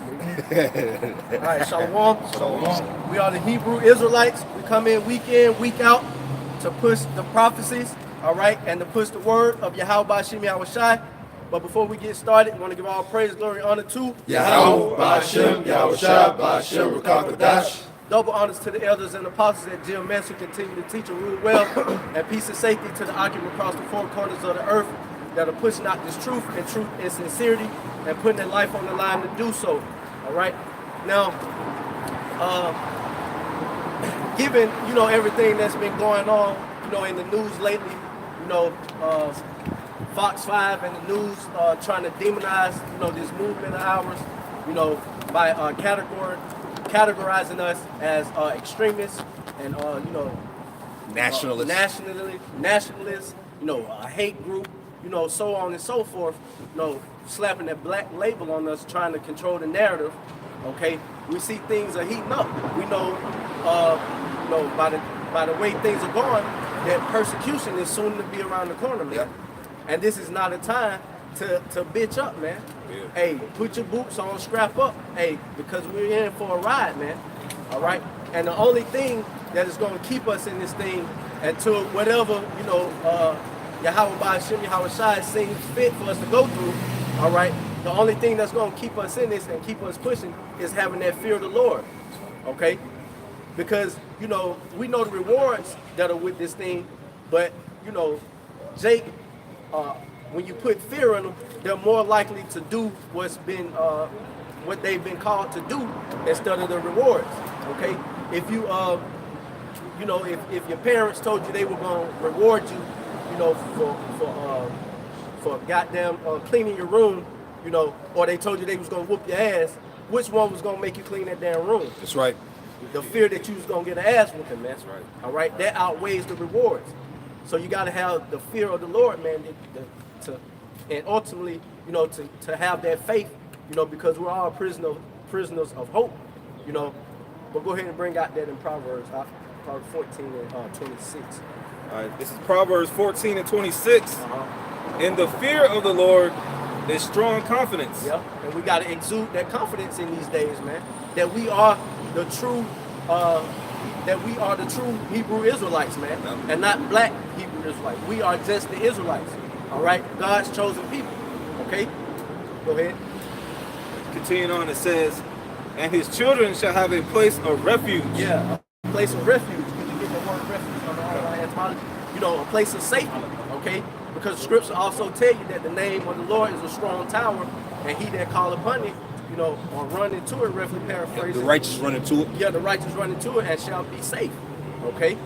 All right, Shalom. Shalom. We are the Hebrew Israelites. We come in, week out to push the prophecies, all right, and to push the word of Yahweh Ba'Shem Yahushai. But before we get started, we want to give all praise, glory, and honor to Yahweh Ba'Shem Yahushai Ba'Shem Rakakadash. double honors to the elders and apostles at Gms who continue to teach and rule well, and peace and safety to the occupant across the four corners of the earth that are pushing out this truth and sincerity and putting their life on the line to do so. All right. Now, given everything that's been going on, in the news lately, Fox 5 and the news trying to demonize, this movement of ours, by categorizing us as extremists and nationalists, a hate group, so on and so forth, slapping that black label on us, trying to control the narrative. Okay, we see things are heating up. We know, by the way things are going, that persecution is soon to be around the corner, man. Yep. And this is not a time to bitch up, man. Yeah. Hey, put your boots on, scrap up, hey, because we're in for a ride, man. All right. And the only thing that is going to keep us in this thing until whatever Yahweh Ba'Shem Yahushai seems fit for us to go through, all right, the only thing that's going to keep us in this and keep us pushing is having that fear of the Lord, okay? Because, we know the rewards that are with this thing, but, Jake, when you put fear in them, they're more likely to do what they've been called to do instead of the rewards, okay? If you, if your parents told you they were going to reward you, for goddamn cleaning your room, or they told you they was gonna whoop your ass, which one was gonna make you clean that damn room? That's right. The fear that you was gonna get an ass whooping, man. That's right. All right, that outweighs the rewards. So you gotta have the fear of the Lord, man, and ultimately, to have that faith, because we're all prisoners of hope, But go ahead and bring out that in Proverbs 14 and 26. All right, this is Proverbs 14 and 26. In the fear of the Lord is strong confidence. Yep, and we got to exude that confidence in these days, man. That we are the true, Hebrew Israelites, man, yep. And not black Hebrew Israelites. We are just the Israelites. All right, God's chosen people. Okay, go ahead. Continuing on, it says, "And his children shall have a place of refuge." Yeah, a place of refuge. Did you get the word refuge on the online etymology? A place of safety. Okay. Because the scripture also tell you that the name of the Lord is a strong tower, and he that call upon it, or run into it, roughly paraphrasing. The righteous run into it. Yeah, the righteous run into it and shall be safe. Okay?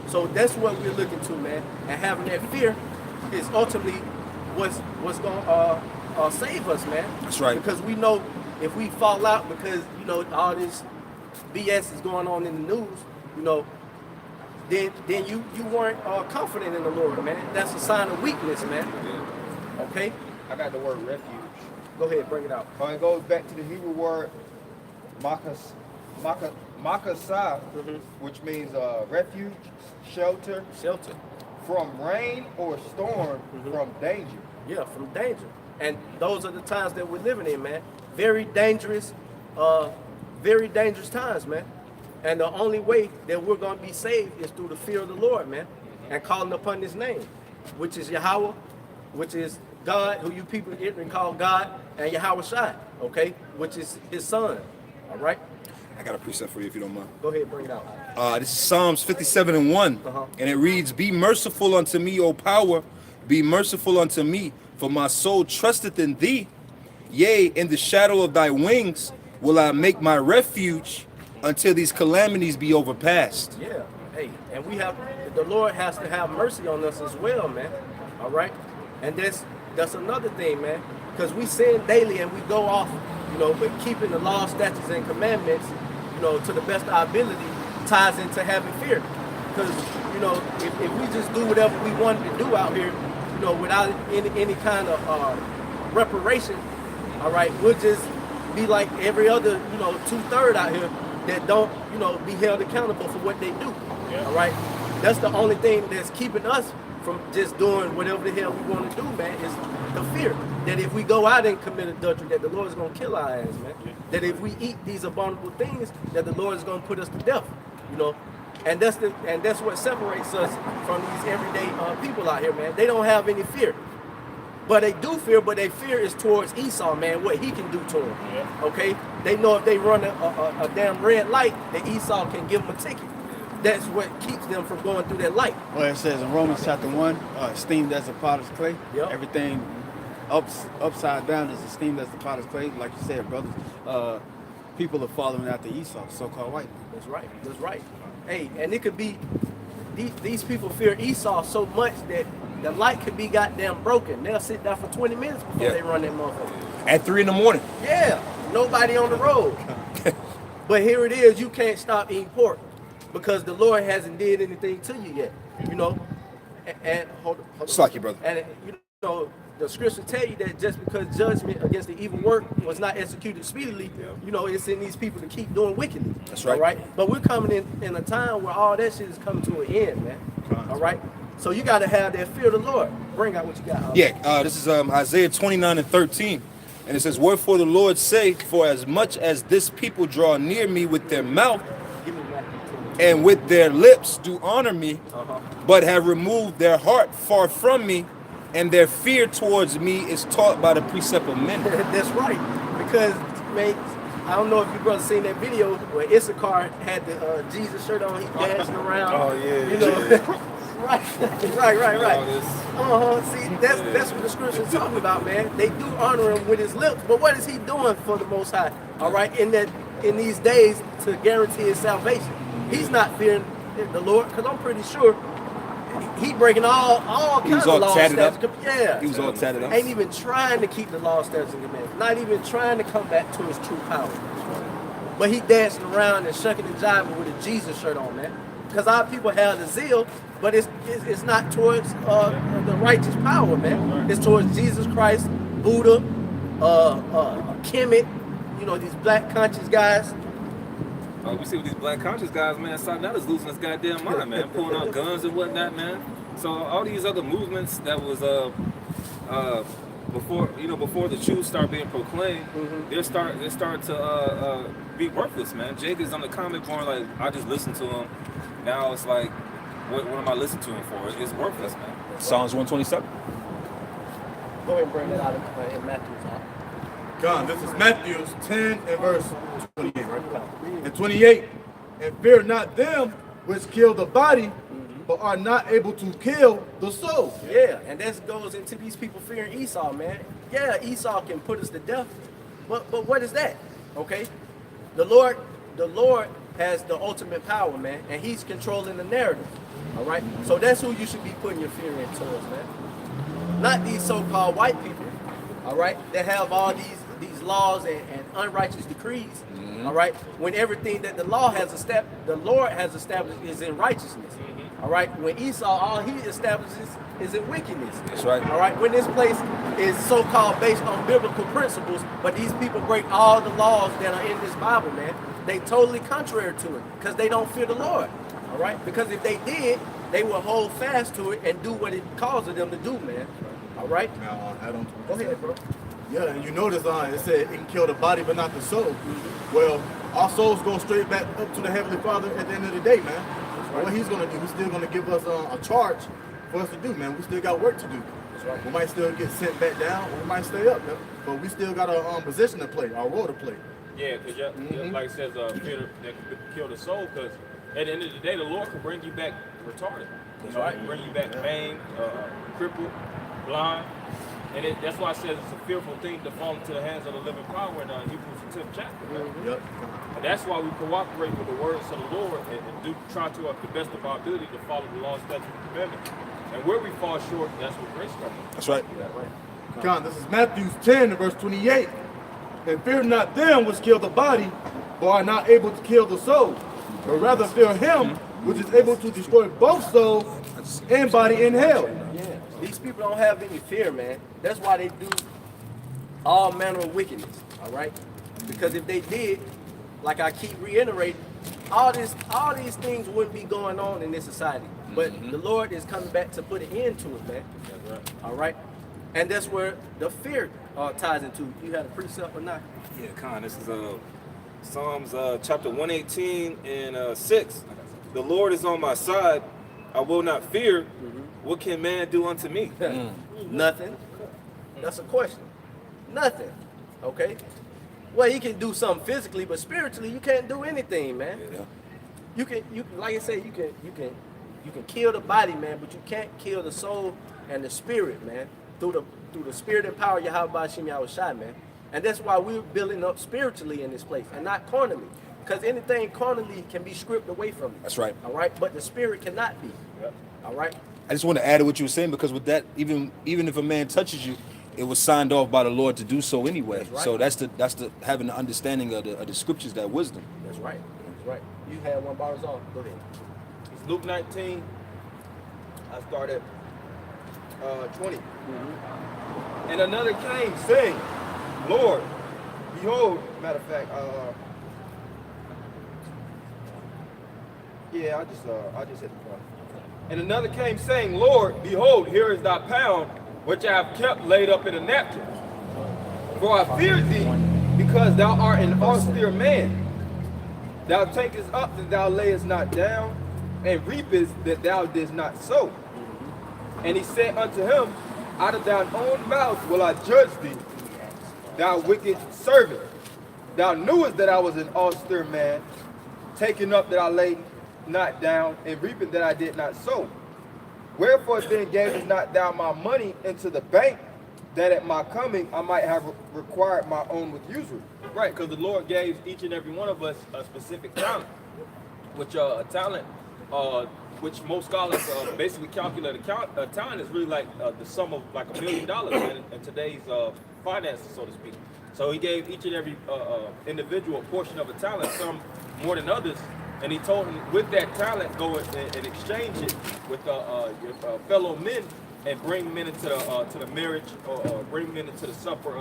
So that's what we're looking to, man. And having that fear is ultimately what's going to save us, man. That's right. Because we know if we fall out because, all this BS is going on in the news, then you weren't confident in the Lord, man. That's a sign of weakness, man. Yeah. Okay? I got the word refuge. Go ahead, bring it out. It goes back to the Hebrew word makasah, which means refuge, shelter. Shelter. From rain or storm, from danger. Yeah, from danger. And those are the times that we're living in, man. Very dangerous times, man. And the only way that we're going to be saved is through the fear of the Lord, man, and calling upon his name, which is Yahweh, which is God, who you people in call God, and Yahweh Shai, okay, which is his son, all right? I got a precept for you if you don't mind. Go ahead, bring it out. This is Psalms 57 and 1, and it reads, "Be merciful unto me, O power, be merciful unto me, for my soul trusteth in thee. Yea, in the shadow of thy wings will I make my refuge, until these calamities be overpassed." Yeah, hey, and the Lord has to have mercy on us as well, man. All right, and that's another thing, man, because we sin daily and we go off, but keeping the law, statutes, and commandments, to the best of our ability, ties into having fear. Because if we just do whatever we wanted to do out here, without any kind of reparation, all right, we'll just be like every other, 2/3 out here that don't, be held accountable for what they do. Yeah. All right. That's the only thing that's keeping us from just doing whatever the hell we want to do, man, is the fear that if we go out and commit adultery, that the Lord is going to kill our ass, man. That if we eat these abominable things, that the Lord is going to put us to death, you know. And that's what separates us from these everyday people out here, man. They don't have any fear. But they do fear, but their fear is towards Esau, man, what he can do to them. Yeah. Okay? They know if they run a damn red light, that Esau can give them a ticket. That's what keeps them from going through that light. Well, it says in Romans chapter 1, esteemed as the potter's clay. Yep. Everything upside down is esteemed as the potter's clay. Like you said, brothers, people are following after Esau, so-called white. That's right. That's right. Hey, and it could be, these people fear Esau so much that the light could be goddamn broken. They'll sit there for 20 minutes before they run that motherfucker. At 3 in the morning. Yeah, nobody on the road. But here it is, you can't stop eating pork because the Lord hasn't did anything to you yet, you know. And hold on. Slack you, brother. And you know, the scripture tell you that just because judgment against the evil work was not executed speedily, you know, it's in these people to keep doing wickedly. That's right. All right. But we're coming in a time where all that shit is coming to an end, man. All right. So you got to have that fear of the Lord. Bring out what you got. Yeah, this is Isaiah 29:13. And it says, wherefore the Lord say, for as much as this people draw near me with their mouth and with their lips do honor me, but have removed their heart far from me, and their fear towards me is taught by the precept of men. That's right. Because, man, I don't know if you brothers seen that video where Issachar had the Jesus shirt on, he dancing around. Oh, yeah. You know, right. See, that's what the scripture's talking about, man. They do honor him with his lips, but what is he doing for the Most High? All right, in these days to guarantee his salvation. He's not fearing the Lord, because I'm pretty sure he breaking all kinds of laws. Yeah, he was all tatted up. Ain't even trying to keep the law, statutes, and commandments. Not even trying to come back to his true power. But he dancing around and shucking and jiving with a Jesus shirt on, man. Because our people have the zeal, but it's not towards the righteous power, man. It's towards Jesus Christ, Buddha, Kemet, you know, these black conscious guys. We see with these black conscious guys, man, Satana's losing his goddamn mind, man, pulling out guns and whatnot, man. So all these other movements that was before the truth start being proclaimed, they're starting to be worthless, man. Jake is on the comment board like, I just listened to him. Now it's like, what am I listening to him for? It's worthless, man. Psalms 127. Go ahead and bring that out in Matthew's heart. God, this is Matthew 10 and verse 28, right? And 28, and fear not them which kill the body, but are not able to kill the soul. Yeah, and that goes into these people fearing Esau, man. Yeah, Esau can put us to death, but what is that? Okay, the Lord has the ultimate power, man, and he's controlling the narrative. All right, so that's who you should be putting your fear in towards, man. Not these so-called white people, all right, that have all these laws and unrighteous decrees, all right, when everything that the Lord has established is in righteousness. All right, when Esau, all he establishes is in wickedness. That's right. All right, when this place is so-called based on biblical principles, but these people break all the laws that are in this Bible, man. They totally contrary to it because they don't fear the Lord. All right, because if they did, they would hold fast to it and do what it causes them to do, man. All right. Now, I don't. Go ahead, bro. Yeah, and you notice it said it can kill the body but not the soul. Well, our souls go straight back up to the Heavenly Father at the end of the day, man. Right. What he's going to do, he's still going to give us a charge for us to do, man. We still got work to do. That's right. We might still get sent back down, or we might stay up, man. But we still got a position to play, our role to play. Yeah, because like it says, fear that can kill the soul, because at the end of the day, the Lord can bring you back retarded. That's right. Bring you back maimed, crippled, blind. And that's why I said it's a fearful thing to fall into the hands of the living power in Hebrews 10th chapter. Yep. And that's why we cooperate with the words of the Lord and do try to, the best of our ability, to follow the law, statutes, and commandments. And where we fall short, that's where grace comes in. That's right. God, this is Matthew 10 and verse 28. And fear not them which kill the body, but are not able to kill the soul, but rather fear him which is able to destroy both soul and body in hell. Yeah, these people don't have any fear, man. That's why they do all manner of wickedness, all right? Because if they did, like I keep reiterating, all these things wouldn't be going on in this society. But the Lord is coming back to put an end to it, man. All right? And that's where the fear ties into. You had a precept or not? Yeah, Con, this is Psalms chapter 118 and 6. The Lord is on my side, I will not fear. What can man do unto me? Nothing. That's a question. Nothing. Okay? Well, he can do something physically, but spiritually you can't do anything, man. Yeah. You like I said, you can kill the body, man, but you can't kill the soul and the spirit, man. Through the spirit and power of Yahweh Shem Yahushai, man. And that's why we're building up spiritually in this place and not carnally. Because anything carnally can be stripped away from you. That's right. All right? But the spirit cannot be. All right? I just want to add to what you were saying, because with that, even if a man touches you, it was signed off by the Lord to do so anyway. That's right. So that's the having the understanding of the scriptures, that wisdom. That's right. That's right. You had one bars off. Go ahead. It's Luke 19. I start at 20. And another came saying, Lord, behold, matter of fact, I just hit the point. And another came saying, Lord, behold, here is thy pound, which I have kept laid up in a napkin. For I fear thee, because thou art an austere man. Thou takest up that thou layest not down, and reapest that thou didst not sow. And he said unto him, out of thine own mouth will I judge thee, thou wicked servant. Thou knewest that I was an austere man, taking up that I laid not down, and reaping that I did not sow. Wherefore then gavest not thou my money into the bank, that at my coming I might have required my own with usury? Right, because the Lord gave each and every one of us a specific talent, which a talent, which most scholars basically calculate a talent is really like the sum of like $1 million in today's finances, so to speak. So he gave each and every individual a portion of a talent, some more than others, and he told him with that talent go and exchange it with your fellow men and bring men into the marriage or bring men into the supper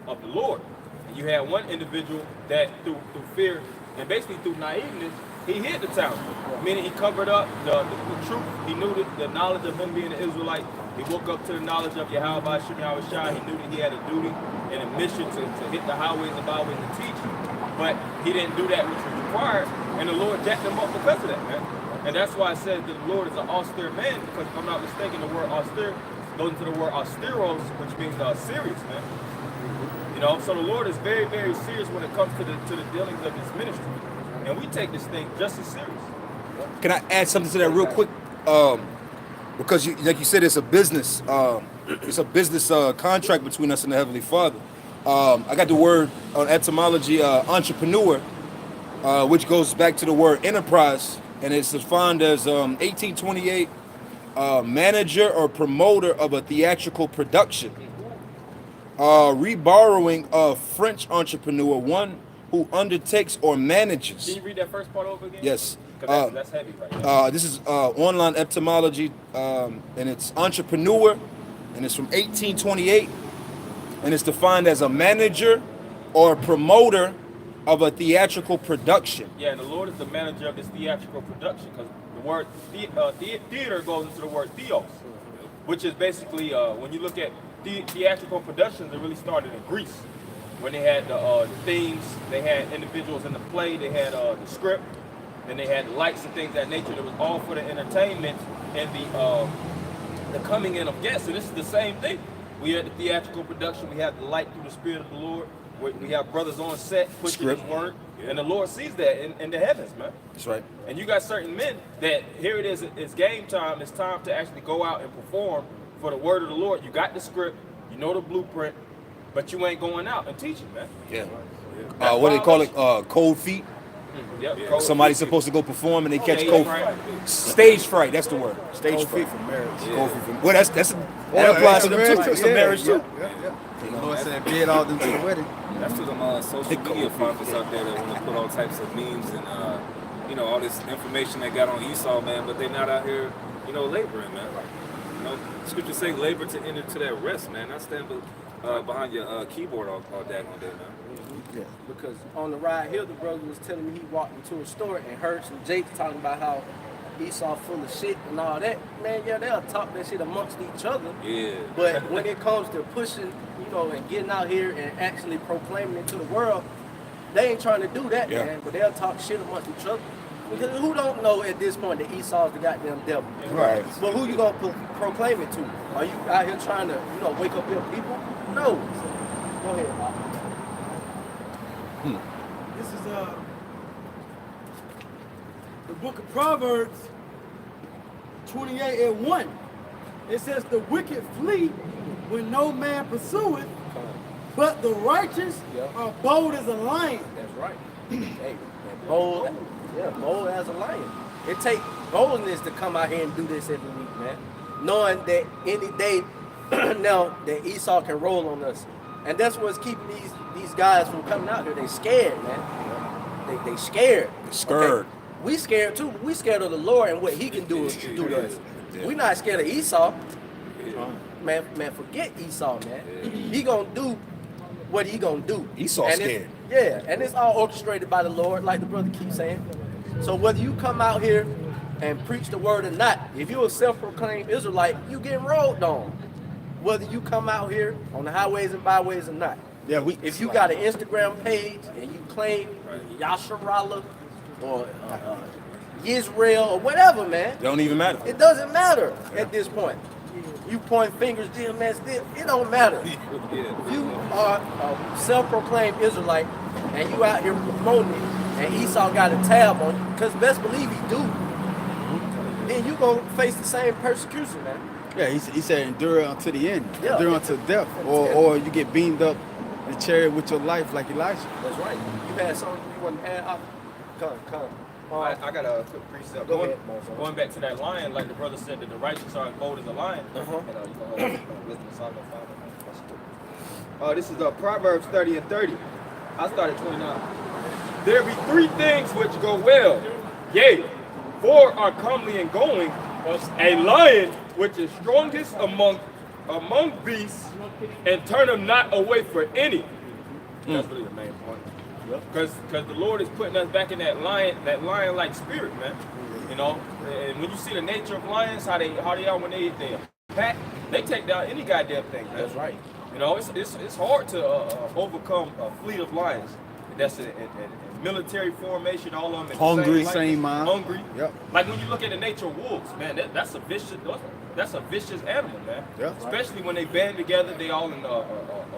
of the Lord. And you had one individual that through fear and basically through naiveness, he hid the talent, meaning he covered up the truth. He knew the knowledge of him being an Israelite. He woke up to the knowledge of Yahweh Shem Yahushai. He knew that he had a duty and a mission to hit the highways and byways and teach. But he didn't do that which was required, and the Lord jacked him up because of that, man. And that's why I said that the Lord is an austere man, because if I'm not mistaken, the word austere goes into the word austeros, which means serious, man. You know, so the Lord is very, very serious when it comes to the dealings of his ministry. And we take this thing just as serious. Can I add something to that real quick? Because like you said, it's a business. It's a business contract between us and the Heavenly Father. I got the word on etymology, entrepreneur, which goes back to the word enterprise, and it's defined as 1828 manager or promoter of a theatrical production. Reborrowing of French entrepreneur, one who undertakes or manages. Can you read that first part over again? Yes. That's heavy right there. This is online etymology, and it's entrepreneur, and it's from 1828, and it's defined as a manager or promoter of a theatrical production. Yeah, and the Lord is the manager of this theatrical production, because the word theater goes into the word theos, which is basically, when you look at theatrical productions, it really started in Greece, when they had the themes, they had individuals in the play, they had the script, then they had the lights and things of that nature. It was all for the entertainment and the coming in of guests. And this is the same thing. We had the theatrical production, we have the light through the Spirit of the Lord. We have brothers on set pushing His word, and the Lord sees that in the heavens, man. That's right. And you got certain men that here it is, it's game time. It's time to actually go out and perform for the word of the Lord. You got the script, you know the blueprint, but you ain't going out and teaching, man. Yeah. What do they call it? Cold feet. Yep. Somebody's supposed to go perform and they catch cold feet. Stage fright. That's the word. Stage fright. for marriage. Cold feet from, well, that applies to them too. It's a marriage too. The Lord said, "Be it all them to the wedding." That's to them social media prophets out there that want to put all types of memes and all this information they got on Esau, man, but they're not out here, laboring, man. Scripture say labor to enter to that rest, man. Not stand behind your keyboard all day, man. Yeah. Because on the ride here, the brother was telling me he walked into a store and heard some Jakes talking about how Esau full of shit and all that, man, yeah, they'll talk that shit amongst each other. Yeah. But when it comes to pushing, you know, and getting out here and actually proclaiming it to the world, they ain't trying to do that, Yeah. man. But they'll talk shit amongst each other. Because who don't know at this point that Esau's the goddamn devil? Right. But who you gonna proclaim it to? Are you out here trying to, you know, wake up your people? No. Go ahead, Bob. This is the book of Proverbs 28:1. It says, the wicked flee when no man pursueth, but the righteous are bold as a lion. That's right. Hey, bold, yeah, bold as a lion. It takes boldness to come out here and do this every week, man. Knowing that any day now that Esau can roll on us. And that's what's keeping these guys from coming out here. They scared, man. They scared. Scared. Okay? We scared too, but we scared of the Lord and what he can do to us. We not scared of Esau. Man, forget Esau, man. He gonna do what he gonna do. Esau And scared. and it's all orchestrated by the Lord, like the brother keeps saying. So whether you come out here and preach the word or not, if you're a self-proclaimed Israelite, you getting rolled on. Whether you come out here on the highways and byways or not. Yeah, If you got an Instagram page and you claim Yasharallah or Yisrael or whatever, man, It don't even matter. it doesn't matter at this point. You point fingers, this man, still, it don't matter. If you are a self-proclaimed Israelite and you out here promoting it, and Esau got a tab on you, because best believe he do, then you gonna face the same persecution, man. Yeah, he said endure unto the end, Yeah. endure unto death, or you get beamed up in the chariot with your life like Elijah. That's right. You had something you want to add? Come. I got a quick precept. Go ahead, Marcel. Going back to that lion, like the brother said that the righteous are as bold as a lion. This is Proverbs 30:30. I started 29. There be three things which go well. Yea, four are comely and going. A lion which is strongest among beasts, and turn them not away for any. That's really the main point. Because the Lord is putting us back in that lion-like spirit, man. You know, and when you see the nature of lions, how they are when they pack, they take down any goddamn thing, man. That's right. You know, it's hard to overcome a fleet of lions. That's a military formation, all of them. Hungry, like, same mind. Hungry. Yep. Like when you look at the nature of wolves, man, that's a vicious animal, man. Yeah. Especially when they band together, they all in a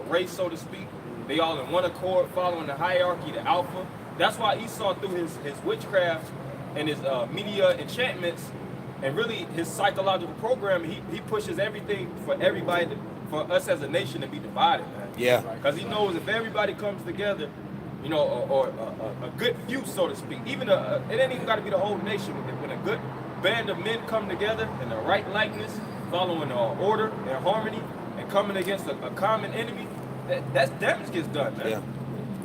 race, so to speak. They all in one accord, following the hierarchy, the alpha. That's why Esau, through his witchcraft and his media enchantments, and really his psychological program, he pushes everything for everybody, for us as a nation to be divided, man. Yeah. Because he knows if everybody comes together, you know, or a good few, so to speak, even it ain't even got to be the whole nation. When a good band of men come together in the right likeness, following order and harmony, and coming against a common enemy, that damage gets done, man. Yeah.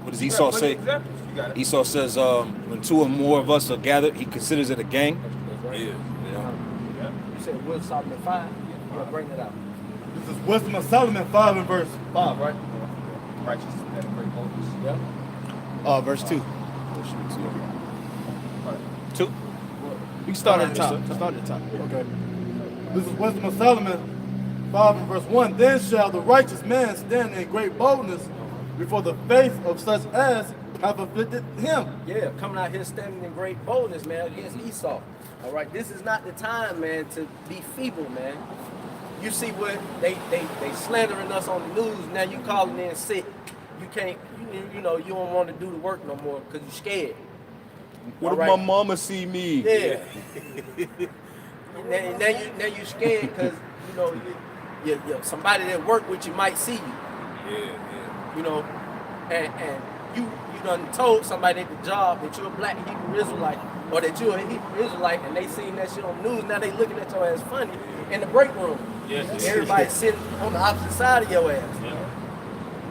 What does Esau say? Examples. You got it. Esau says, when two or more of us are gathered, he considers it a gang. Yeah. Yeah. You said Wisdom Solomon 5. You want to bring it out? This is Wisdom of Solomon 5 and verse 5, right? Righteousness and great boldness. Yeah. Verse 2. 2. You can start at the top. Start at the top. Okay. This is Wisdom of Solomon 5 and verse 1. Then shall the righteous man stand in great boldness before the face of such as have afflicted him. Yeah, coming out here standing in great boldness, man, against Esau. All right, this is not the time, man, to be feeble, man. You see what they slandering us on the news. Now you calling in sick. You can't, you know, you don't want to do the work no more because you're scared. What if All my right. mama see me? Yeah. now you scared because you know somebody that work with you might see you. Yeah. You know, and you done told somebody at the job that you're a black Hebrew Israelite or that you're a Hebrew Israelite, and they seen that shit on the news. Now they looking at your ass funny in the break room. Yes. Everybody sitting on the opposite side of your ass. Yeah.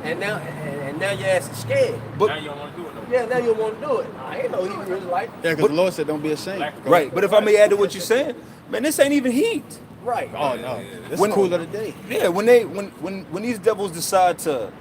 And now your ass is scared. Now you don't want to do it no more. Yeah, now you don't want to do it. I ain't no Hebrew Israelite. Yeah, because the Lord said don't be ashamed. Right. But if I may add to what you're saying, man, this ain't even heat. Right. Oh, no. It's When- cool of the day. Yeah, when these devils decide to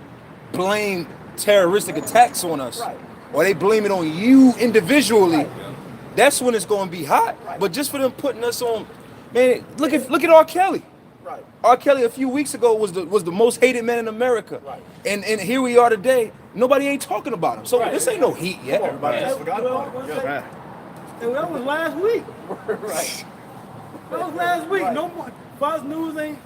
blame terroristic attacks on us, Right. or they blame it on you individually, Right. that's when it's gonna be hot. But just for them putting us on, man, look at R. Kelly. Right. R. Kelly a few weeks ago was the most hated man in America. Right. And here we are today. Nobody ain't talking about him. So this ain't no heat yet. Everybody just forgot about it. Right. And that was last week. Right. That was last week. Right. No more. Fox News ain't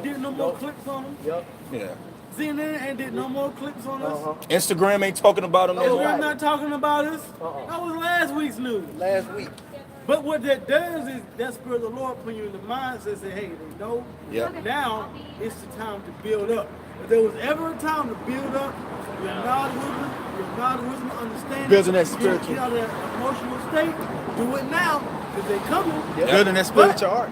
did no more Yup. clips on them. Yep. Yeah. CNN ain't did no more clips on us. Instagram ain't talking about him. And no we're more. not talking about us. Uh-uh. That was last week's news. Last week. But what that does is that Spirit of the Lord put you in the mindset, say, hey, they know Yep. now it's the time to build up. If there was ever a time to build up, you're not wisdom, understanding. Building that Get spiritual. out of that emotional state. Do it now, because they coming. Building that spiritual art.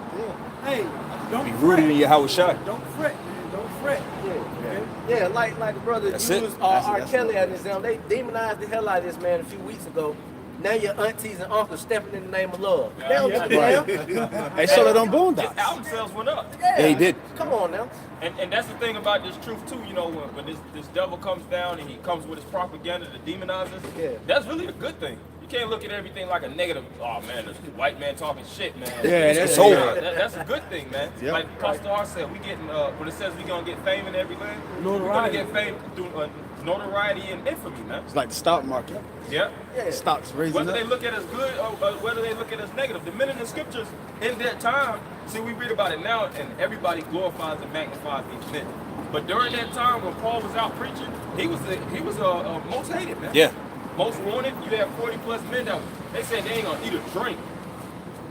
Hey, don't Be fret. rooted in your Howard Shot. Don't fret, man. Don't fret. Okay? Yeah, like the brother That's used it. R. That's Kelly it. as an example. They demonized the hell out of this man a few weeks ago. Now your aunties and uncles stepping in the name of love. They don't give a damn. They showed it on His Boondocks. album sales went up. Yeah, he did. Come on now. And that's the thing about this truth too, you know, when this devil comes down and he comes with his propaganda to demonize us, Yeah. that's really a good thing. You can't look at everything like a negative. Oh man, this white man talking shit, man. Yeah, that's over. That's a good thing, man. Yep. Like Pastor R said, we getting when it says we gonna get fame in every land, we're gonna Notoriety. get fame through notoriety and infamy, man. It's like the stock market. Yeah. Stocks raising Whether up. they look at us good or whether they look at us negative, the men in the scriptures in that time, see, we read about it now, and everybody glorifies and magnifies these men. But during that time when Paul was out preaching, he was most hated, man. Yeah. Most wanted. You have 40 plus men that they said they ain't gonna eat or drink.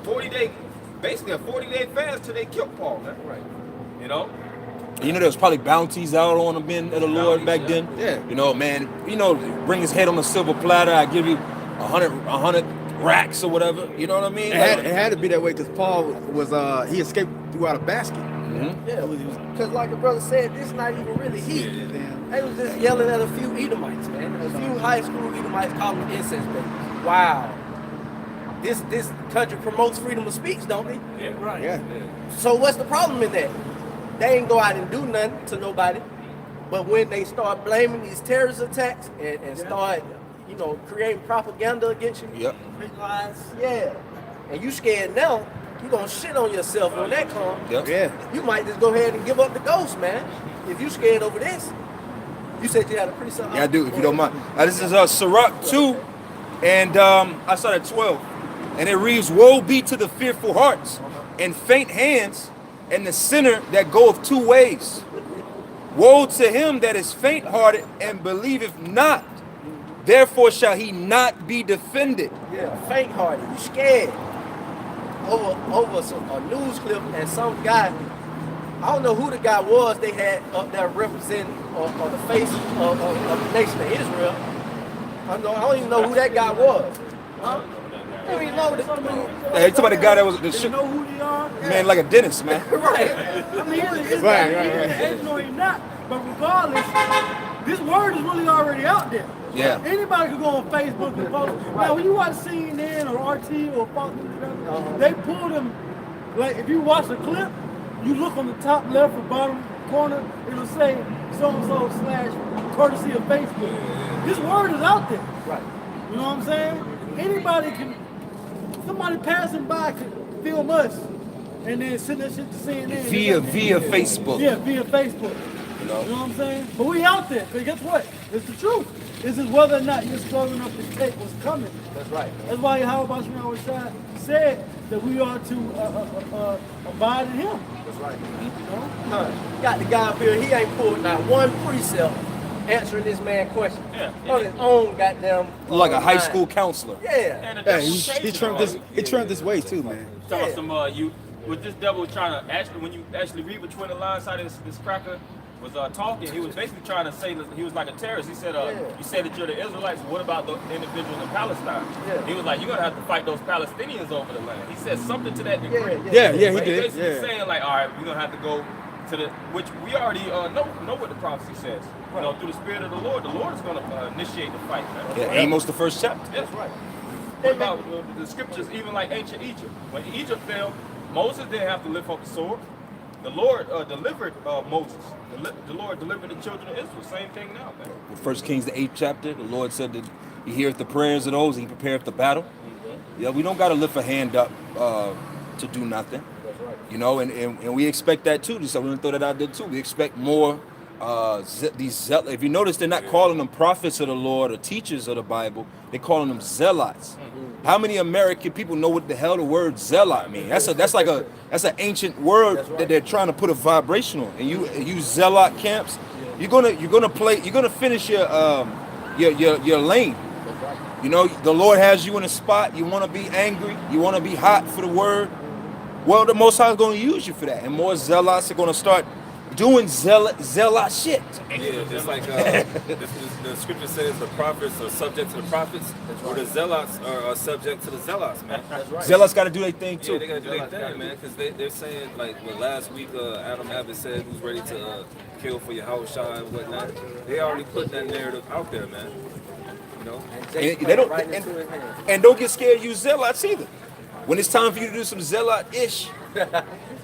40-day, basically a 40-day fast till they killed Paul, man. Right. You know. You know, there was probably bounties out on the men of the Lord back then. Yeah. You know, man, bring his head on a silver platter. I give you 100 racks or whatever. You know what I mean? It had to be that way because Paul was he escaped throughout a basket. Yeah, because like the brother said, this not even really heat. They was just yelling at a few Edomites, man. A few high school Edomites calling them incense babies. Wow. This country promotes freedom of speech, don't they? Yeah. Right. Yeah. So what's the problem in that? They ain't go out and do nothing to nobody. But when they start blaming these terrorist attacks and start, creating propaganda against you, Yep. Big lies. yeah, and you scared now, you gonna shit on yourself when that comes. Yep. Yeah. You might just go ahead and give up the ghost, man. If you scared over this. You said you had a pretty something. Yeah, I do, if you don't mind. This is Sirach 2, and I started at 12. And it reads, woe be to the fearful hearts and faint hands and the sinner that goeth two ways. Woe to him that is faint-hearted and believeth not. Therefore shall he not be defended. Yeah, faint-hearted. You scared. Over a news clip and some guy, I don't know who the guy was they had up there representing on the face of the nation of Israel. I don't even know who that guy was. Huh? I don't even know. Hey, you talking about the guy that was the They shit, know who they are. man, like a dentist, man. Right. I mean, it's Right, not, right. They know he's not. But regardless, this word is really already out there. Yeah. Anybody can go on Facebook and post. Now, when you watch CNN or RT or Fox News, they pull them. Like, if you watch the clip, you look on the top left or bottom corner, it'll say so-and-so / courtesy of Facebook. This word is out there. Right. You know what I'm saying? Anybody can, somebody passing by can film us and then send that shit to CNN. Via Facebook. Yeah, via Facebook. You know what I'm saying? But we out there, because guess what? It's the truth. This is whether or not you're strong enough to take what's coming. That's right. That's why Yahweh Shai said that we are to abide in him. That's right. You know? Got the guy up here, he ain't pulled not one precept answering this man question. Yeah. On his own goddamn. Like a high mind. school counselor. Yeah. And the Yeah, devil he chasing trimmed them. this way too, man. Talking about some you with this devil trying to actually, when you actually read between the lines how this cracker was talking, he was basically trying to say that he was like a terrorist. He said, you said that you're the Israelites, what about the individuals in Palestine? Yeah. He was like, you're gonna have to fight those Palestinians over the land. He said something to that degree. Yeah, he But did. basically Yeah. saying like, all right, we're gonna have to go to the, which we already know what the prophecy says. You know, through the Spirit of the Lord is gonna initiate the fight, man. Yeah, Amos the first chapter. That's right. What about the scriptures, even like ancient Egypt? When Egypt fell, Moses didn't have to lift up the sword. The Lord delivered Moses. The Lord delivered the children of Israel. Same thing now, man. With 1 Kings the 8th chapter, the Lord said that he heareth the prayers of those, he prepareth the battle. Yeah, we don't got to lift a hand up to do nothing. That's right. You know, and we expect that too. So we're gonna throw that out there too. We expect more. These zealots. If you notice, they're not calling them prophets of the Lord or teachers of the Bible. They're calling them zealots. How many American people know what the hell the word zealot means? That's an ancient word that they're trying to put a vibration on. And you zealot camps, you're gonna finish your lane. You know, the Lord has you in a spot. You want to be angry. You want to be hot for the word. Well, the Most High is going to use you for that, and more zealots are going to start doing zealot shit. Yeah, just like the scripture says, the prophets are subject to the prophets, or the zealots are subject to the zealots, man. That's right. Zealots got to do their thing too. Yeah, they gotta do their thing, man, because they're saying, like, last week Adam Abbott said, who's ready to kill for your house, shy and whatnot. They already put that narrative out there, man. You know, And they don't right into his hand. and don't get scared. Use zealots either. When it's time for you to do some zealot-ish,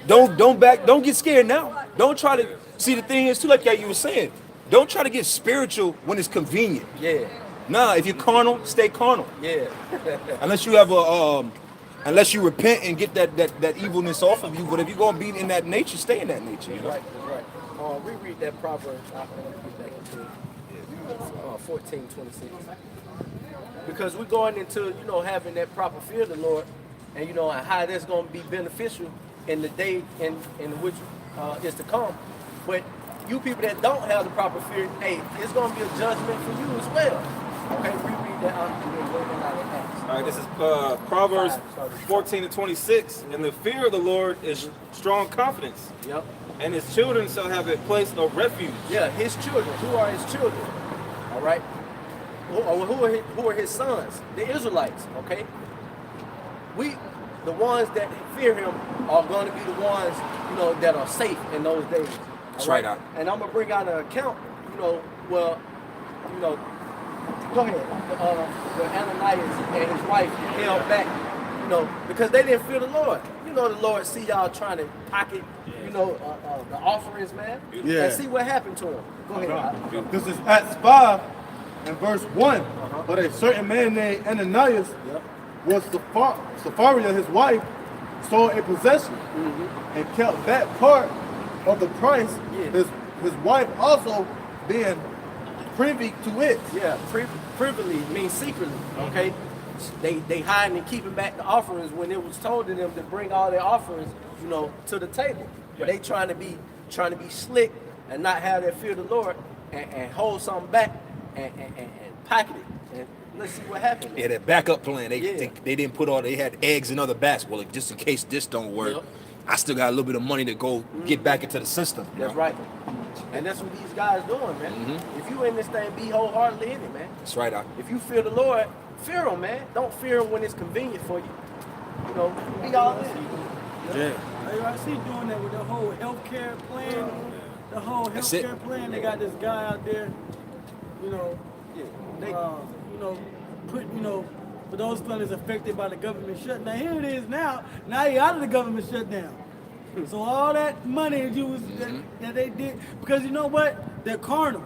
don't get scared now. Don't try to see. The thing is too, like you were saying, don't try to get spiritual when it's convenient. Yeah. Nah, if you're carnal, stay carnal. Yeah. Unless you have unless you repent and get that evilness off of you. But if you're gonna be in that nature, stay in that nature. You know? Right. That's right. Reread that Proverbs. I want to get back into 14:26. Because we're going into, having that proper fear of the Lord, and and how that's going to be beneficial in the day in which is to come. But you people that don't have the proper fear, hey, it's going to be a judgment for you as well. Okay, reread that out and then go ahead and ask. all right, this is Proverbs 14:26. And the fear of the Lord is strong confidence, Yep. and his children shall have a place of refuge. Yeah, his children. Who are his children? All right. Who are his sons? The Israelites. Okay. The ones that fear him, are going to be the ones that are safe in those days. That's right. And I'm gonna bring out an account. Go ahead. Where Ananias and his wife held back. Because they didn't fear the Lord. The Lord see y'all trying to pocket, the offerings, man. Yeah. And see what happened to him. Go ahead. This is Acts 5 and verse 1. But a certain man named Ananias was Sapphira, his wife, sold a possession and kept that part of the price. Yeah. His wife also being privy to it. Yeah, privily means secretly. Okay, they hiding and keeping back the offerings when it was told to them to bring all their offerings, to the table. But they trying to be slick and not have that fear of the Lord and hold something back and pocket it. And let's see what happened. Yeah, that backup plan. They didn't put they had eggs in other baskets. Well, just in case this don't work, Yep. I still got a little bit of money to go get back into the system. That's right. And that's what these guys doing, man. If you in this thing, be wholeheartedly in it, man. That's right. If you fear the Lord, fear him, man. Don't fear him when it's convenient for you. Be all in. Yeah. I see doing that with the whole healthcare plan. The whole That's it. healthcare plan. They got this guy out there, for those fellas affected by the government shutdown. Here it is now. Now you're out of the government shutdown. So all that money that they did, because you know what? They're carnal.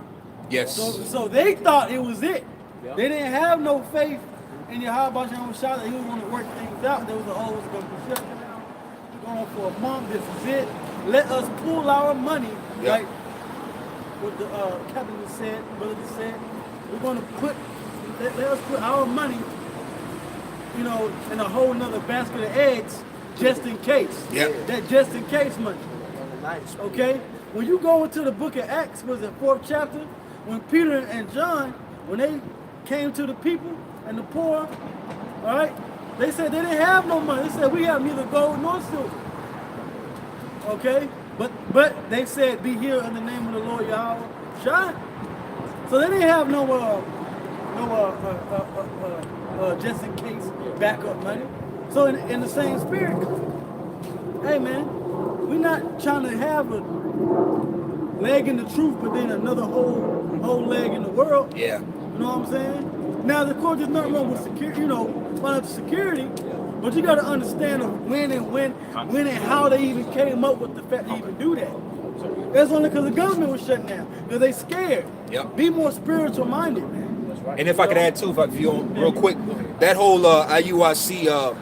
Yes. So they thought it was it. Yep. They didn't have no faith in Yahweh Shah that he was going to work things out. There was a whole going to be shut down. We're going for a month. This is it. Let us pull our money, like what the captain said, brother said. We're going to let us put our money, in a whole nother basket of eggs, just in case. Yeah. That just in case money. Okay? When you go into the book of Acts, was it 4th chapter? When Peter and John, when they came to the people and the poor, all right, they said they didn't have no money. They said, we have neither gold nor silver. Okay? But they said, be here in the name of the Lord Yahweh Shah. So they didn't have no just in case backup money. So in the same spirit, hey man, we're not trying to have a leg in the truth, but then another whole leg in the world. Yeah. You know what I'm saying? Now, of course, there's nothing wrong with security, financial security, but you got to understand of when and how they even came up with the fact to even do that. It's only because the government was shut down, because they scared. Yep. Be more spiritual minded, man. And if I could add too, if you don't, real quick, that whole IUIC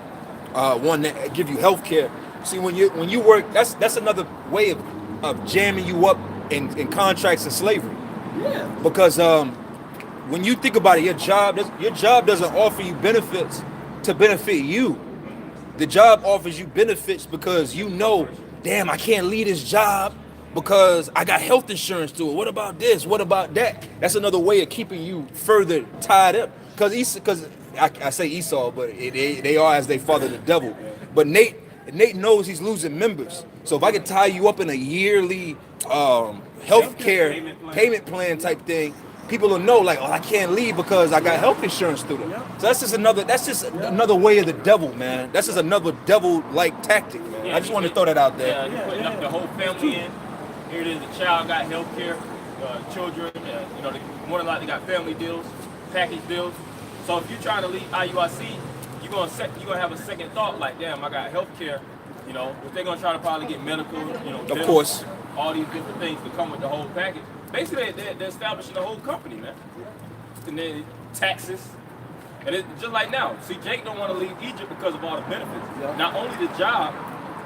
one that give you health care. See, when you work, that's another way of jamming you up in contracts and slavery. Yeah. Because when you think about it, your job doesn't offer you benefits to benefit you. The job offers you benefits because you know, damn, I can't leave this job because I got health insurance to it. What about this? What about that? That's another way of keeping you further tied up. Because I say Esau, but they are as they father the devil. But Nate knows he's losing members. So if I could tie you up in a yearly health care payment plan type thing, people will know, like, oh, I can't leave because I got health insurance through them. So that's just another way of the devil, man. That's just another devil-like tactic, man. I just want to throw that out there. Yeah, you're putting up the whole family in. Here it is, the child got health care, children, more than likely got family deals, package deals. So if you're trying to leave IUIC, you're gonna have a second thought, like, damn, I got health care, if they're gonna try to probably get medical, Of course. all these different things to come with the whole package. Basically, they're establishing the whole company, man. And then taxes. And it's just like now. See, Jake don't want to leave Egypt because of all the benefits. Yeah. Not only the job,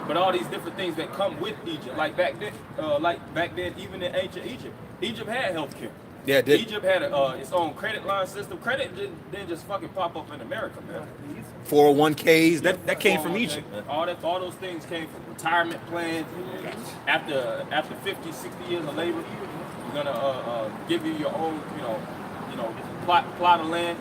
but all these different things that come with Egypt. Like back then, even in ancient Egypt, Egypt had health care. Yeah, it did. Egypt had its own credit line system. Credit didn't just fucking pop up in America, man. 401ks, that came from Egypt. All those things came from retirement plans. After 50, 60 years of labor, we're gonna give you your own, plot of land,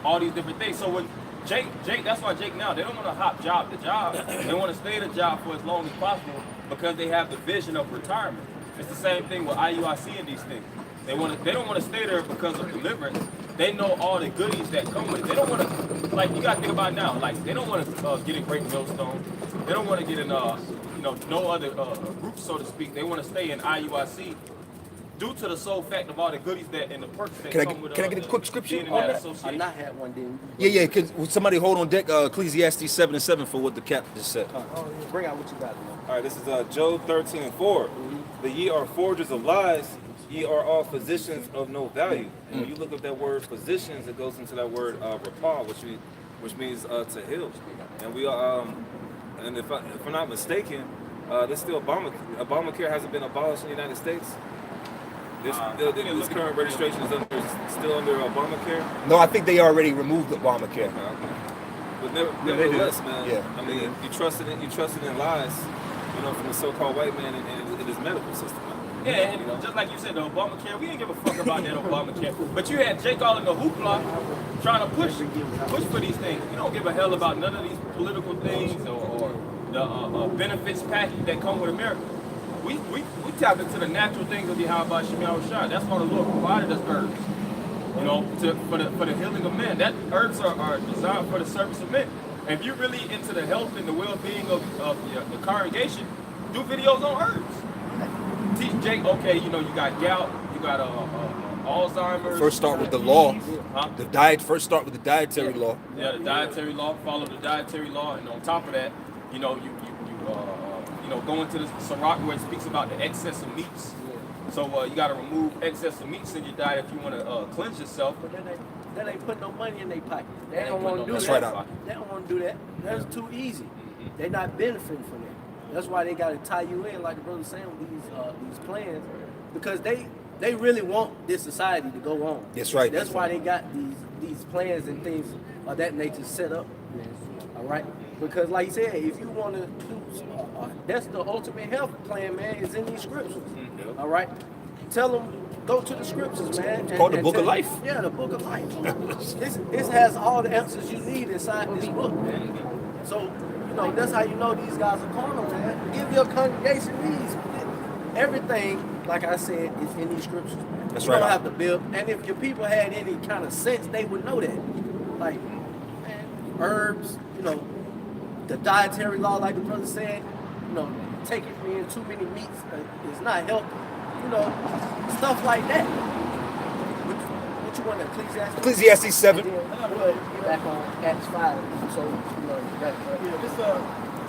all these different things. So when Jake, that's why Jake now, they don't want to hop job to job. They want to stay at a job for as long as possible because they have the vision of retirement. It's the same thing with IUIC and these things. They don't want to stay there because of deliverance. They know all the goodies that come with it. They don't want to, like, you got to think about it now. Like, they don't want to get in Great Millstone. They don't want to get in, no other group, so to speak. They want to stay in IUIC due to the sole fact of all the goodies that and the perks that come with it. Can I get a quick scripture being in on that that? association. I not had one, then. Yeah. Cause somebody hold on deck. Ecclesiastes 7:7 for what the captain just said. Bring out what you got, man. All right, this is Job 13:4. But ye are forgers of lies, ye are all physicians of no value. And when you look up that word physicians, it goes into that word rapah, which means to heal. And we are, and if I'm not mistaken, there's still Obamacare hasn't been abolished in the United States. This current registration is still under Obamacare. No, I think they already removed Obamacare. But nevertheless, man. Yeah. I mean, you trusted in lies, from the so-called white man and his medical system. Yeah, and just like you said, the Obamacare, we ain't give a fuck about that Obamacare. But you had Jake all in the hoopla trying to push for these things. You don't give a hell about none of these political things or the benefits package that come with America. We tapped into the natural things of the Yahweh Shemiah Shah. That's why the Lord provided us herbs, for the healing of men. That herbs are designed for the service of men. And if you're really into the health and the well-being of the congregation, do videos on herbs. Teach Jake, okay, you got gout, you got Alzheimer's. First start with the law. Huh? The diet. First start with the dietary law. Yeah, the dietary law. Follow the dietary law, and on top of that, you go into the Sirach where it speaks about the excess of meats. So you got to remove excess of meats in your diet if you want to cleanse yourself. But then they put no money in their pocket. They don't want to do That's that. right. They don't want to do that. That's too easy. They're not benefiting from that. That's why they got to tie you in, like the brother saying, with these plans, because they really want this society to go on. That's right. That's why they got these plans and things of that nature set up. All right. Because, like you said, if you want to do, that's the ultimate health plan, man. Is in these scriptures. All right. Tell them, go to the scriptures, man. It's called the Book of Life. Yeah, the Book of Life. This has all the answers you need inside this book, man. So, that's how you know these guys are carnal, man. Give your congregation these. Everything, like I said, is in these scriptures. That's you right. don't have to build. And if your people had any kind of sense, they would know that. Like, man, herbs, the dietary law, like the brother said, taking in too many meats is not healthy. Stuff like that. What you want, Ecclesiastes 7. Back on Acts 5. So, This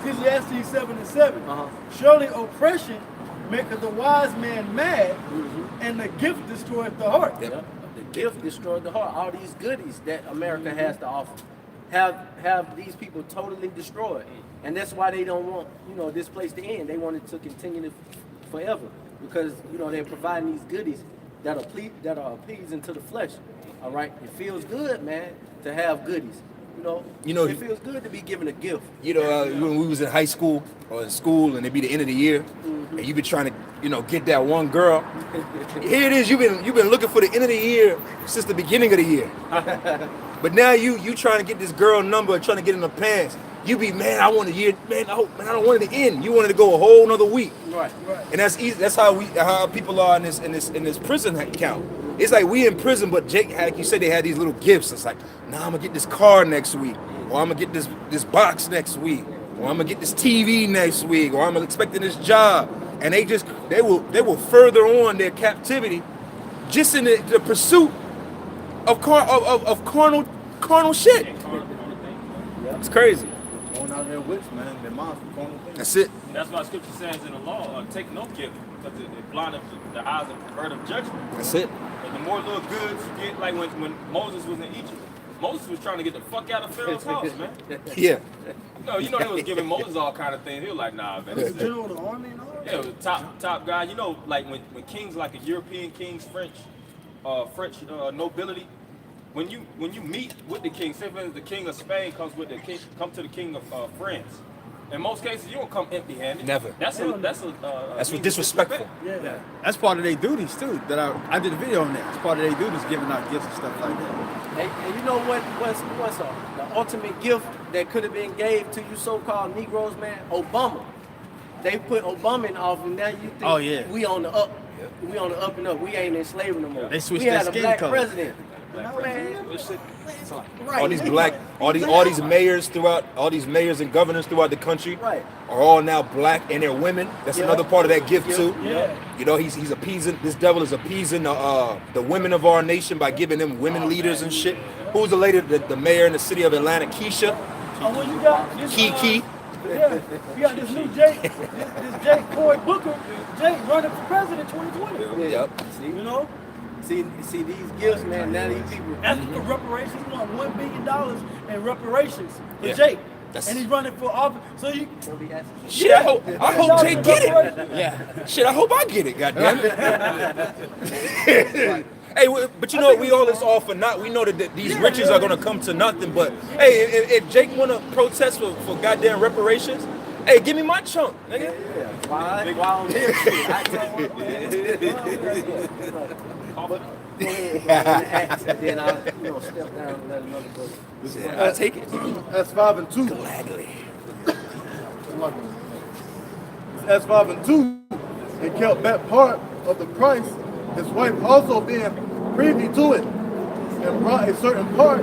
Ecclesiastes 7:7. Surely oppression maketh the wise man mad, and the gift destroyeth the heart. The gift destroyed the heart. All these goodies that America has to offer have these people totally destroyed. And that's why they don't want, this place to end. They want it to continue forever because, they're providing these goodies that are appeasing to the flesh. All right? It feels good, man, to have goodies. It feels good to be given a gift. When we was in high school or in school and it be the end of the year, and you been trying to, get that one girl. Here it is. You've been looking for the end of the year since the beginning of the year. But now you trying to get this girl number, trying to get in the pants. You be, man, I want a year, man. I don't want it to end. You wanted to go a whole nother week. Right. And that's easy. That's how people are in this prison camp. It's like we in prison, but Jake, like you said, they had these little gifts. It's like, nah, I'm gonna get this car next week, or I'm gonna get this box next week, or I'm gonna get this TV next week, or I'm expecting this job. And they will further on their captivity, just in the pursuit of carnal shit. It's crazy. Going out there with man, their minds for carnal things. That's it. That's why Scripture says in the law, take no gift, because it blinded the eyes of perverted judgment. That's it. And the more little goods you get, like when Moses was in Egypt, Moses was trying to get the fuck out of Pharaoh's house, man. Yeah. They was giving Moses all kind of things. He was like, nah, man. This is General of the army and all that? Yeah, it was top guy. Like when kings, like a European kings, French nobility, when you meet with the king, say for instance, the king of Spain come to the king of France. In most cases, you don't come empty-handed. Never. That's disrespectful. Yeah. That's part of their duties too. That I did a video on that. It's part of their duties, giving out gifts and stuff like that. And you know what's the ultimate gift that could have been gave to you so-called Negroes, man? Obama. They put Obama in office, and now you think we on the up. We on the up and up. We ain't enslaved no more. They switched we had their a skin black color. president. Man. Right. All these mayors and governors throughout the country Right. are all now black, and they're women. That's another part of that gift too. Yeah. He's appeasing. This devil is appeasing the women of our nation by giving them women leaders and shit. Who's the lady, the mayor in the city of Atlanta, Keisha? Oh, well, you got this, Kiki. Yeah, you got this new Jake, this Jake Coy Booker, Jake running for president 2020. Yep. See these gifts, man. Now these people. Asking for reparations, he want $1 billion in reparations for Yeah. Jake. That's- And he's running for office. So you Shit, I hope Jake get it. reparations. Yeah. Shit, I hope I get it. Goddamn it. Hey, but you know we all is all for not. We know that these riches are gonna come to nothing. But hey, if Jake wanna protest for goddamn reparations, hey, give me my chunk, nigga. Why on this shit? I and then I'll step down and let another go. I'll take it. That's 5 and 2. Gladly. That's 5 and 2. And kept back part of the price, his wife also being privy to it, and brought a certain part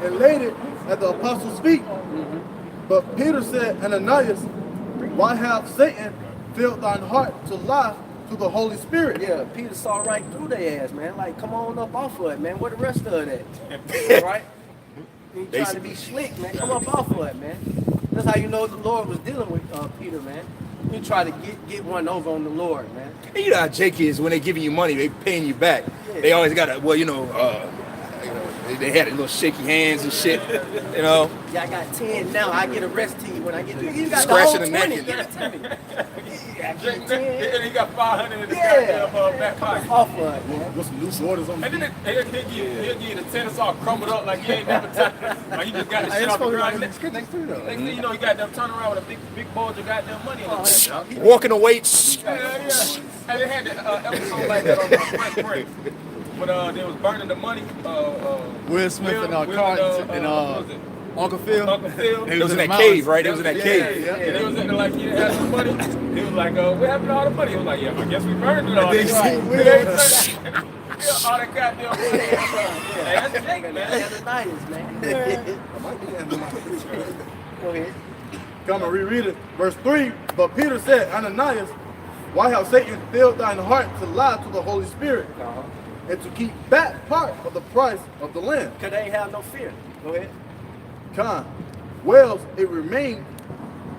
and laid it at the apostles' feet. But Peter said, Ananias, why have Satan filled thine heart to lie to the Holy Spirit? Yeah, Peter saw right through their ass, man. Like, come on up off of it, man. Where the rest of it at? Right? You trying to be slick, man. Come up off of it, man. That's how you know the Lord was dealing with Peter, man. You try to get one over on the Lord, man. And you know how Jake is when they giving you money, they paying you back. Yeah. They always got they had little shaky hands and shit, you know. Yeah, I got 10 now. I get a rest to you when I get to you. Got Scratching the whole the 20. neck. Give it to me. Yeah, I get 10. And he got 500 in his Yeah. goddamn back pocket. Off of it, man. With some loose waters on And then he'll give you the tennis all crumbled up like you ain't never touched it. Like you just got the shit off the ground. Next thing you know, you got them turn around with a big bulge of goddamn money on his head. Walking away. Yeah. And they had the episode like that on Fresh Prince. When they was burning the money. Will Smith and Will Carlton and, and what was it? Uncle Phil. Uncle Phil. It was in that cave, right? It was in that Yeah, cave. yeah. And they was in there like, you didn't have some money. He was like, what happened to all the money? He was like, yeah, I guess we burned it all. All that goddamn money. Yeah, that's Jake, man. Ananias, man. Go ahead. Come and reread it. Verse 3, but Peter said, Ananias, why have Satan filled thine heart to lie to the Holy Spirit and to keep back part of the price of the land? Because they ain't have no fear. Go ahead. Con, wells it remained,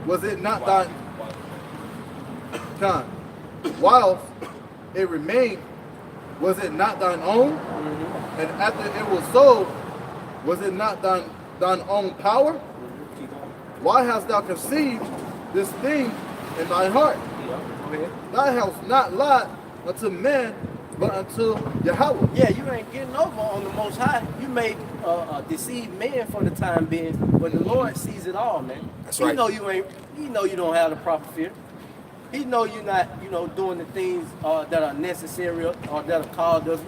was it not thine? Con, whilst it remained, was it not thine own? And after it was so, was it not thine own power? Why hast thou conceived this thing in thy heart? Thou hast not lied unto man, but unto Yahweh. Yeah, you ain't getting over on the Most High. You may deceive men for the time being, but the Lord sees it all, man. That's He right. know you ain't. He know you don't have the proper fear. He know you're not, doing the things that are necessary or that are called of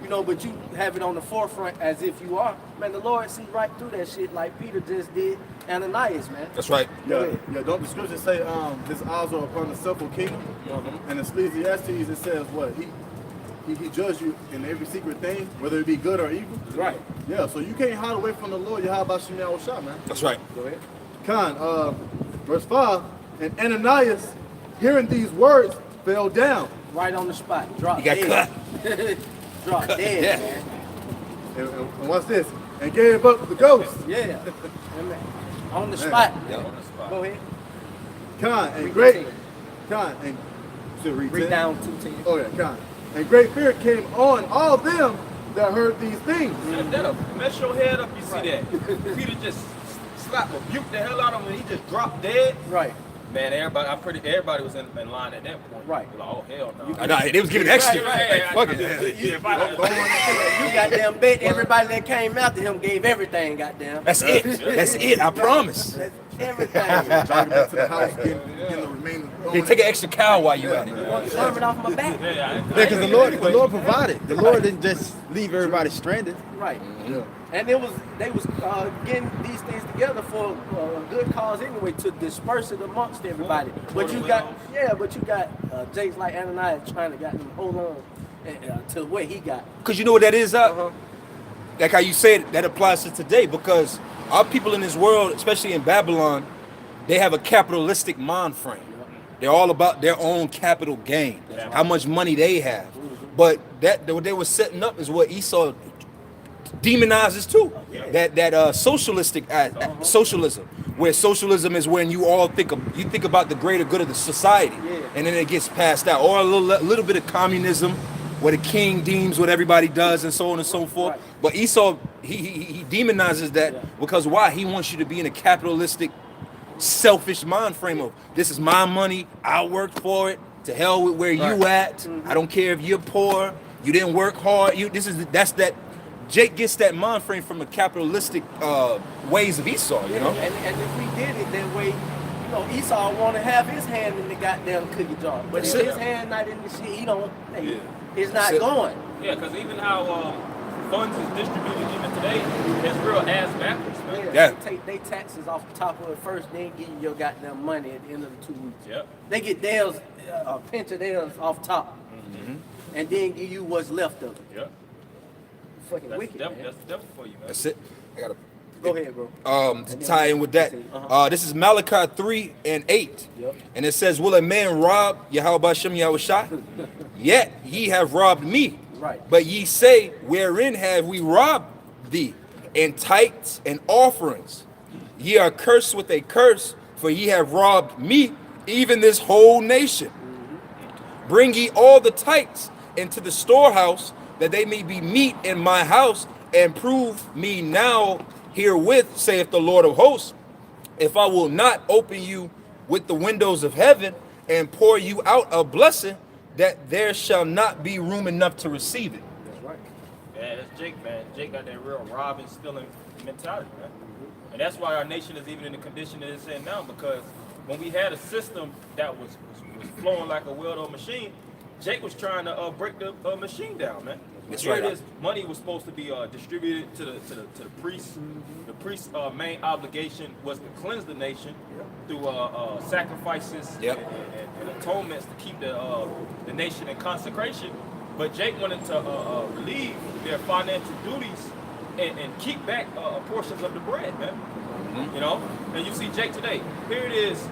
you. But you have it on the forefront as if you are. Man, the Lord sees right through that shit like Peter just did Ananias, man. That's right. Yeah. Don't the scriptures say his eyes are upon the simple kingdom? And in Ecclesiastes it says what? He judged you in every secret thing, whether it be good or evil. Right. Yeah, so you can't hide away from the Lord. How about Shemel Shah, man? That's right. Go ahead. Khan, verse 5, and Ananias, hearing these words, fell down. Right on the spot. Drop He got dead. cut. Drop dead, Yeah. man. And what's this? And gave up the ghost. Yeah. Amen. On the spot. Yeah. Go ahead. Khan, and Read great. 10. Khan, and should read Read 10? down 2:10. Oh yeah, Khan. And great fear came on all them that heard these things. That'll mess your head up, you see that. Peter just slapped, rebuked the hell out of him, and he just dropped dead. Right. Man, everybody was in line at that point. Right. Like, oh, hell no. I know, they was giving extra. Right. Like, fuck it. You goddamn bet everybody that came after him gave everything, goddamn. That's it. That's it. I promise. That's everything. Driving back to the house, getting the remaining. Hey, take an extra cow while you at it. Serve it off my back. Yeah, because the Lord provided. The Lord didn't just leave everybody stranded. Right. Yeah. And they was getting these things together for a good cause anyway, to disperse it amongst everybody. But you got Jakes like Ananias trying to hold on to what he got. Because you know what that is, like how you said, that applies to today. Because our people in this world, especially in Babylon, they have a capitalistic mind frame. They're all about their own capital gain, how much money they have. But what they were setting up is what Esau demonizes too. That socialism, where socialism is when you all think about the greater good of the society, and then it gets passed out, or a little bit of communism, where the king deems what everybody does, and so on and so forth. Right. But Esau, he demonizes that because why? He wants you to be in a capitalistic, selfish mind frame of this is my money, I worked for it. To hell with where you at. I don't care if you're poor, you didn't work hard. That's that. Jake gets that mind frame from the capitalistic ways of Esau, you know. And if we did it that way, Esau want to have his hand in the goddamn cookie jar, but if his hand not in the shit, he don't. It's not going. Yeah, because even how funds is distributed even today, it's real ass backwards, man. Yeah. They take their taxes off the top of it first, then give you your goddamn money at the end of the 2 weeks. Yep. They get theirs, a pinch of theirs off top, and then give you what's left of it. Yep. Fucking That's wicked, devil, man. that's devil for you, man. That's it. I gotta Go ahead, bro. to tie in with that. This is Malachi 3:8. Yep. And it says, will a man rob Yahweh Shem Yahushua? Yet ye have robbed me. Right. But ye say, wherein have we robbed thee? In tithes and offerings. Ye are cursed with a curse, for ye have robbed me, even this whole nation. Bring ye all the tithes into the storehouse, that they may be meat in my house, and prove me now herewith, saith the Lord of hosts, if I will not open you with the windows of heaven, and pour you out a blessing, that there shall not be room enough to receive it. That's right. Yeah, that's Jake, man. Jake got that real robbing, stealing mentality, man. And that's why our nation is even in the condition that it's in now, because when we had a system that was flowing like a well-oiled machine, Jake was trying to break the machine down, man. That's Here right. it is. Money was supposed to be distributed to the priests. The priest's main obligation was to cleanse the nation through sacrifices and atonements to keep the nation in consecration. But Jake wanted to relieve their financial duties and keep back portions of the bread, man. You know, and you see Jake today. Here it is.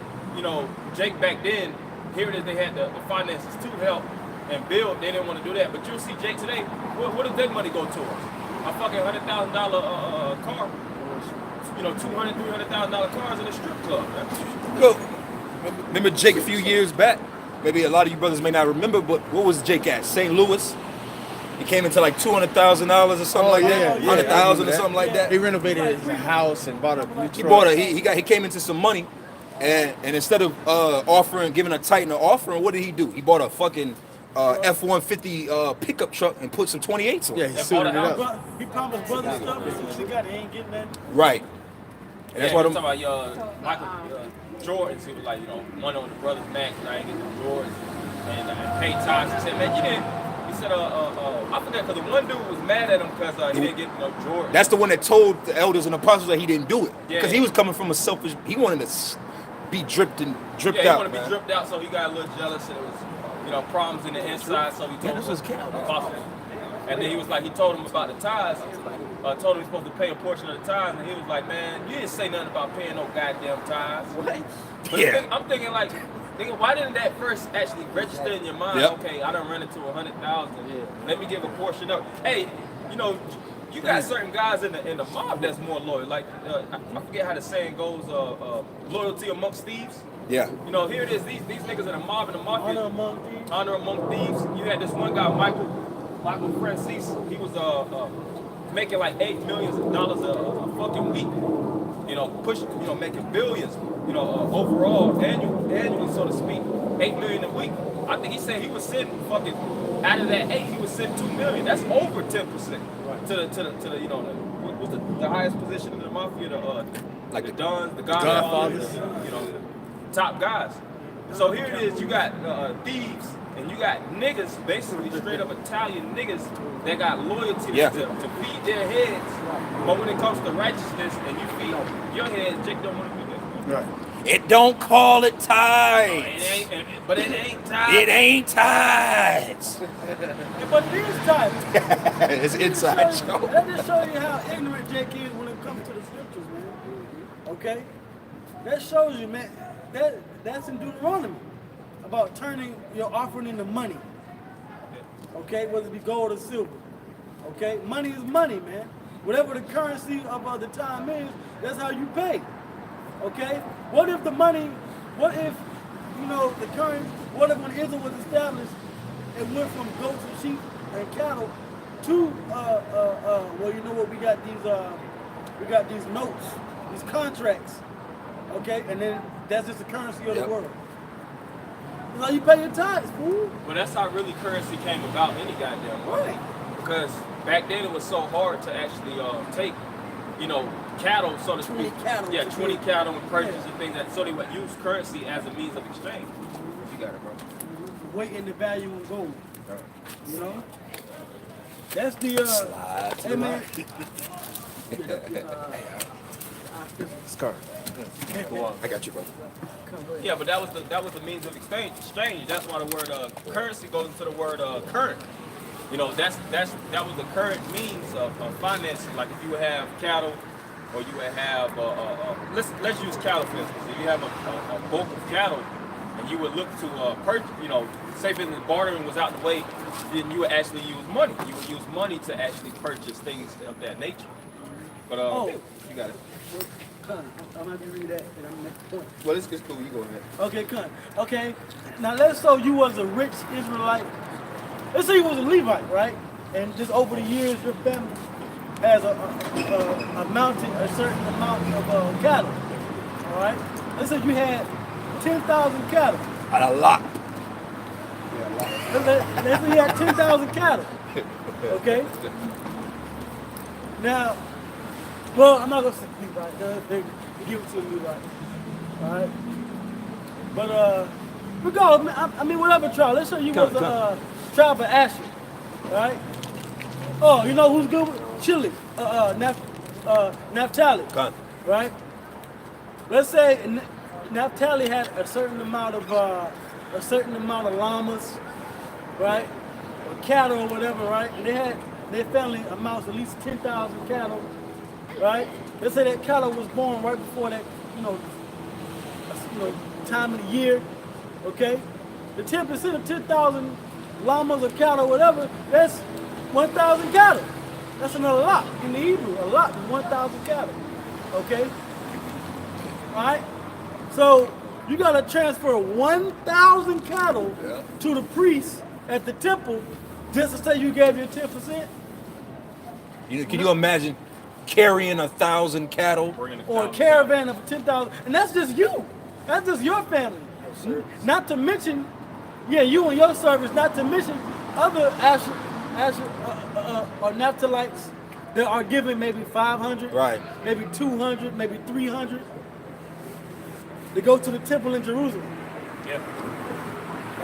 Jake back then. Here it is. They had the finances to help and build. They didn't want to do that. But you'll see Jake today. What does that money go towards? A fucking $100,000 car. $200,000, $300,000 cars in a strip club, man. Look, remember Jake a few years back? Maybe a lot of you brothers may not remember, but what was Jake at? St. Louis? He came into like $200,000 or something like that, 100,000 or something like that. He renovated his house and bought a new truck. He bought he came into some money, and instead of giving a Titan an offering, what did he do? He bought a fucking F-150 pickup truck and put some 28s on. Yeah, he suited it up. He promised brothers stuff, and as soon as he got it, he ain't getting that. Right. And that's why I'm talking about Michael Jordans. He was like, one on the brothers max, and I ain't getting the Jordans, and paid tithes. He said, man, you didn't. He said, I forgot, because the one dude was mad at him because he didn't get no Jordans. That's the one that told the elders and apostles that he didn't do it, because Yeah. he was coming from a selfish. He wanted to be dripped Yeah, out. he wanted to be dripped out, so he got a little jealous, and it was, problems in the inside, so he told him apostles. And then he told him about the tithes. Told him he's supposed to pay a portion of the tithes, and he was like, man, you didn't say nothing about paying no goddamn tithes. What? But Yeah. I'm thinking like, why didn't that first actually register in your mind? Yep. Okay, I done run into 100,000. Let me give a portion up. Hey, you got certain guys in the mob that's more loyal. Like I forget how the saying goes. Loyalty amongst thieves. Yeah. Here it is. These niggas in the mob and the mafia. Honor Honor among among thieves. thieves. You had this one guy, Michael Francis. He was making like $8 million a fucking week. Making billions. Overall annually, so to speak, $8 million a week. I think he said he was sending fucking out of that 8, he was sending $2 million. That's over 10% to the highest position in the mafia, the Dons, the Godfathers, top guys. So here it is, you got thieves and you got niggas, basically straight up Italian niggas that got loyalty to feed their heads. But when it comes to righteousness and you feed your head, Jake don't want to do that. Right. It don't call it tithes. But it ain't tithes. It ain't tithes. But it is tithes. It's inside show. That just show you how ignorant Jake is when it comes to the scriptures, man. Okay? That shows you, man. That's in Deuteronomy about turning your offering into money. Okay? Whether it be gold or silver. Okay? Money is money, man. Whatever the currency of the time is, that's how you pay. Okay? What if the money, what if when Israel was established, it went from goats and sheep and cattle to, we got these notes, these contracts, okay? And then that's just the currency of the world. That's how you pay your tithes, fool. Well, that's how really currency came about any goddamn way. Right. Because back then it was so hard to actually take, cattle, so to speak. 20 cattle. Yeah, 20 cattle and purchase and things so they would use currency as a means of exchange. You got it, bro. Weight in the value in gold. That's the Slide to hey the man. Scar. I got you, bro. Yeah, but that was the means of exchange. That's why the word currency goes into the word current. That was the current means of financing. Like if you would have cattle, or you would have let's use cattle for instance. If you have a bulk of cattle, and you would look to purchase, say if the bartering was out the way, then you would actually use money. You would use money to actually purchase things of that nature. But you got it. I'm going to read that and I'm going to make the point. Well, it's cool. You go ahead. Okay, Con. Okay, now let's say you was a rich Israelite. Let's say you was a Levite, right? And just over the years, your family has mounted a certain amount of cattle. All right. Let's say you had 10,000 cattle. A lot. Let's say you had 10,000 cattle. Okay. Now, well, I'm not gonna say Levite. They give it to a Levite. All right. But regardless, I mean, whatever tribe. Let's say you was a tribe of Asher, right? Oh, you know who's good with Chile? Naphtali, right? Let's say Naphtali had a certain amount of llamas, right, or cattle or whatever, right? And they had their family amounts at least 10,000 cattle, right? Let's say that cattle was born right before that, time of the year, okay? The 10% of 10,000 llamas or cattle, whatever, that's 1,000 cattle. That's another lot in the Hebrew. A lot is 1,000 cattle, okay? All right? So you got to transfer 1,000 cattle to the priest at the temple Just to say you gave your 10%? Can you imagine carrying 1,000 cattle? Or a caravan of 10,000, and that's just you. That's just your family. Not to mention, you and your service. Not to mention other or Naphtalites that are giving maybe 500, Right? Maybe 200, maybe 300. To go to the temple in Jerusalem. Yeah.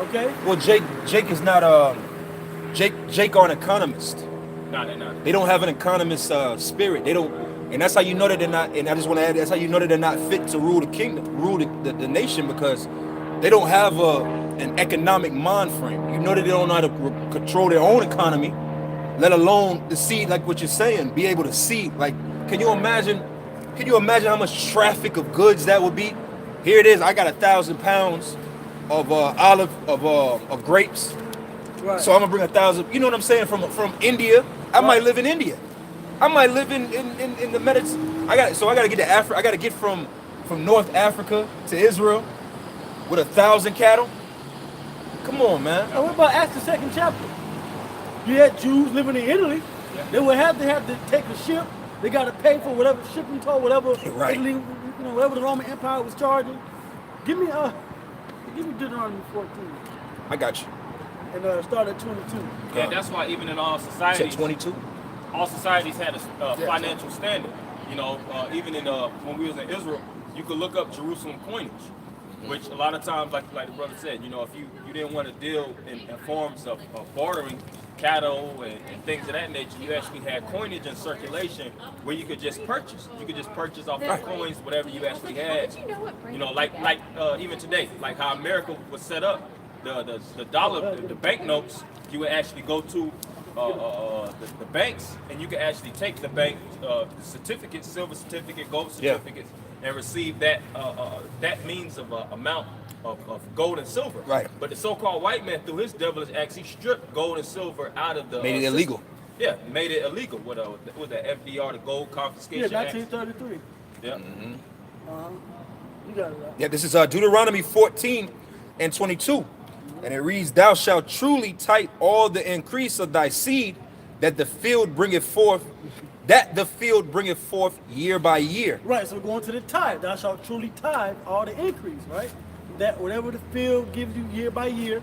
Okay. Well, Jake is not Jake aren't economists. No, they're not. They don't have an economist spirit. They don't, and that's how you know that they're not. And I just want to add, that's how you know that they're not fit to rule the kingdom, rule the nation, because they don't have an economic mind frame. You know that they don't know how to control their own economy, let alone to see, like what you're saying, be able to see. Like, can you imagine how much traffic of goods that would be? Here it is. I got 1,000 pounds of grapes. Right. So I'm gonna bring 1,000. You know what I'm saying? From India, I might live in India. I might live in the Mediterranean. I got to get to Africa. I got to get from North Africa to Israel with 1,000 cattle. Come on, man. Now, what about Acts the 2nd chapter? You had Jews living in Italy. They would have to take a ship. They got to pay for whatever shipping toll, whatever Right. Italy, whatever the Roman Empire was charging. Give me Deuteronomy 14 I got you. and start at 22. Yeah, that's why even in all You said societies, 22. all societies had a financial standard. Even in when we was in Israel, you could look up Jerusalem coinage, which a lot of times, like the brother said, if you didn't want to deal in forms of bartering cattle and things of that nature, you actually had coinage in circulation where you could just purchase. You could just purchase off the coins whatever you actually had. Like even today, like how America was set up, the dollar, the banknotes, you would actually go to the banks, and you can actually take the bank certificates, silver certificate, gold certificates, and receive that means of amount of gold and silver. Right. But the so-called white man, through his devilish acts, he stripped gold and silver out of the Made it system. illegal. Yeah, made it illegal with the FDR, the Gold Confiscation Yeah, Act. 1933. Yeah. You got it right. Yeah, this is Deuteronomy 14 and 22. And it reads, "Thou shalt truly tithe all the increase of thy seed, that the field bringeth forth year by year." Right, so we're going to the tithe. Thou shalt truly tithe all the increase, right? That whatever the field gives you year by year.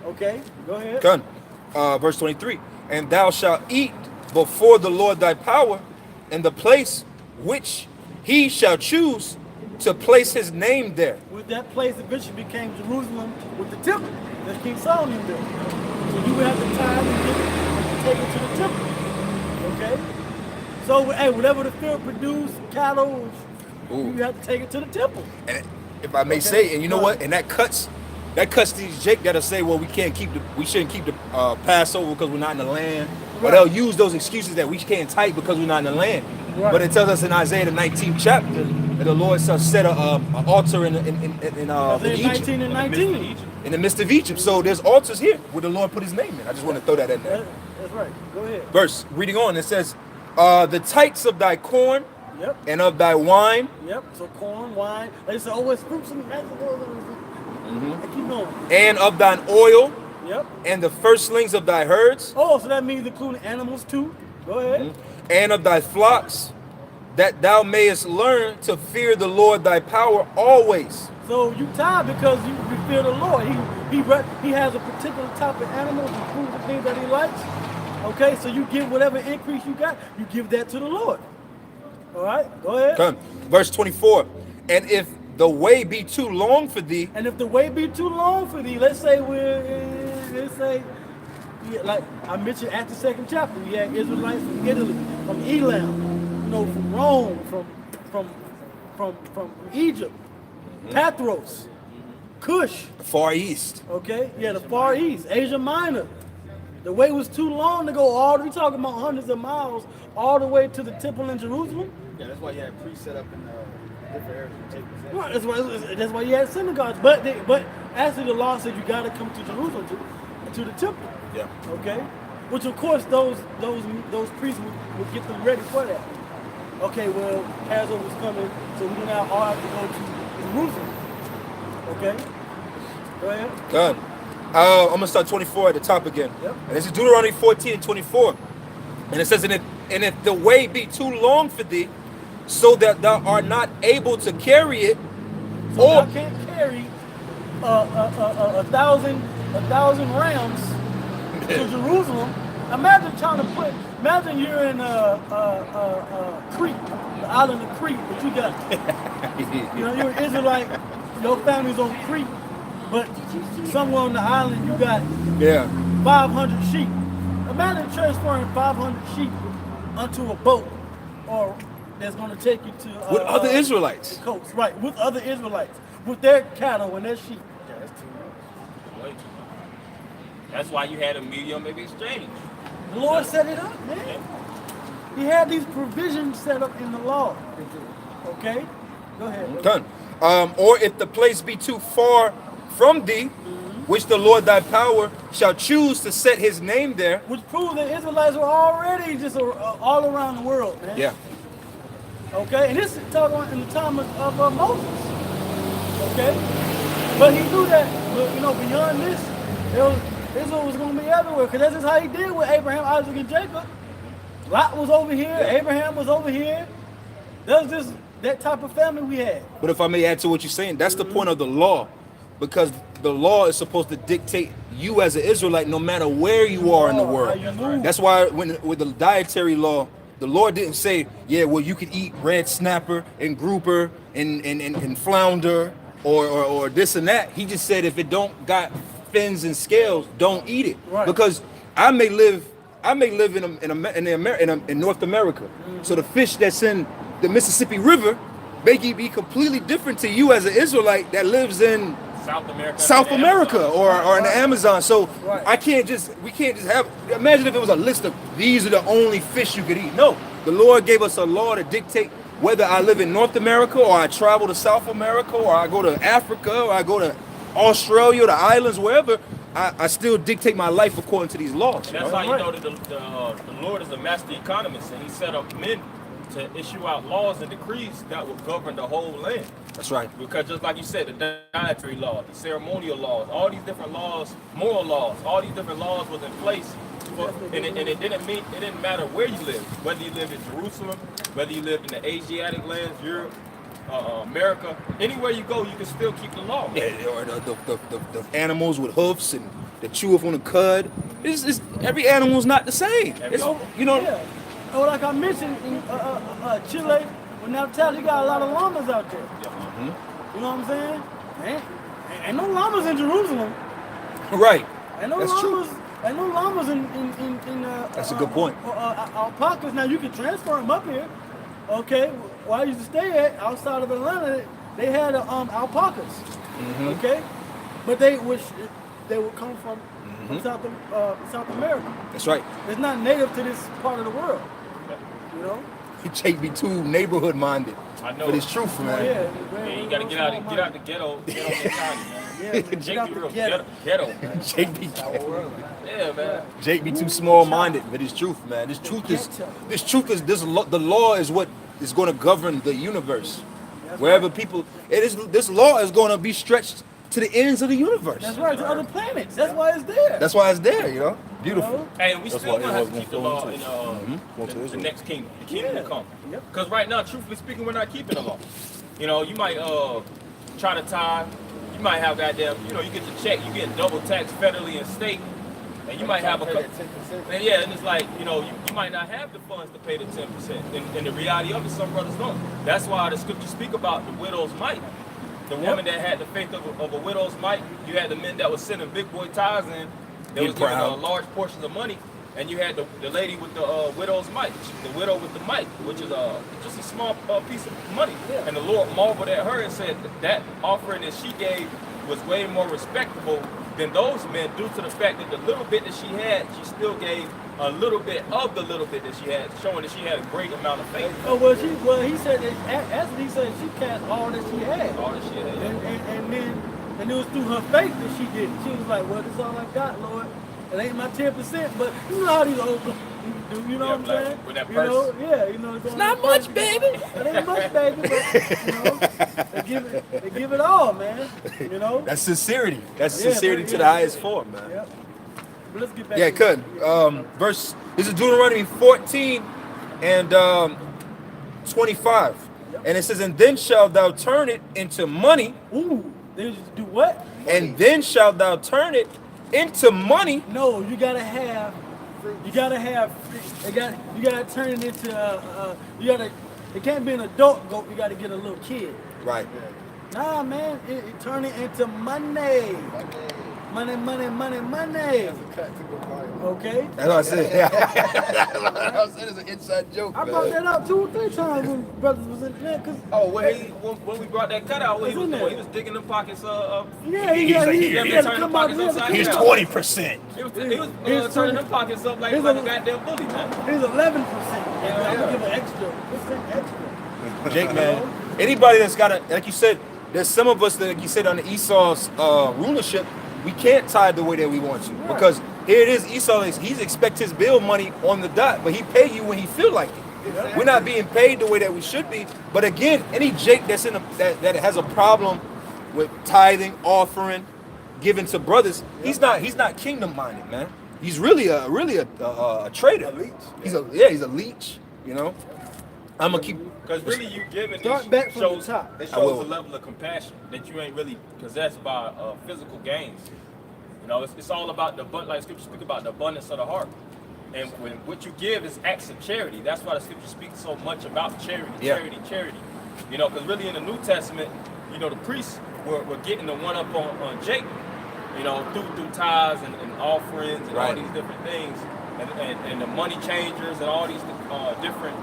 Okay, go ahead. Done. Verse 23. "And thou shalt eat before the Lord thy power in the place which he shall choose to place his name there." With that place eventually became Jerusalem with the temple that King Solomon built. So you would have to tithe and give it and take it to the temple. Okay? So hey, whatever the field produced, cattle, you have to take it to the temple. And if I may say, and you know what? And that cuts these Jake that'll say, well, we shouldn't keep the Passover because we're not in the land. Or they'll use those excuses that we can't tithe because we're not in the land. Right. But it tells us in Isaiah the 19th chapter that the Lord set an altar in Egypt, 19 and 19. in the midst of Egypt. So there's altars here where the Lord put his name in. I just want to throw that in there. That's right. Go ahead. Verse, reading on, it says, "The tithes of thy corn Yep. and of thy wine Yep. So corn, wine. They say, oh, it's fruits and vegetables. I keep going. and of thine oil Yep. and the firstlings of thy herds Oh, so that means including animals too. Go ahead. and of thy flocks, that thou mayest learn to fear the Lord thy power always." So you tithe because you fear the Lord. He has a particular type of animals and foods and things that he likes. Okay, so you give whatever increase you got, you give that to the Lord. All right, go ahead. Come. Verse 24. "And if the way be too long for thee," And if the way be too long for thee, let's say like I mentioned at the 2nd chapter, we had Israelites from Italy, from Elam, from Rome, from Egypt, Pathros, Cush. Far East. Okay, yeah, the Far East, Asia Minor. The way was too long to go we talking about hundreds of miles all the way to the temple in Jerusalem. Yeah, that's why you had priests set up in different areas to take possession. Right, that's why you had synagogues. But actually the law said you got to come to Jerusalem to the temple. Yeah. Okay, which of course those priests would get them ready for that. Okay, well Passover was coming, so we now all have to go to Jerusalem. Okay, go ahead. Done. I'm gonna start 24 at the top again. Yep. And this is Deuteronomy 14 and 24. And it says, and if the way be too long for thee, so that thou art not able to carry it, So or I can't carry a thousand rams to Jerusalem. Imagine you're in Crete, the island of Crete, but you got, you're an Israelite, your family's on Crete, but somewhere on the island you got 500 sheep. Imagine transferring 500 sheep onto a boat, or that's going to take you to with other Israelites. the coast, right? With other Israelites, with their cattle and their sheep. Yeah, that's too much. Way too much. That's why you had a medium of exchange. The Lord set it up, man. He had these provisions set up in the law. Okay, go ahead. Done. Or if the place be too far from thee, which the Lord thy power shall choose to set his name there. Which proves that Israelites were already just all around the world, man. Yeah. Okay, and this is talking about in the time of Moses. Okay, but he knew that, beyond this, Israel was going to be everywhere, because that's just how he did with Abraham, Isaac, and Jacob. Lot was over here, Abraham was over here. That was just that type of family we had. But if I may add to what you're saying, that's the point of the law, because the law is supposed to dictate you as an Israelite no matter where you are in the world. That's why with the dietary law, the Lord didn't say, yeah, well, you could eat red snapper and grouper and flounder or this and that. He just said if it don't got fins and scales, don't eat it. Right. Because I may live in North America. So the fish that's in the Mississippi River may be completely different to you as an Israelite that lives in South America or in the Amazon. So we can't just have, imagine if it was a list of these are the only fish you could eat. No, the Lord gave us a law to dictate whether I live in North America or I travel to South America or I go to Africa or I go to Australia, the islands, wherever. I still dictate my life according to these laws. That's how you know that the Lord is a master economist, and he set up men to issue out laws and decrees that will govern the whole land. That's right. Because just like you said, the dietary laws, the ceremonial laws, all these different laws, moral laws, all these different laws was in place. And it didn't matter where you lived, whether you lived in Jerusalem, whether you lived in the Asiatic lands, Europe, America, anywhere you go, you can still keep the law. Yeah, or the animals with hoofs and the chew up on the cud. It's every animal's not the same. Like I mentioned in Chile, when now you got a lot of llamas out there. You know what I'm saying? Ain't no llamas in Jerusalem. Right. Ain't no That's llamas. true. Ain't no llamas in That's a good point. Alpacas. Now you can transfer them up here. Okay, where I used to stay at outside of Atlanta, they had alpacas. Okay, but they would come from South America. That's right. It's not native to this part of the world. You know. Jake be too neighborhood minded. I know. But it's truth, man. Yeah, you gotta get out the ghetto. Get on mentality, man. Yeah, Jake be real ghetto, man. Jake be ghetto. Yeah, man. Jake be too small minded, but it's truth, man. The law is what is going to govern the universe. Wherever people, this law is going to be stretched to the ends of the universe. That's right, to other planets. That's why it's there. That's why it's there, you know. Beautiful. Hey, we still gonna have to keep the law in the next kingdom, the kingdom to come. Because right now, truthfully speaking, we're not keeping the law. You know, you might try to tie. You might have goddamn. You get your check. You get double tax federally and state, and you might have a. And it's like you might not have the funds to pay the 10%. And the reality of it, some brothers don't. That's why the scriptures speak about the widow's mite. The woman that had the faith of a widow's mite. You had the men that was sending big boy tithes in. They was giving large portions of money, and you had the lady with the widow's mite, the widow with the mite, which is just a small piece of money. Yeah. And the Lord marveled at her and said that offering that she gave was way more respectable than those men, due to the fact that the little bit that she had, she still gave a little bit of the little bit that she had, showing that she had a great amount of faith. He said that he said she cast all that she had. All that she had. And it was through her faith that she did it. She was like, well, this is all I got, Lord. It ain't my 10%, but you know how these old do. You know what I'm saying? With that You know, purse. yeah, you know. It's not much, baby. It ain't much, baby, but you know, they give it all, man. You know. That's sincerity. That's Yeah, sincerity man, to the yeah. highest form, man. Yep. But let's get back. Yeah, to good. Verse, this is Deuteronomy 14 and 25. And it says, and then shalt thou turn it into money, Ooh, they just do what? and then shalt thou turn it into money. No, you gotta have. You gotta turn it into. It can't be an adult goat. You gotta get a little kid. Right. Nah, man, it turn it into money. Money. Okay. That's what I said. I said it's an inside joke, I brought that up 2 or 3 times when brothers was in there, cause Oh, when we brought that cutout, when he It's in was there. doing, he was digging them pockets of. yeah, he He's had like, he yeah, had yeah, to turn come the out pockets there. upside He's down. 20%. He was He's turning them pockets up like he's like a- a goddamn bully, man. He's 11%. I'm gonna give an extra. Jake, man, anybody that's got a, like you said, there's some of us that, like you said, on the Esau's rulership, we can't tithe the way that we want to. Because here it is, Esau, he's expect his bill money on the dot, but he pay you when he feel like it. We're not being paid the way that we should be. But again, any Jake that's that has a problem with tithing, offering, giving to brothers, he's not kingdom minded, man. He's really a traitor. He's a leech, you know. I'm gonna keep. Because really, you giving Start this back from the shows, top. it I will. shows a level of compassion that you ain't really possessed by physical gains. You know, it's all about like Scripture speak about the abundance of the heart. And when what you give is acts of charity. That's why the Scripture speaks so much about charity, Yeah. charity. You know, because really in the New Testament, you know, the priests were getting the one up on Jacob. You know, through tithes and offerings and all Right. these different things, and the money changers and all these different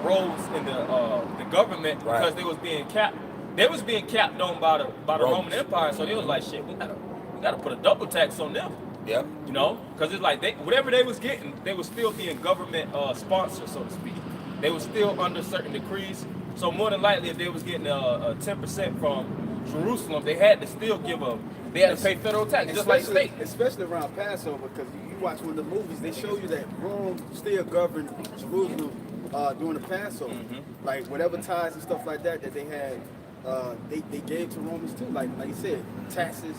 roles in the government, Right. because they was being capped. They was being capped on by the Romans. Roman Empire, so they was like, shit, we gotta put a double tax on them. Yeah. You know, because it's like whatever they was getting, they was still being government sponsored, so to speak. They was still under certain decrees. So more than likely, if they was getting a 10% from Jerusalem, they had to still they had to pay federal tax, just like state. Especially around Passover, because you watch one of the movies, they show you that Rome still governed Jerusalem during the Passover. Like whatever tithes and stuff like that they had, they gave to Romans too. Like you said, taxes,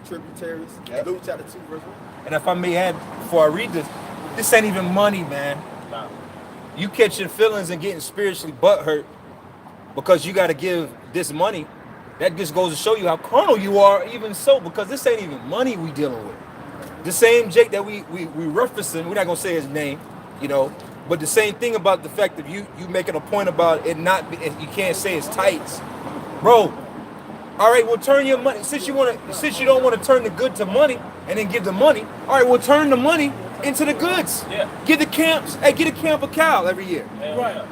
tributaries. Luke chapter 2, verse 1. And if I may add, before I read this ain't even money, man. Nah. You catching feelings and getting spiritually butthurt because you got to give this money. That just goes to show you how carnal you are, even so, because this ain't even money we dealing with. The same Jake that we referencing, we're not gonna say his name, you know, but the same thing about the fact that you making a point about it not be, you can't say it's tights, bro. All right, well turn your money since you don't want to turn the good to money and then give the money. All right, well turn the money into the goods. Yeah. Get the camps. Hey, get a camp of cow every year. Hell Right. yeah.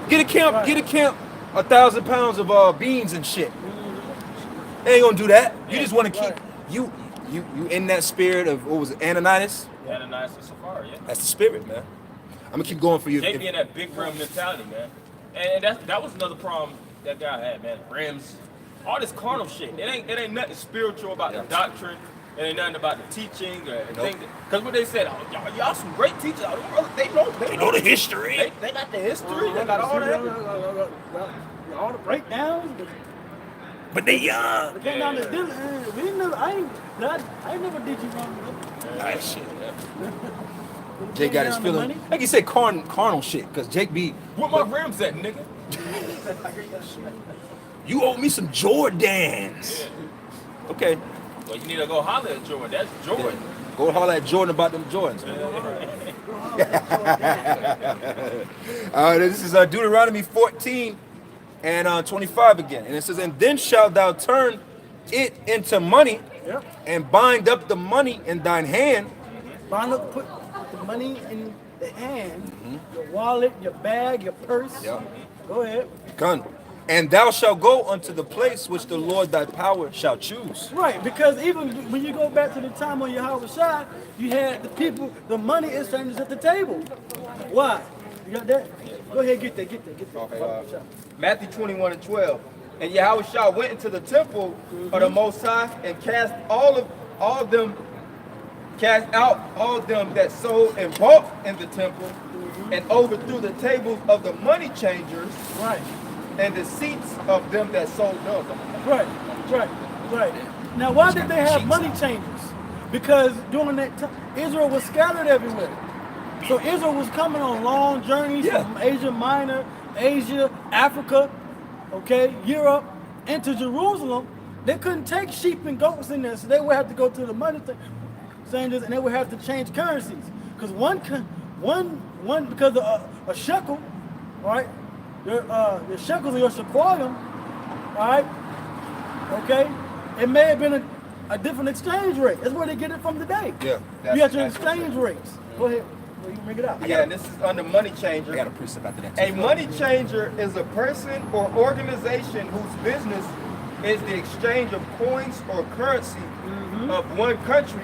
Get a camp. Right. Get a camp. 1,000 pounds of beans and shit. They ain't gonna do that. You just want to keep you in that spirit of what was it, Ananias? Ananias and Sapphira, yeah. That's the spirit, man. I'm gonna keep going for you. They be in that big rim mentality, man. And that was another problem that guy had, man. Rims, all this carnal shit. It ain't nothing spiritual about the doctrine. It ain't nothing about the teaching or things. Because what they said, oh, y'all some great teachers. They know the history. They got the history. They got all that. All the breakdowns. But they young. Came down to dinner. I ain't never did you wrong. Alright, shit. Jake got his feeling. Like you said, carnal shit. Cause Jake be. Where my rims at, nigga? You owe me some Jordans. Okay. Well, you need to go holler at Jordan. That's Jordan. Go holler at Jordan about them Jordans. This is Deuteronomy 14 and 25 again. And it says, and then shalt thou turn it into money and bind up the money in thine hand. Bind up, put the money in the hand, your wallet, your bag, your purse. Go ahead. Gun. And thou shalt go unto the place which the Lord thy power shall choose. Right, because even when you go back to the time on Yahweh Shai, you had the people, the money exchangers at the table. Why? You got that? Go ahead, get that. Okay, Matthew 21 and 12. And Yahushua went into the temple of the Most High and cast all of them cast out all them that sold and bought in the temple, and overthrew the tables of the money changers, Right. and the seats of them that sold doves. Right, right. Now, why did they have money changers? Because during that time, Israel was scattered everywhere. So Israel was coming on long journeys from Asia Minor, Asia, Africa, okay, Europe, into Jerusalem. They couldn't take sheep and goats in there, so they would have to go to the money changers, and they would have to change currencies. Because because of a shekel, right? Your shekels or your shequoyim, all right? Okay, it may have been a different exchange rate. That's where they get it from today. Yeah. You have your exchange rates. Go ahead. Well, you can bring it out. Yeah, and this is under money changer. I got a precept after that. A money changer is a person or organization whose business is the exchange of coins or currency of one country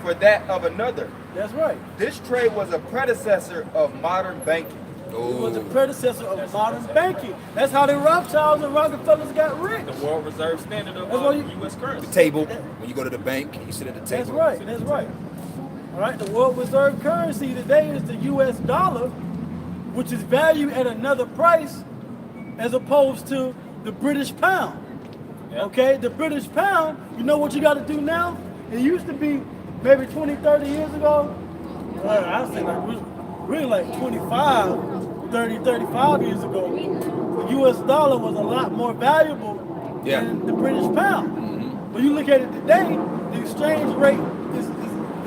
for that of another. That's right. This trade was a predecessor of modern banking. It was a predecessor of modern banking. That's how the Rothschilds and Rockefellers got rich. The World Reserve Standard of That's why U.S. currency. The table. When you go to the bank, you sit at the table. That's right. That's right. All right. The world reserve currency today is the U.S. dollar, which is valued at another price, as opposed to the British pound. Yep. Okay. The British pound. You know what you got to do now? It used to be maybe 20, 30 years ago. I say like really like 25. 30, 35 years ago, the U.S. dollar was a lot more valuable than the British pound. When you look at it today, the exchange rate is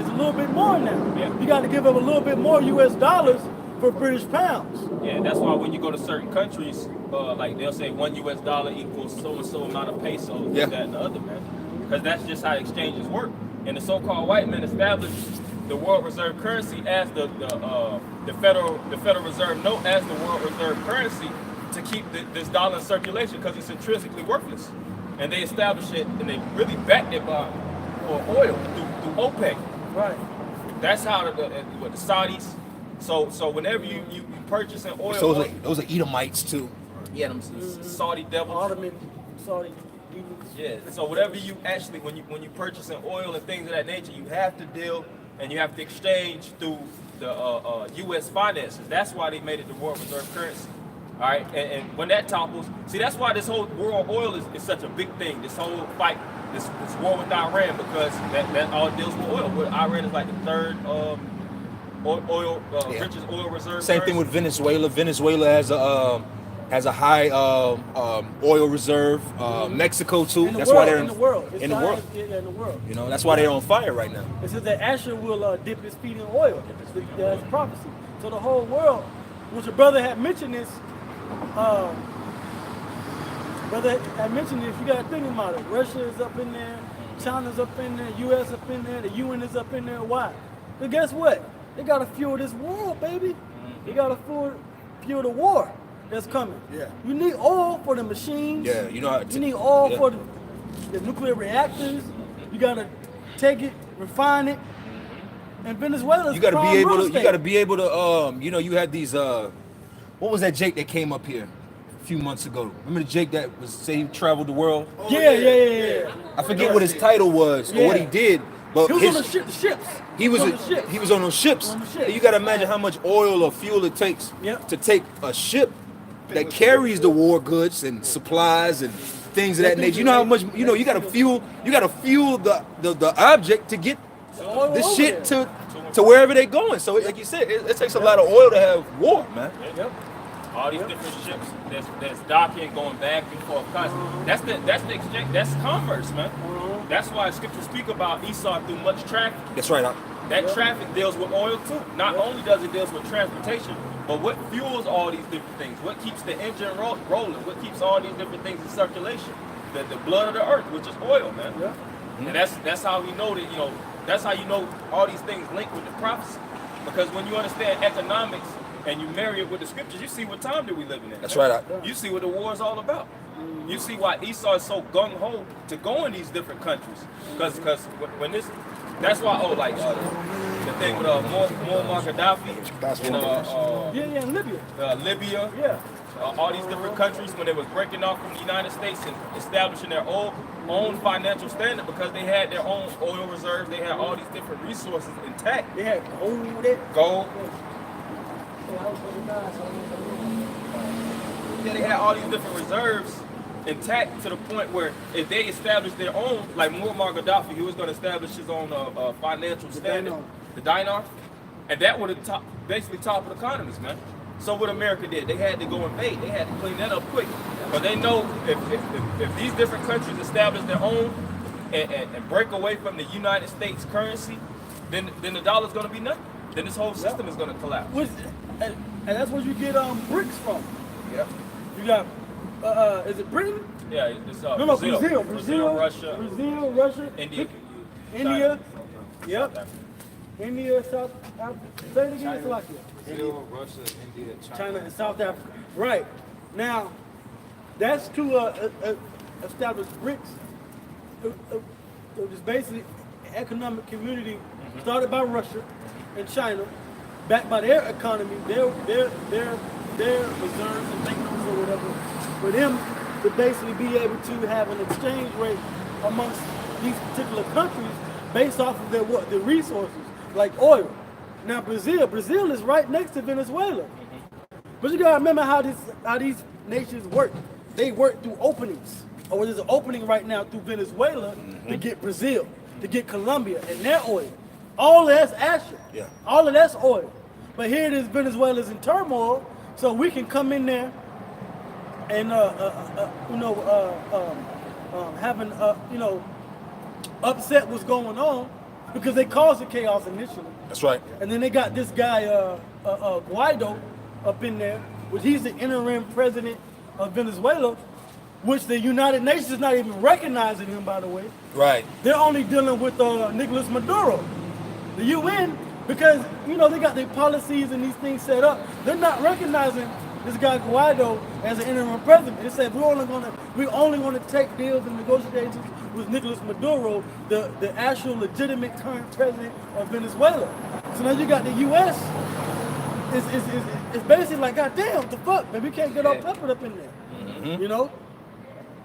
a little bit more now. Yeah. You got to give up a little bit more U.S. dollars for British pounds. Yeah, that's why when you go to certain countries, like they'll say $1 US equals so and so amount of pesos, that and the other, man. Because that's just how exchanges work. And the so-called white man established the world reserve currency as the Federal Reserve note as the world reserve currency to keep this dollar in circulation because it's intrinsically worthless. And they established it and they really backed it by oil through OPEC. Right. That's how the Saudis. So whenever you purchasing oil, So those are Edomites too. yeah, them Saudi devils. Ottoman, Saudi. Yeah. So whatever you actually when you purchasing oil and things of that nature, you have to deal and you have to exchange through the U.S. finances. That's why they made it the world reserve currency. All right, and when that topples, see, that's why this whole world oil is such a big thing. This whole fight, this war with Iran, because that all deals with oil. Iran is like the third richest oil reserve. Same thing with Venezuela. Venezuela has a high oil reserve. Mexico too. That's why they're in the world. In the world. Yeah, in the world. You know, that's why they're on fire right now. It says that Asher will dip his feet in oil. That's prophecy. So the whole world, which your brother had mentioned this, you got to think about it. Russia is up in there, China's up in there, U.S. up in there, the UN is up in there. Why? But guess what? They got to fuel this war, baby. They got to fuel the war that's coming. Yeah. You need oil for the machines. Yeah, you know. You need oil for the nuclear reactors. You gotta take it, refine it, and Venezuela's You got to prime be able real to. estate. You got to be able to. You know, you had these. What was that Jake that came up here a few months ago? Remember the Jake that was say he traveled the world? Yeah. I forget what his title was or what he did, but He was on the ships. He was on the ships. he was on those ships. On the ships. You got to imagine how much oil or fuel it takes Yep. to take a ship that carries the war goods and supplies and things of that nature. You know how much you got to fuel the object to get Oil this over shit there. to wherever they're going. So like you said, it takes a lot of oil to have war, man. Yep. All these different ships that's docking, going back and forth. That's the exchange. That's commerce, man. That's why scriptures speak about Esau through much traffic. That's right. That traffic deals with oil too. Not only does it deal with transportation, but what fuels all these different things? What keeps the engine rolling? What keeps all these different things in circulation? The blood of the earth, which is oil, man. Yeah. And that's how we know that, that's how you know all these things link with the prophecy. Because when you understand economics and you marry it with the scriptures, you see what time that we living in. That's right. You see what the war is all about. You see why Esau is so gung-ho to go in these different countries. Because when this, that's why, the thing with Muammar Gaddafi in Libya. Libya. Yeah. All these different countries when they was breaking off from the United States and establishing their own financial standard because they had their own oil reserves, they had all these different resources intact. They had Gold. Yeah, they had all these different reserves intact to the point where if they established their own, like Muammar Gaddafi, he was going to establish his own financial standard, the dinar, and that would have basically toppled economies, man. So what America did, they had to go invade. They had to clean that up quick. But they know if these different countries establish their own and break away from the United States currency, then the dollar's going to be nothing. Then this whole system is going to collapse. And that's where you get BRICS from. Yep. You got, is it Britain? Yeah, it's Brazil, Russia, India. Yep. India, South Africa. Say it again, Slovakia. Brazil, Russia, India, China and South Africa. Right. Now, that's to establish BRICS. It was basically an economic community started by Russia and China, backed by their economy, their reserves and banknotes or whatever, for them to basically be able to have an exchange rate amongst these particular countries based off of their resources, like oil. Now Brazil is right next to Venezuela. But you gotta remember how these nations work. They work through openings. Or there's an opening right now through Venezuela to get Brazil, to get Colombia and their oil. All of that's ashes. Yeah. All of that's oil. But here it is, Venezuela's in turmoil, so we can come in there and upset what's going on because they caused the chaos initially. That's right. And then they got this guy Guaido up in there, which he's the interim president of Venezuela, which the United Nations is not even recognizing him, by the way. Right. They're only dealing with Nicolas Maduro. The UN, because they got their policies and these things set up, they're not recognizing this guy Guaido as an interim president. They said we only want to take deals and negotiations with Nicolas Maduro, the actual legitimate current president of Venezuela. So now you got the US. It's basically like, God damn, what the fuck, man, we can't get all peppered up in there.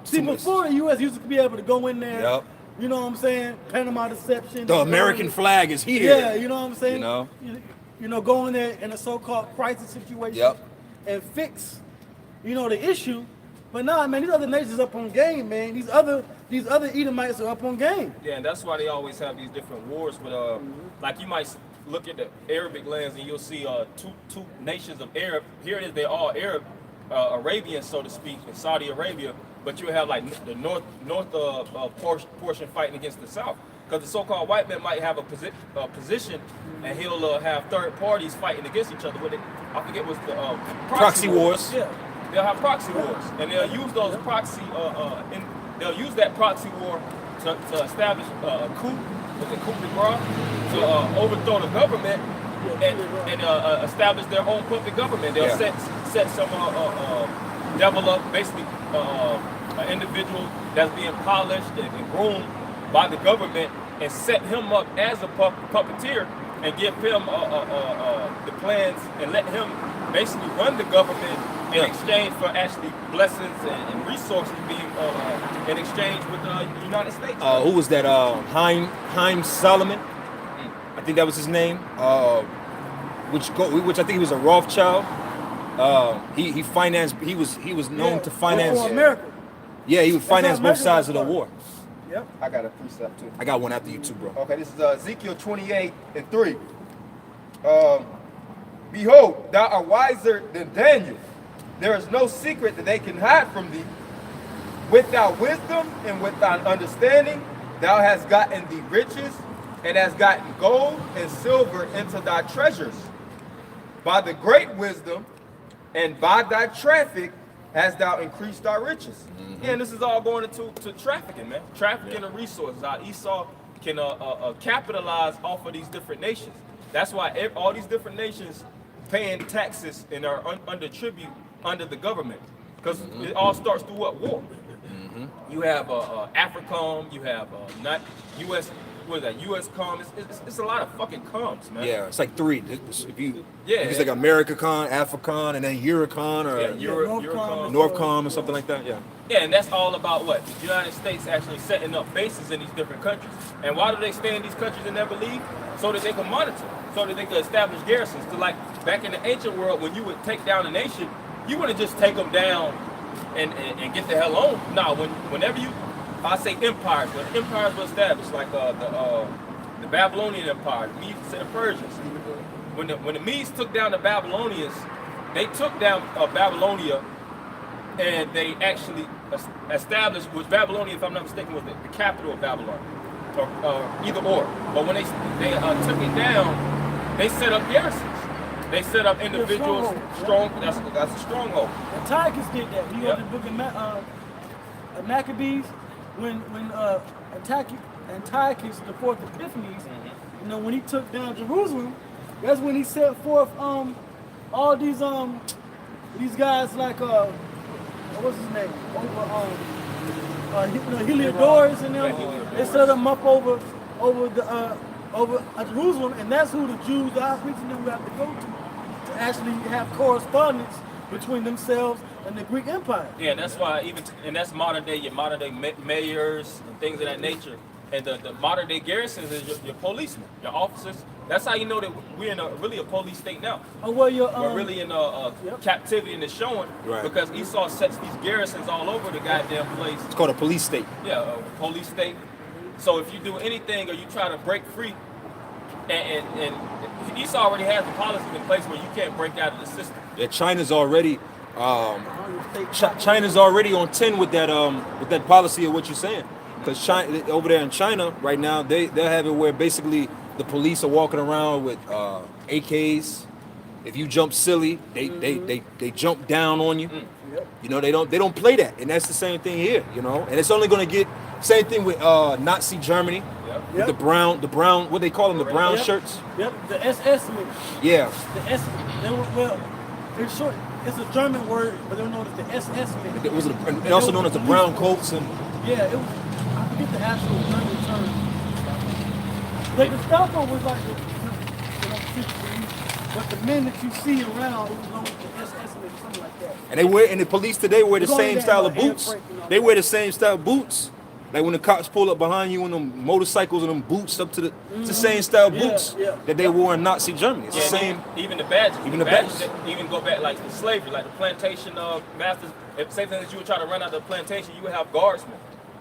See, before the US used to be able to go in there. Yep. You know what I'm saying? Panama deception. The American flag is here. Yeah, you know what I'm saying? Go in there in a so-called crisis situation and fix, the issue. But nah, man, these other nations up on game, man. These other Edomites are up on game. Yeah, and that's why they always have these different wars with like you might look at the Arabic lands and you'll see two nations of Arab. Here it is, they're all Arab, Arabian, so to speak, in Saudi Arabia. But you have like the north portion fighting against the south, because the so-called white man might have a position, and he'll have third parties fighting against each other. I forget what's the proxy wars. Yeah, they'll have proxy wars, and they'll use those proxy. They'll use that proxy war to establish a coup with the coup de grace to overthrow the government and establish their own puppet government. They'll set some develop basically. An individual that's being polished and groomed by the government and set him up as a puppeteer and give him the plans and let him basically run the government in exchange for actually blessings and resources being in exchange with the United States. Who was that? Haim Solomon, I think that was his name. Which I think he was a Rothschild. He financed. He was known to finance. For America. Yeah, he would finance both sides of the war. Yep. I got a precept too. I got one after you too, bro. Okay, this is Ezekiel 28:3. Behold, thou art wiser than Daniel. There is no secret that they can hide from thee. Without wisdom and without understanding, thou hast gotten thee riches and hast gotten gold and silver into thy treasures. By the great wisdom and by thy traffic hast thou increased thy riches. Yeah, and this is all going into trafficking, man. Trafficking of resources. How Esau can capitalize off of these different nations. That's why all these different nations paying taxes and are under tribute under the government. Because it all starts through what? War. You have AFRICOM, you have what is that? U.S. com. It's a lot of fucking coms, man. Yeah, it's like 3. If you, Yeah, if it's like Americacon, Africon, and then Eurocon or Eurocom. Northcom or something like that. Yeah. Yeah, and that's all about what? The United States actually setting up bases in these different countries. And why do they stay in these countries and never leave? So that they can monitor, so that they can establish garrisons. So like back in the ancient world, when you would take down a nation, you wouldn't just take them down and get the hell on. No, whenever I say empires, when empires were established, like the Babylonian Empire, the Medes and the Persians. When the Medes took down the Babylonians, they took down Babylonia, and they actually established, which Babylonia, if I'm not mistaken, was the capital of Babylon, or either or. But when they took it down, they set up garrisons. They set up individuals strong. That's a stronghold. Antiochus did that. You go to the book of Maccabees when Antiochus the fourth Epiphanes, you know, when he took down Jerusalem, that's when he set forth all these guys like what's his name? Heliodorus and them. They set them up over Jerusalem, and that's who the Jews, the high priests, and them would have to go to actually have correspondence between themselves and the Greek Empire. Yeah, and that's why that's modern day mayors and things of that nature. And the modern day garrisons is your policemen, your officers. That's how you know that we're in really a police state now. Oh, well, we're really in captivity, and it's showing because Esau sets these garrisons all over the goddamn place. It's called a police state. Yeah, a police state. So if you do anything or you try to break free, and Esau already has the policies in place where you can't break out of the system. Yeah, China's already on 10 with that policy of what you're saying. Because China, over there in China right now, they'll have it where basically the police are walking around with AKs. If you jump silly, they jump down on you. You know, they don't play that, and that's the same thing here. You know, and it's only going to get same thing with Nazi Germany. With the brown, what they call them, the brown shirts. Yep, the SS men. Yeah. The SS. Well, in short, it's a German word, but they're known as the SS men. It was also known as the brown coats and. Yeah, it was. I forget the actual German term. Like the Gestapo was like but the men that you see around, it was known as the SS men or something like that. And the police today wear the same style of boots. They wear the same style of boots. Like when the cops pull up behind you in them motorcycles and them boots up to the same style boots that they wore in Nazi Germany. It's the same. Even the badges. Even the badges. Even go back like the slavery, like the plantation masters. If same thing that you would try to run out of the plantation, you would have guardsmen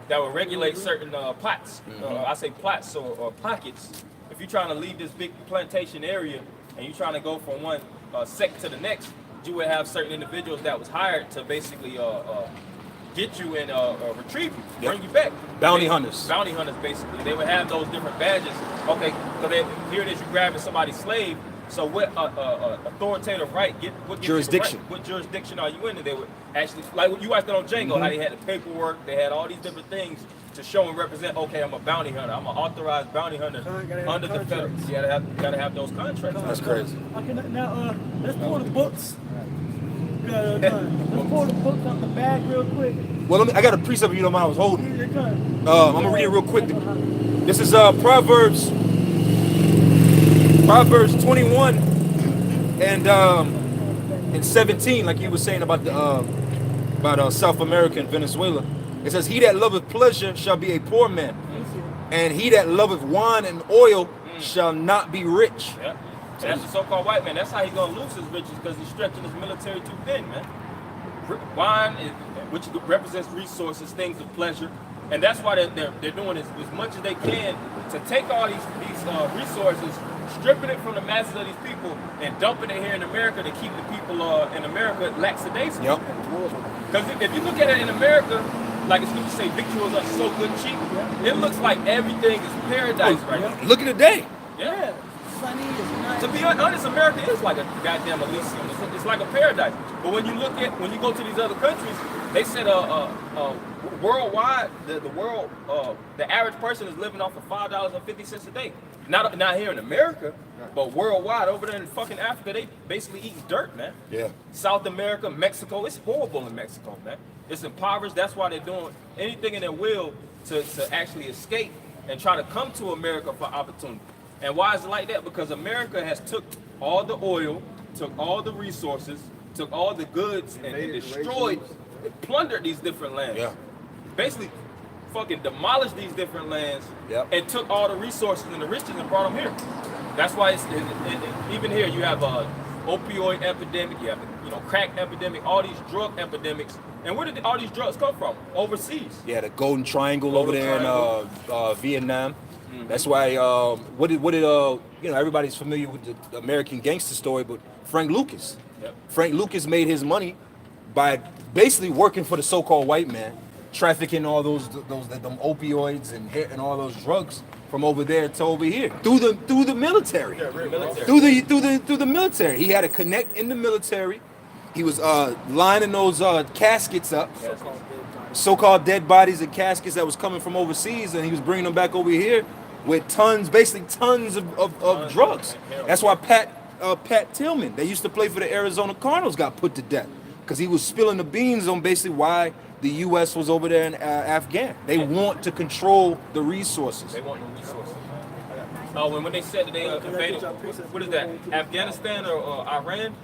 that would regulate certain plots. I say plots or pockets. If you're trying to leave this big plantation area and you're trying to go from one sect to the next, you would have certain individuals that was hired to basically get you and retrieve you, bring you back. Bounty hunters. Bounty hunters, basically. They would have those different badges. Okay, so here it is, you grabbing somebody's slave. So what authoritative right, what jurisdiction? Right, what jurisdiction are you in? And they would actually, like you watched it on Django, how they had the paperwork, they had all these different things to show and represent, okay, I'm a bounty hunter, I'm an authorized bounty hunter under the federal. You gotta have those contracts. That's crazy. Okay, now let's pull the books. Let's pull the books out the bag real quick. Well, I got a precept if you don't mind I was holding. I'm gonna read it real quick. This is Proverbs 21 and 17, like you were saying about South America and Venezuela. It says, "He that loveth pleasure shall be a poor man, and he that loveth wine and oil shall not be rich." Yeah. That's the so-called white man. That's how he's gonna lose his riches, because he's stretching his military too thin, man. Wine, which represents resources, things of pleasure, and that's why they're doing as much as they can to take all these resources, stripping it from the masses of these people, and dumping it here in America to keep the people in America lackadaisical. Yep. Because if you look at it in America, like it's going to say victuals are so good cheap, it looks like everything is paradise right now. Look at the day. Yeah. Sunny is nice. To be honest, America is like a goddamn Elysium. It's like a paradise. But when you go to these other countries, they said worldwide, the average person is living off of $5.50 a day. Not here in America, but worldwide. Over there in fucking Africa, they basically eating dirt, man. Yeah. South America, Mexico, it's horrible in Mexico, man. It's impoverished. That's why they're doing anything in their will to actually escape and try to come to America for opportunity. And why is it like that? Because America has took all the oil, took all the resources, took all the goods, and destroyed, plundered these different lands. Yeah. Basically, fucking demolished these different lands, Yep. and took all the resources and the riches and brought them here. That's why it's even here you have a opioid epidemic, you have crack epidemic, all these drug epidemics. And where did all these drugs come from? Overseas. Yeah, the Golden Triangle over there in Vietnam. Mm-hmm. That's why what did everybody's familiar with the American Gangster story, but Frank Lucas. Yep. Frank Lucas made his money by basically working for the so-called white man, trafficking all them opioids and all those drugs from over there to over here through the military. Through the military. He had a connect in the military. He was lining those caskets up, so-called dead bodies and caskets that was coming from overseas, and he was bringing them back over here with tons of drugs. That's why Pat Tillman, they used to play for the Arizona Cardinals, got put to death because he was spilling the beans on basically why the U.S. was over there in Afghan. They want to control the resources. They want the resources. When they said that they invaded, what is that? Afghanistan or Iran?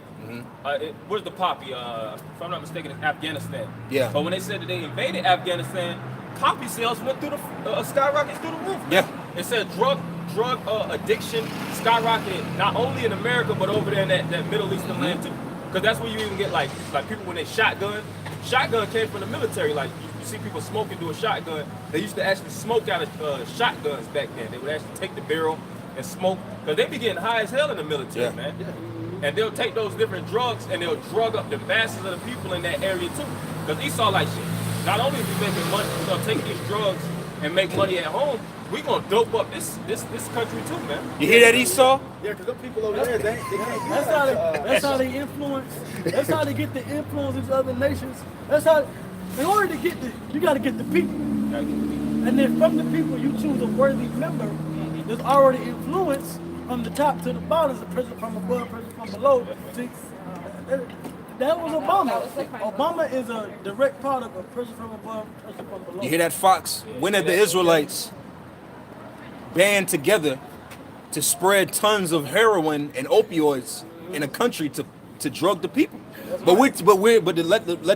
Where's the poppy? If I'm not mistaken, it's Afghanistan. Yeah. But when they said that they invaded Afghanistan, poppy sales went through the skyrocketed through the roof. Yeah. It said drug addiction skyrocketed not only in America but over there in that Middle Eastern land too. Because that's where you even get like people when they shotgun. Shotgun came from the military. Like you see people smoking through a shotgun. They used to actually smoke out of shotguns back then. They would actually take the barrel and smoke because they be getting high as hell in the military, man. And they'll take those different drugs and they'll drug up the masses of the people in that area too. Because Esau like shit. Not only is he making money, we're gonna take these drugs and make money at home. We gonna dope up this country too, man. You hear that, Esau? Yeah, because the people over there, they can't That's how they influence. That's how they get the influence of other nations. That's how. In order to get you got to get the people. And then from the people, you choose a worthy member. There's already influence from the top to the bottom. The president from above, president from below. That was Obama. Obama is a direct product of president from above, president from below. You hear that, Fox? When did the Israelites band together to spread tons of heroin and opioids in a country to drug the people? But let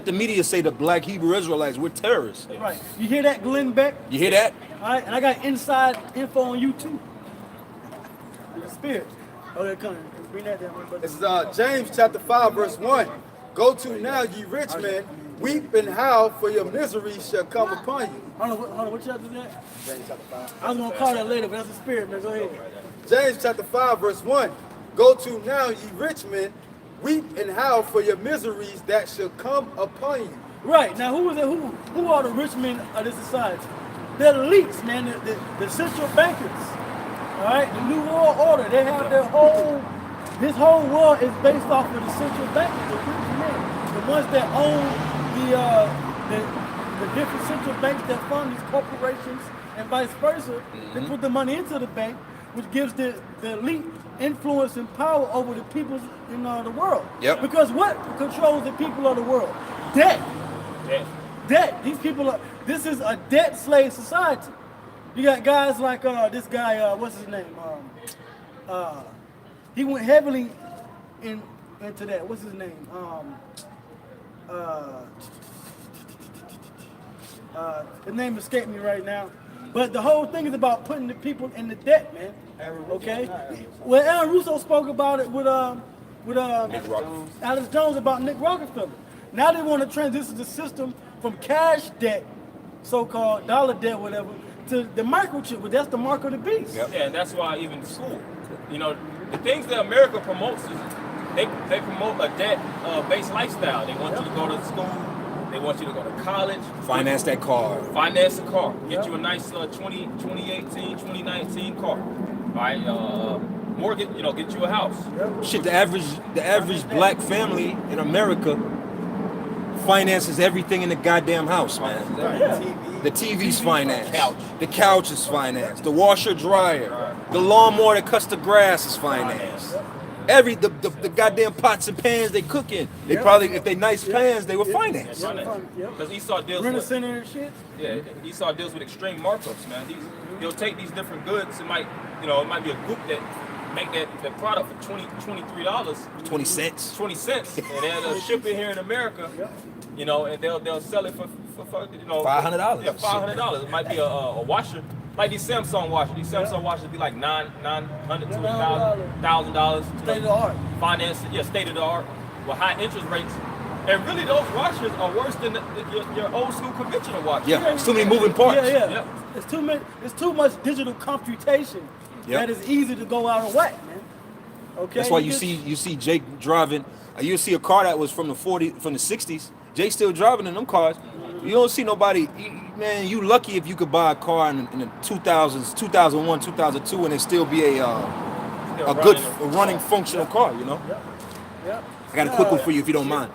the media say the black Hebrew Israelites, we're terrorists. Right. You hear that, Glenn Beck? You hear that? All right. And I got inside info on you too. The spirit. Okay, come on. Bring that down, my brother. This is James chapter 5, verse 1. Go to now, ye rich men, weep and howl, for your misery shall come upon you. Hold on, what chapter is that? James chapter 5. I was gonna call that later, but that's the spirit, man. Go ahead. James chapter 5, verse 1. Go to now, ye rich men, weep and howl for your miseries that shall come upon you. Right, now who are the rich men of this society? They're the elites, man, the central bankers. All right, the New World Order. They have this whole world is based off of the central bankers, the rich men, the ones that own the different central banks that fund these corporations and vice versa. They put the money into the bank, which gives the elite influence and power over the people in the world. Yep. Because what controls the people of the world? Debt. Debt. These people this is a debt slave society. You got guys like this guy, what's his name? He went heavily into that. What's his name? His name escaped me right now. But the whole thing is about putting the people in the debt, man. Okay? Well, Aaron Russo spoke about it with Alex Jones about Nick Rockefeller. Now they want to transition the system from cash debt, so-called dollar debt, whatever, to the microchip. But that's the mark of the beast. Yeah, and that's why even the school, the things that America promotes is they promote a debt-based lifestyle. They want you to go to school. They want you to go to college. Finance that car. Finance a car. Get you a nice 2018, 2019 car. All right. Mortgage, get you a house. Shit, the average black family in America finances everything in the goddamn house, man. The TV's financed. The couch is financed. The washer dryer. The lawnmower that cuts the grass is financed. The goddamn pots and pans they cook in. They probably, if they nice pans, they were financed. Because Esau deals Rent a with center and shit. yeah, Esau deals with extreme markups, man. He'll take these different goods. It might be a group that make that product for $23, 20 cents. 20 cents, and they'll ship it here in America. And they'll sell it for $500. Yeah, $500. It might be a washer. Like these Samsung washers. These Samsung washers be like $900 to $1,000. State of the art. Finance, state of the art with high interest rates. And really, those washers are worse than your old school conventional washers. Yeah, it's too many moving parts. Yeah. It's too much digital computation that is easy to go out of whack, man. Okay. That's why you see Jake driving. You see a car that was from the 60s. Jake still driving in them cars. You don't see nobody. Man, you lucky if you could buy a car in the 2000s, 2001, 2002, and it still be a good running functional car. You know. Yep. I got a quick one for you if you don't mind.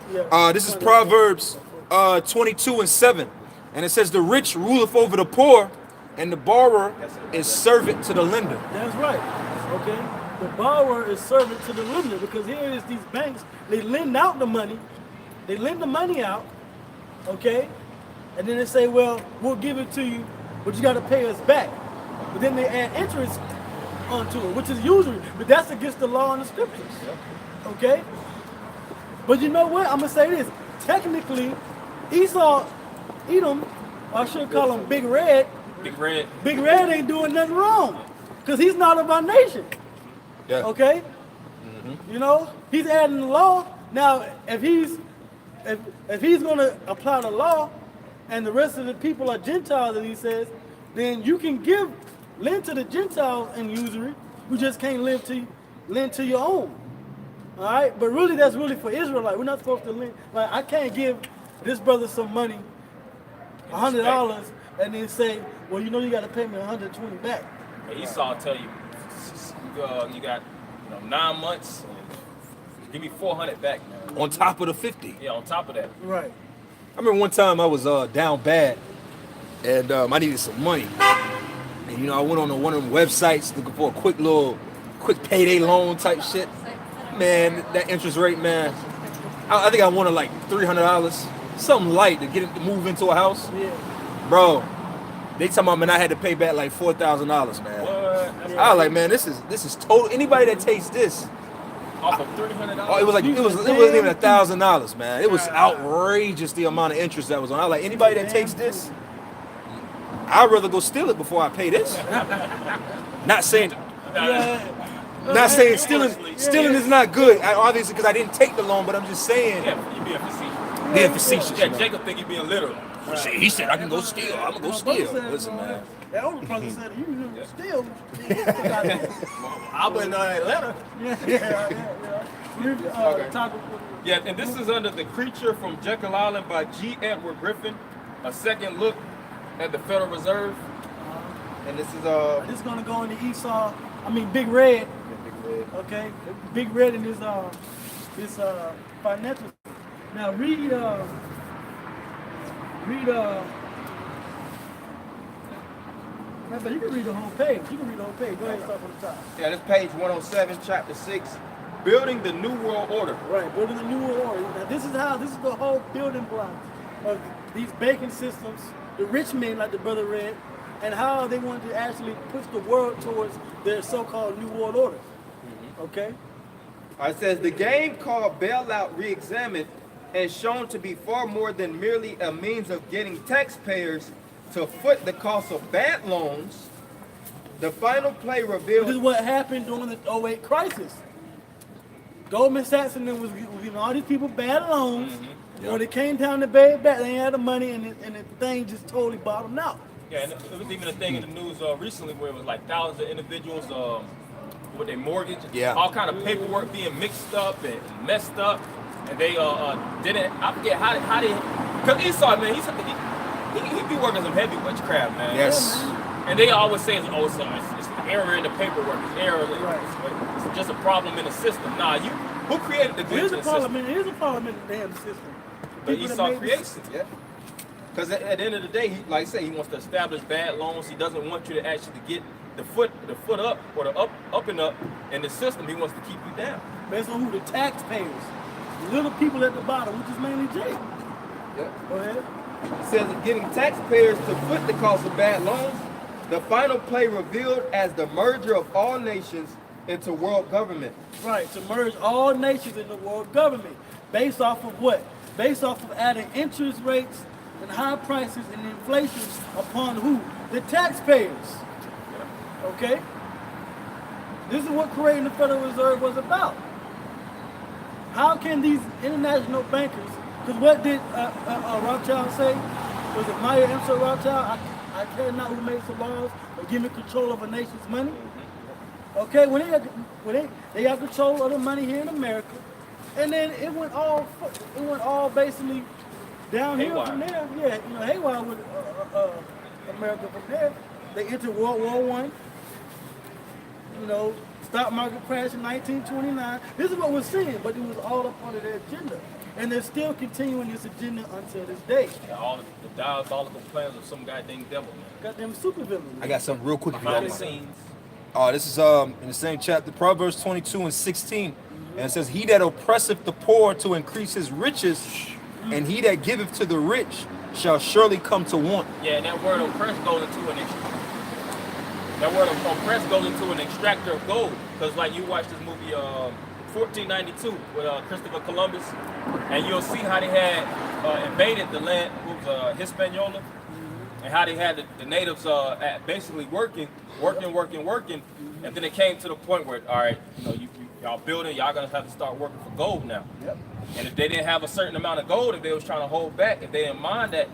This is Proverbs 22:7, and it says, "The rich ruleth over the poor, and the borrower is servant to the lender." That's right. Okay. The borrower is servant to the lender, because here is these banks. They lend out the money. They lend the money out. Okay. And then they say, well, we'll give it to you, but you got to pay us back. But then they add interest onto it, which is usually, but that's against the law and the scriptures. Okay? But you know what? I'm going to say this. Technically, Edom, I should call him Big Red. Big Red. Big Red ain't doing nothing wrong, because he's not of our nation. Yeah. Okay? You know, he's adding the law. Now, if he's going to apply the law, and the rest of the people are Gentiles, as he says, then you can lend to the Gentiles in usury. You just can't lend to your own. All right? But really, that's really for Israelite. We're not supposed to lend. Like, I can't give this brother some money, $100, and then say, well, you got to pay me $120 back. Esau tell you, you got 9 months, give me $400 back, man. On top of the 50. Yeah, on top of that. Right. I remember one time I was down bad, and I needed some money. And I went on one of them websites looking for a quick payday loan type shit. Man, that interest rate, man. I think I wanted like $300, something light to move into a house. Yeah. Bro, they talking about, man, I had to pay back like $4,000, man. What? I was like, man, this is total. Anybody that takes this. Off of $300? Oh, it wasn't even $1,000, man. It was outrageous the amount of interest that was on. I was like, anybody that takes this, I'd rather go steal it before I pay this. Not saying stealing is not good, obviously, because I didn't take the loan, but I'm just saying. Yeah, you being facetious. Being facetious. Yeah, Jacob think you being literal. Shit, he said I can go steal. I'm gonna go steal. Listen, man. That older brother said you steal. I went to Atlanta. Yeah, and this is under The Creature from Jekyll Island by G. Edward Griffin. A second look at the Federal Reserve. And this is This is gonna go into Big Red. Okay, Big Red in his financial. Now read. You can read the whole page. Go ahead and start from the top. Yeah, this page 107, chapter 6, Building the New World Order. Right, building the New World Order. Now this is the whole building block of these banking systems, the rich men like the brother read, and how they wanted to actually push the world towards their so-called New World Order. Okay? It says, the game called Bailout Reexamined and shown to be far more than merely a means of getting taxpayers to foot the cost of bad loans. The final play revealed... This is what happened during the 08 crisis. Goldman Sachs and them was giving all these people bad loans. When it came down to pay it back, they ain't had the money, and the thing just totally bottomed out. Yeah, and it was even a thing in the news recently where it was like thousands of individuals with their mortgage, all kind of paperwork being mixed up and messed up, and they didn't. I forget how they. Cause Esau, man, he be working some heavy witchcraft, man. Yes. And they always say, it's error in the paperwork, it's error. It's just a problem in the system. Nah, who created the glitch in the system? Here's a problem in the damn system. But Esau creates it. Yeah. Because at the end of the day, like I say, he wants to establish bad loans. He doesn't want you to actually get the foot up or the up and up in the system. He wants to keep you down. Based on who? The taxpayers. The little people at the bottom, which is mainly Jake. Yep. Go ahead. It says getting taxpayers to foot the cost of bad loans. The final play revealed as the merger of all nations into world government. Right, to merge all nations in the world government. Based off of what? Based off of adding interest rates and high prices and inflation upon who? The taxpayers. Okay? This is what creating the Federal Reserve was about. How can these international bankers, because what did Rothschild say? Was it Maya Angelou Rothschild? I care not who makes the laws, but give me control of a nation's money. Okay, when they got control of the money here in America, and then it went all basically downhill from there. Yeah, you know, haywire with America from there. They entered World War I. You know, stock market crash in 1929. This is what we're seeing, but it was all a part of their agenda. And they're still continuing this agenda until this day. Yeah, all the diabolical plans of some goddamn devil, man. Goddamn supervillain. I got something real quick. If you don't Behind the mind. scenes. This is in the same chapter, Proverbs 22 and 16. And it says, he that oppresseth the poor to increase his riches, and he that giveth to the rich shall surely come to want. Yeah, and that word oppress goes into an extractor of gold. Because like you watch this movie 1492 with Christopher Columbus, and you'll see how they had invaded the land, what was Hispaniola, and how they had the natives basically working, and then it came to the point where, all right, you know, y'all building, y'all gonna have to start working for gold now. Yep. And if they didn't have a certain amount of gold, if they was trying to hold back, if they didn't mind that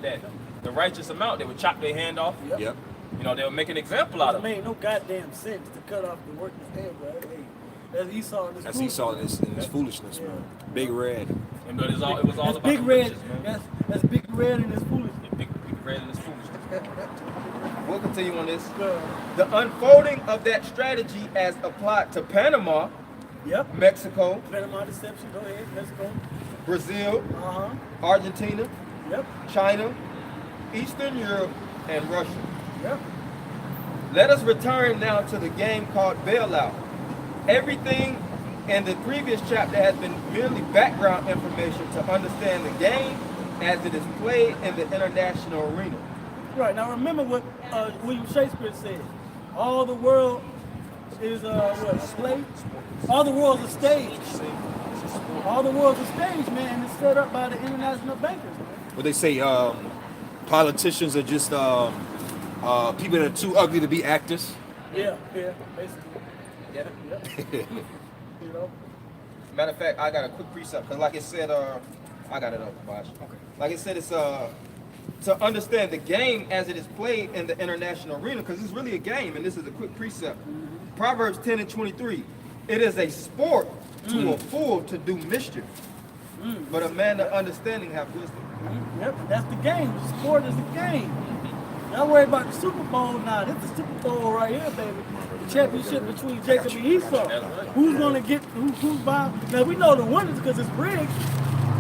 the righteous amount, they would chop their hand off. Yep. You know, they would make an example out It of it. made no goddamn sense to cut off the workers' head, bro. Hey, that's Esau and his That's Esau in his foolishness, man. Big Red. And but it was all That's about Big the Red. riches, man. That's Big Red and his foolishness. Yeah, big red in his foolishness. We'll continue on this. Uh, The unfolding of that strategy as applied to Panama, Yep. Mexico, Panama deception. Go ahead. Let's go. Brazil, Uh-huh. Argentina, Yep. China, Eastern Europe, and Russia. Yep. Let us return now to the game called bailout. Everything in the previous chapter has been merely background information to understand the game as it is played in the international arena. Right. Now remember what William Shakespeare said. All the world is what? A play? All the world's a stage. All the world's a stage, man, and it's set up by the international bankers, man. What they say, politicians are just people that are too ugly to be actors. Yeah, basically. Yeah. You know? Matter of fact, I got a quick precept because, like it said, I got it up, Bosh. Okay. Like it said, it's to understand the game as it is played in the international arena, because it's really a game, and this is a quick precept. Proverbs 10 and 23. It is a sport to a fool to do mischief, but a man of understanding have wisdom. Yep, that's the game. The sport is the game. Don't worry about the Super Bowl now. This is the Super Bowl right here, baby. The championship between Jacob and Esau. Who's gonna get who's buying? Now we know the winners because it's rigged.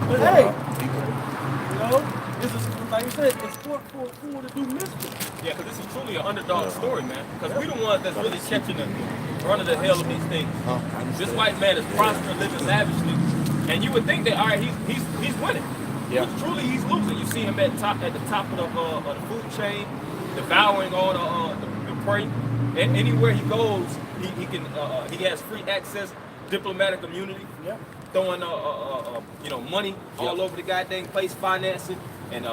But hey, you know, it's a, like you said, it's sport for a fool to do mischief. Yeah, because this is truly an underdog story, man. Because we the ones that's really catching the run of the hell of these things. This white man is prospering, living lavishly, and you would think that all right, he's winning. Yeah. But truly, he's losing. You see him at the top of the food chain, devouring all the prey. And anywhere he goes, he has free access, diplomatic immunity. Yep. Throwing money all over the goddamn place, financing and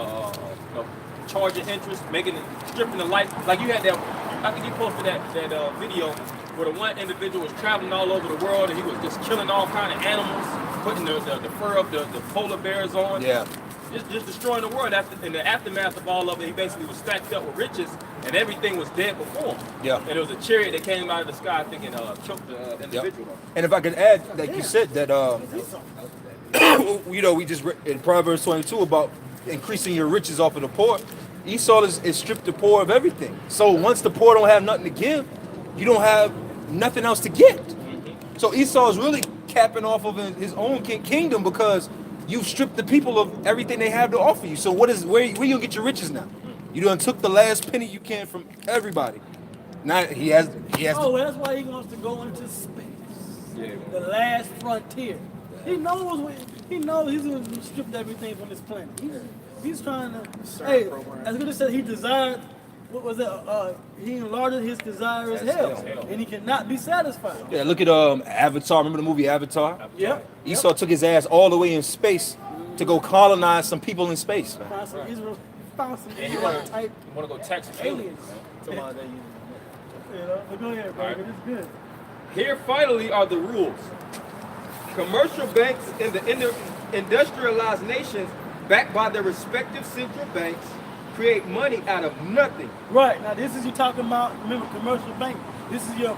charging interest, stripping the life. Like you had that, I think you posted that video where the one individual was traveling all over the world and he was just killing all kind of animals, putting the fur of the polar bears on. Yeah. Just destroying the world. In the aftermath of all of it, he basically was stacked up with riches and everything was dead before him. Yeah. And there was a chariot that came out of the sky, I think, and choked the individual. And if I could add, like you said, that we just read in Proverbs 22 about increasing your riches off of the poor. Esau is stripped the poor of everything. So once the poor don't have nothing to give, you don't have nothing else to get. So Esau is really capping off of his own kingdom because you've stripped the people of everything they have to offer you. So where you gonna get your riches now? You done took the last penny you can from everybody. Not he has Oh, well, that's why he wants to go into space. Yeah. The last frontier. He knows he's going to strip everything from this planet. He's trying to. Hey, as good as said, he desired. What was that? He enlarged his desire as hell, and he cannot be satisfied. Yeah, look at Avatar. Remember the movie Avatar? Yep. Esau took his ass all the way in space to go colonize some people in space. Man. Found some Israel. Found some And you Israel type want to go tax aliens. aliens. You know, but go ahead, bro. All right. It's good. Here finally are the rules. Commercial banks in the industrialized nations, backed by their respective central banks, create money out of nothing. Right, now this is you talking about, remember, commercial bank. This is your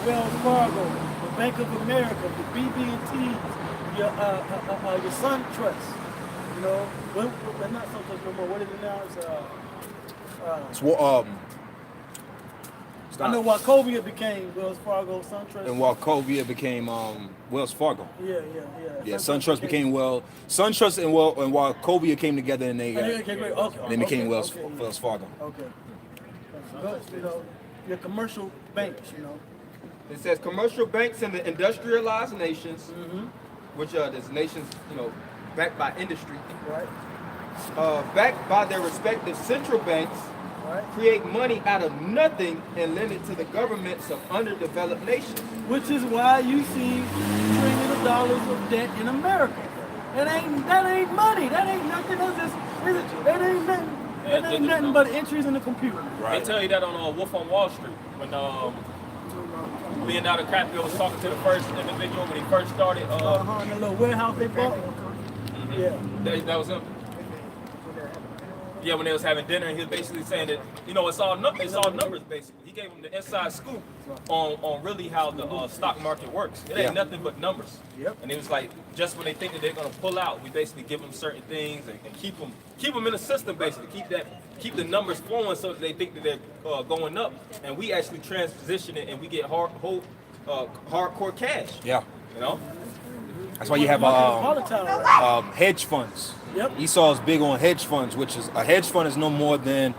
Wells Fargo, the Bank of America, the BB&T, your Sun Trust. You know, well, not Sun Trust no more. What is it now? I know Wachovia became Wells Fargo, Sun Trust. And Wachovia became Wells Fargo. Yeah. Yeah, SunTrust became SunTrust and Wachovia came together and they became Wells Fargo. Okay. You know, your commercial banks, you know. It says commercial banks in the industrialized nations, which are these nations, you know, backed by industry, Right. backed by their respective central banks, Right. create money out of nothing and lend it to the governments of underdeveloped nations. Which is why you see trillions of dollars of debt in America. That ain't money. That ain't nothing. That's just, that ain't nothing. That ain't nothing but entries in the computer. They tell you that on Wolf on Wall Street when Leonardo DiCaprio was talking to the first individual when he first started. In the little warehouse they bought. Yeah. That was him. Yeah, when they was having dinner, and he was basically saying that, you know, it's all numbers basically. He gave them the inside scoop on really how the stock market works. It ain't nothing but numbers. Yep. And it was like, just when they think that they're gonna pull out, we basically give them certain things and keep them in the system basically. Keep the numbers flowing so that they think that they're going up, and we actually transition it and we get hardcore cash. Yeah. You know. That's why you have hedge funds. Yep. Esau's big on hedge funds, which is a hedge fund is no more than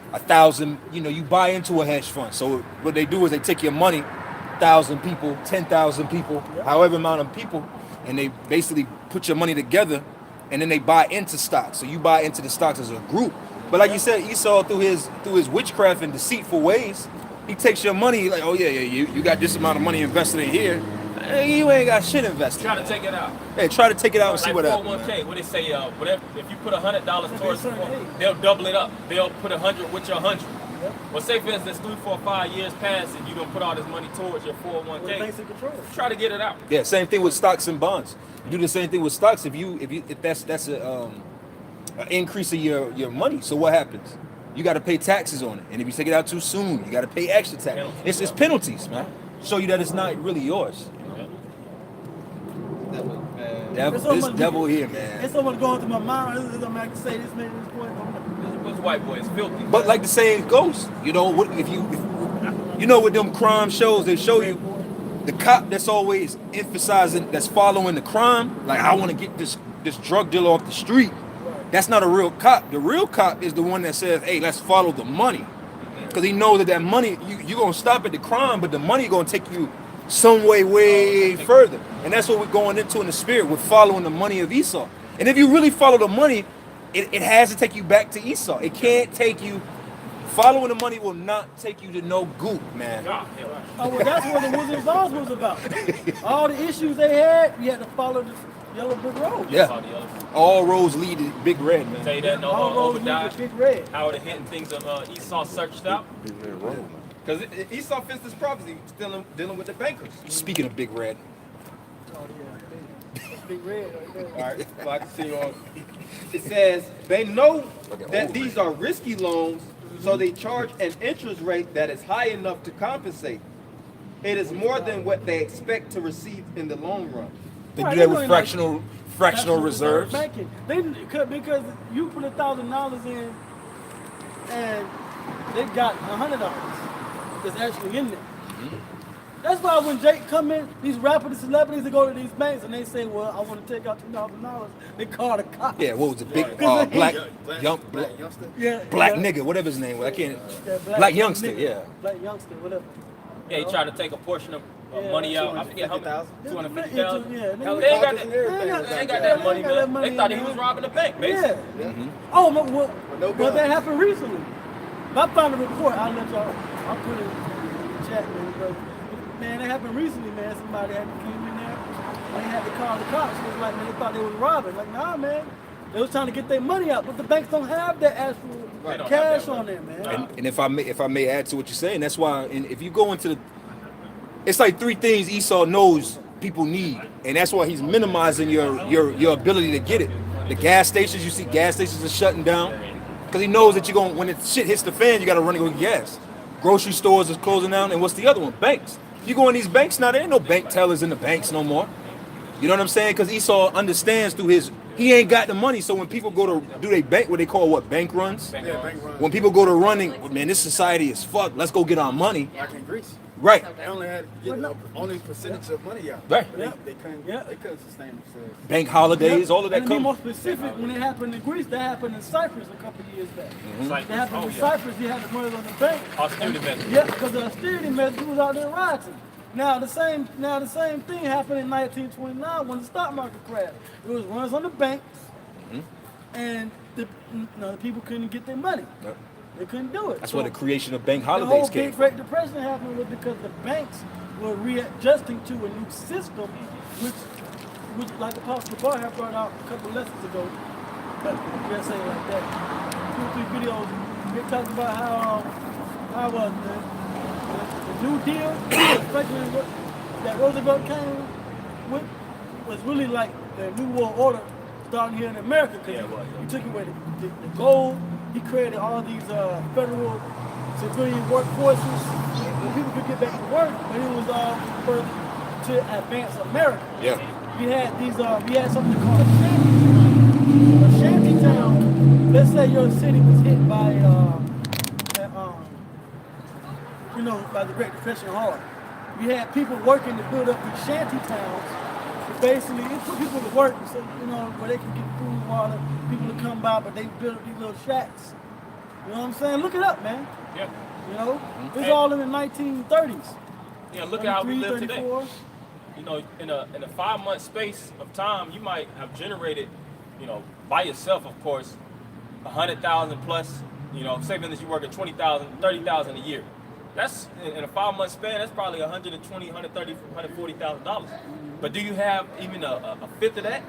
1,000. You know, you buy into a hedge fund. So what they do is they take your money, 1,000 people, 10,000 people, however amount of people, and they basically put your money together, and then they buy into stocks. So you buy into the stocks as a group. But like you said, Esau through his witchcraft and deceitful ways, he takes your money like, oh yeah, you got this amount of money invested in here. You ain't got shit invested. Try to take it out. Hey, try to take it out and see what happens. 401k, what they say, whatever. If you put $100 towards, they'll double it up. They'll put 100 with your 100. Well, say for instance, 3, 4, 5 years pass and you don't put all this money towards your 401k. Try to get it out. Yeah, same thing with stocks and bonds. You do the same thing with stocks. If that's an increase of your money. So what happens? You got to pay taxes on it, and if you take it out too soon, you got to pay extra tax. It's penalties, man. Show you that it's not really yours. This devil here, man. It's someone going through my mind. I'm not to say this man, this boy. This white boy is filthy. But like the saying goes, you know what? If you know with them crime shows, they show you the cop that's always emphasizing, that's following the crime. Like, I want to get this drug dealer off the street. That's not a real cop. The real cop is the one that says, hey, let's follow the money. Because he knows that money, you're going to stop at the crime, but the money going to take you some way further. And that's what we're going into in the spirit. We're following the money of Esau. And if you really follow the money, it has to take you back to Esau. It can't take you. Following the money will not take you to no goop, man. Oh, well, that's what the Wizard of Oz was about. All the issues they had, you had to follow the Yellow Brick Road. Yeah. All roads lead to Big Red, man. Tell you that All roads lead Obadiah, to Big Red. how the hidden things of Esau searched out. Because Esau fits this prophecy, dealing with the bankers. Speaking of Big Red. Oh, yeah. Big Red right there. All right, so I can see on. It says, they know that these are risky loans, so they charge an interest rate that is high enough to compensate. It is more than what they expect to receive in the long run. They do that with fractional reserves. Banking. Because you put $1,000 in, and they got $100 that's actually in there. That's why when Jake come in, these rappers, the celebrities, they go to these banks and they say, well, I want to take out $2,000. They call the cops. Yeah, what was the big Black- black Black youngster. Yeah, black yeah. nigga, whatever his name was. I can't. Yeah, Black youngster, nigga. yeah. Black youngster, whatever. Yeah, he tried to take a portion of Yeah, money out. I forget how much. 250,000. 250,000. Yeah, Hell, nigga. they ain't got They that. ain't They ain't got that money, They ain't got that man. money, They thought he man. was robbing the bank, basically. Yeah. Oh, no but that gun. happened recently. If I found a report, I'll let y'all, I'll put it in the chat, man. But, man, that happened recently, man. Somebody had came in there and they had to call the cops. It was like, man, they thought they was robbing. Like, nah, man. They was trying to get their money out, but the banks don't have that actual They don't cash have that on money. there, man. And if I may add to what you're saying, that's why. And if you go into the, it's like three things Esau knows people need, and that's why he's minimizing your ability to get it. The gas stations, you see, gas stations are shutting down because he knows that you're going when the shit hits the fan, you got to run and go get gas. Grocery stores is closing down, and what's the other one? Banks. You go in these banks now, there ain't no bank tellers in the banks no more. You know what I'm saying? Because Esau understands through his, he ain't got the money. So when people go to do they bank, what they call what, bank runs? Yeah, bank run. When people go to running, man, this society is fucked. Let's go get our money. Like in Greece. Right. They only had to get only percentage of money out. Right. But they couldn't. Yeah. They couldn't sustain themselves. Bank holidays, all of that And to be comes. more specific, when it happened in Greece, that happened in Cyprus a couple of years back. Cyprus. That happened Oh, in yeah. Cyprus, you had the money on the bank. Austerity measures. Yeah, because the austerity measures was out there rioting. Now the same thing happened in 1929 when the stock market crashed. It was runs on the banks, and the people couldn't get their money. Yep. They couldn't do it. That's So where the creation of bank the whole holidays came big from. Great Depression happened was because the banks were readjusting to a new system, which like Apostle Bar had brought out a couple lessons ago. But you gotta say it like that. 2 or 3 videos. They talked about how the New Deal, especially that Roosevelt came with, was really like the New World Order starting here in America. Because he took away the gold. He created all these federal civilian workforces where people could get back to work, but it was all for to advance America. Yeah. We had something called a shanty town. A shanty town. Let's say your city was hit by by the Great Depression hard. We had people working to build up these shanty towns. Basically, it put people to work, so where they can get food, water, people to come by, but they built up these little shacks. You know what I'm saying? Look it up, man. Yeah. It's all in the 1930s. Yeah, look at how we 33, live today. 34. In a 5-month space of time, you might have generated, by yourself, of course, 100,000 plus. Say for instance, you work at 20,000, 30,000 a year. That's in a 5-month span. That's probably $120,000, $130,000, $140,000. But do you have even a fifth of that?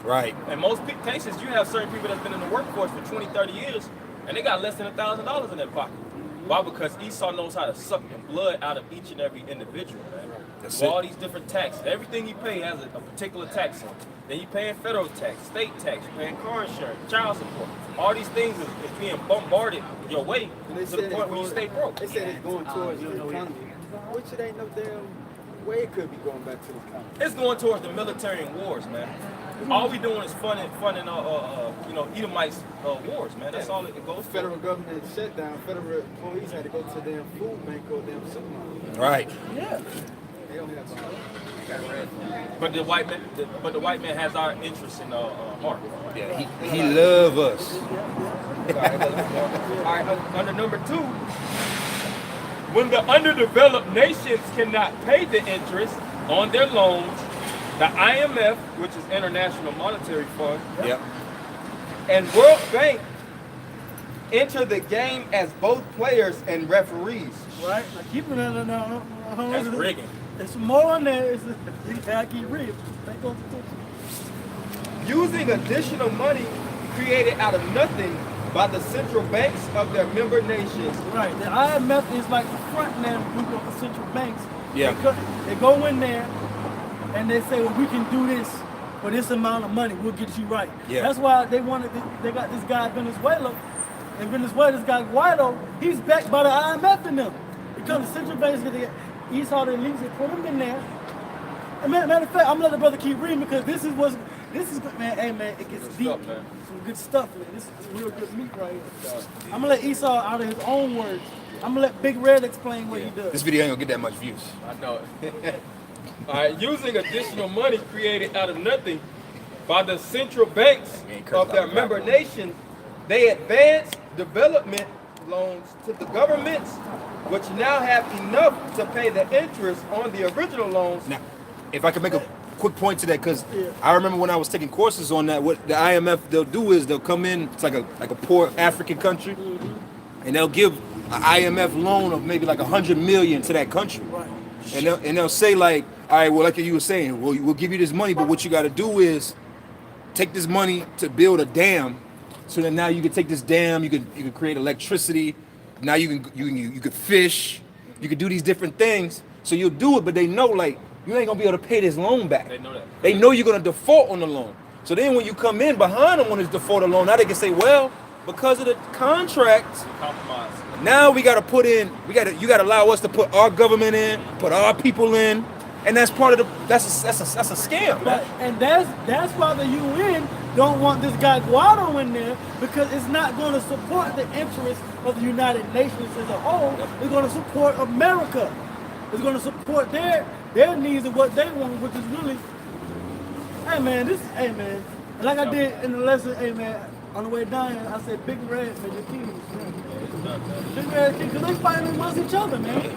Right. In most cases, you have certain people that's been in the workforce for 20, 30 years, and they got less than $1,000 in their pocket. Why? Because Esau knows how to suck the blood out of each and every individual, man. That's With it. all these different taxes. Everything you pay has a particular tax on it. Then you paying federal tax, state tax, you're paying car insurance, child support. All these things is being bombarded your way And they to the said point where you stay broke. They said it's going towards the economy, which it ain't no damn way it could be going back to the economy. It's going towards the military and wars, man. All we doing is funding Edomites wars, man. That's all it goes for. Federal government shut down. Federal employees had to go to damn food bank or damn supermarket. Right. Yeah. They don't have But the white man has our interests in heart. Yeah. He love us. All right, under number 2, when the underdeveloped nations cannot pay the interest on their loans, the IMF, which is International Monetary Fund, Yep. and World Bank enter the game as both players and referees. Right? Now keep it under now. That's rigging. There's more on there. I keep reading. Thank God. Using additional money created out of nothing by the central banks of their member nations. Right. The IMF is like the front man group of the central banks. Yeah. They go in there and they say, well, we can do this for this amount of money. We'll get you right. Yeah. That's why they got this guy Venezuela. In Venezuela, this guy Guaido, he's backed by the IMF and them. Because the central banks, Esau, the elites, they put him in there. And matter of fact, I'm gonna let the brother keep reading because this is good, man. Hey, man, it gets Good deep. stuff, man. Some good stuff, man. This is real good meat right here. I'm gonna let Esau out of his own words I'm gonna let Big Red explain what he does. This video ain't gonna get that much views. I know it. All right, using additional money created out of nothing by the central banks of their member nations, they advance development loans to the governments, which now have enough to pay the interest on the original loans. Now, if I can make a quick point to that, because I remember when I was taking courses on that, what the IMF they'll do is they'll come in, it's like a poor African country, and they'll give an IMF loan of maybe like 100 million to that country, and they'll say like, all right, well, like you were saying, well, we'll give you this money, but what you got to do is take this money to build a dam, so that now you can take this dam, you can create electricity, now you can fish, you can do these different things. So you'll do it, but they know like you ain't gonna be able to pay this loan back. They know that. They know you're gonna default on the loan. So then when you come in behind them on this defaulted loan, now they can say, well, because of the contract, Compromise. now we gotta put in, you gotta allow us to put our government in, put our people in, and that's part of the that's a scam. But, and that's why the UN don't want this guy Guado in there, because it's not going to support the interests of the United Nations as a whole. It's going to support America. It's going to support their needs and what they want, which is really, hey man, like I did in the lesson, hey man, on the way down here, I said Big Red for the Kings, man. Big Red Kings, because they fighting amongst each other, man.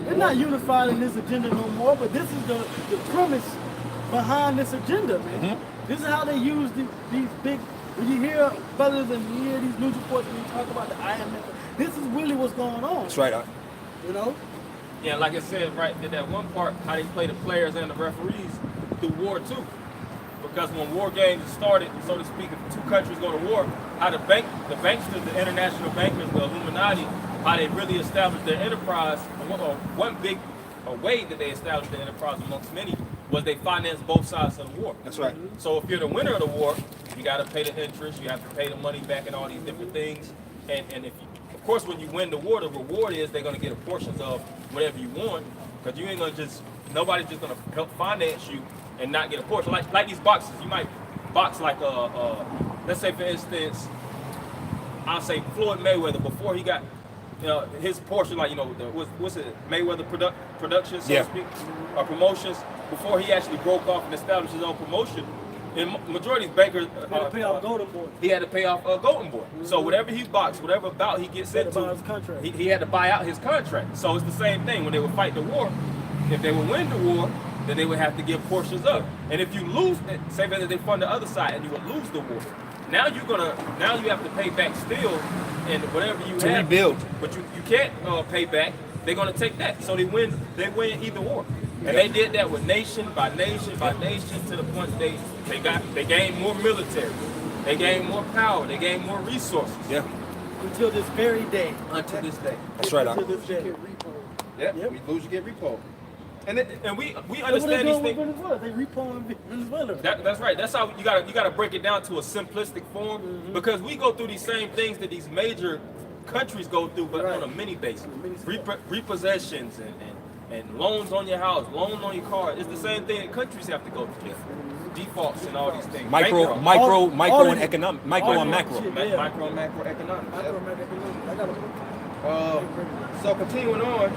They're not unified in this agenda no more, but this is the premise behind this agenda, man. This is how they use these big, when you hear brothers and you hear these news reports and you talk about the IMF, this is really what's going on. That's right. You know? Yeah, like I said, right, that one part, how they play the players and the referees through war too. Because when war games started, so to speak, if two countries go to war, how the banksters, the international bankers, the Illuminati, how they really established their enterprise, one big way that they established their enterprise amongst many was they financed both sides of the war. That's right. So if you're the winner of the war, you got to pay the interest, you have to pay the money back and all these different things. And if you, of course, when you win the war, the reward is they're going to get a portions of whatever you want, because you ain't going to nobody's just going to help finance you and not get a portion. Like these boxes, you might box like let's say for instance, I'll say Floyd Mayweather before he got his portion, like what's it, Mayweather Productions, so to speak, or promotions, before he actually broke off and established his own promotion. And majority of bankers They had to pay off Golden Boy. he had to pay off Golden Boy. So whatever he boxed, whatever bout he gets into, he had to buy out his contract. So it's the same thing when they would fight the war. If they would win the war, then they would have to give portions up. And if you lose, say that they fund the other side and you would lose the war, now you have to pay back still, and whatever you To have, rebuild. but you can't pay back. They're gonna take that. So they win either war. And they did that with nation by nation by nation to the point that they gained more military, they gained more power, they gained more resources. Yeah. Until this very day. Until this day. That's right. Until this day. Yeah, we lose, you get repo. And we That's what understand they these doing with things. Venezuela. They repoing Venezuela. That's right. That's how you gotta break it down to a simplistic form, because we go through these same things that these major countries go through, but on a mini basis. Repossessions and loans on your house, loans on your car. It's the same thing that countries have to go through. Defaults and all these things. Micro and macro. Micro and macro economics. I got a book. So continuing on,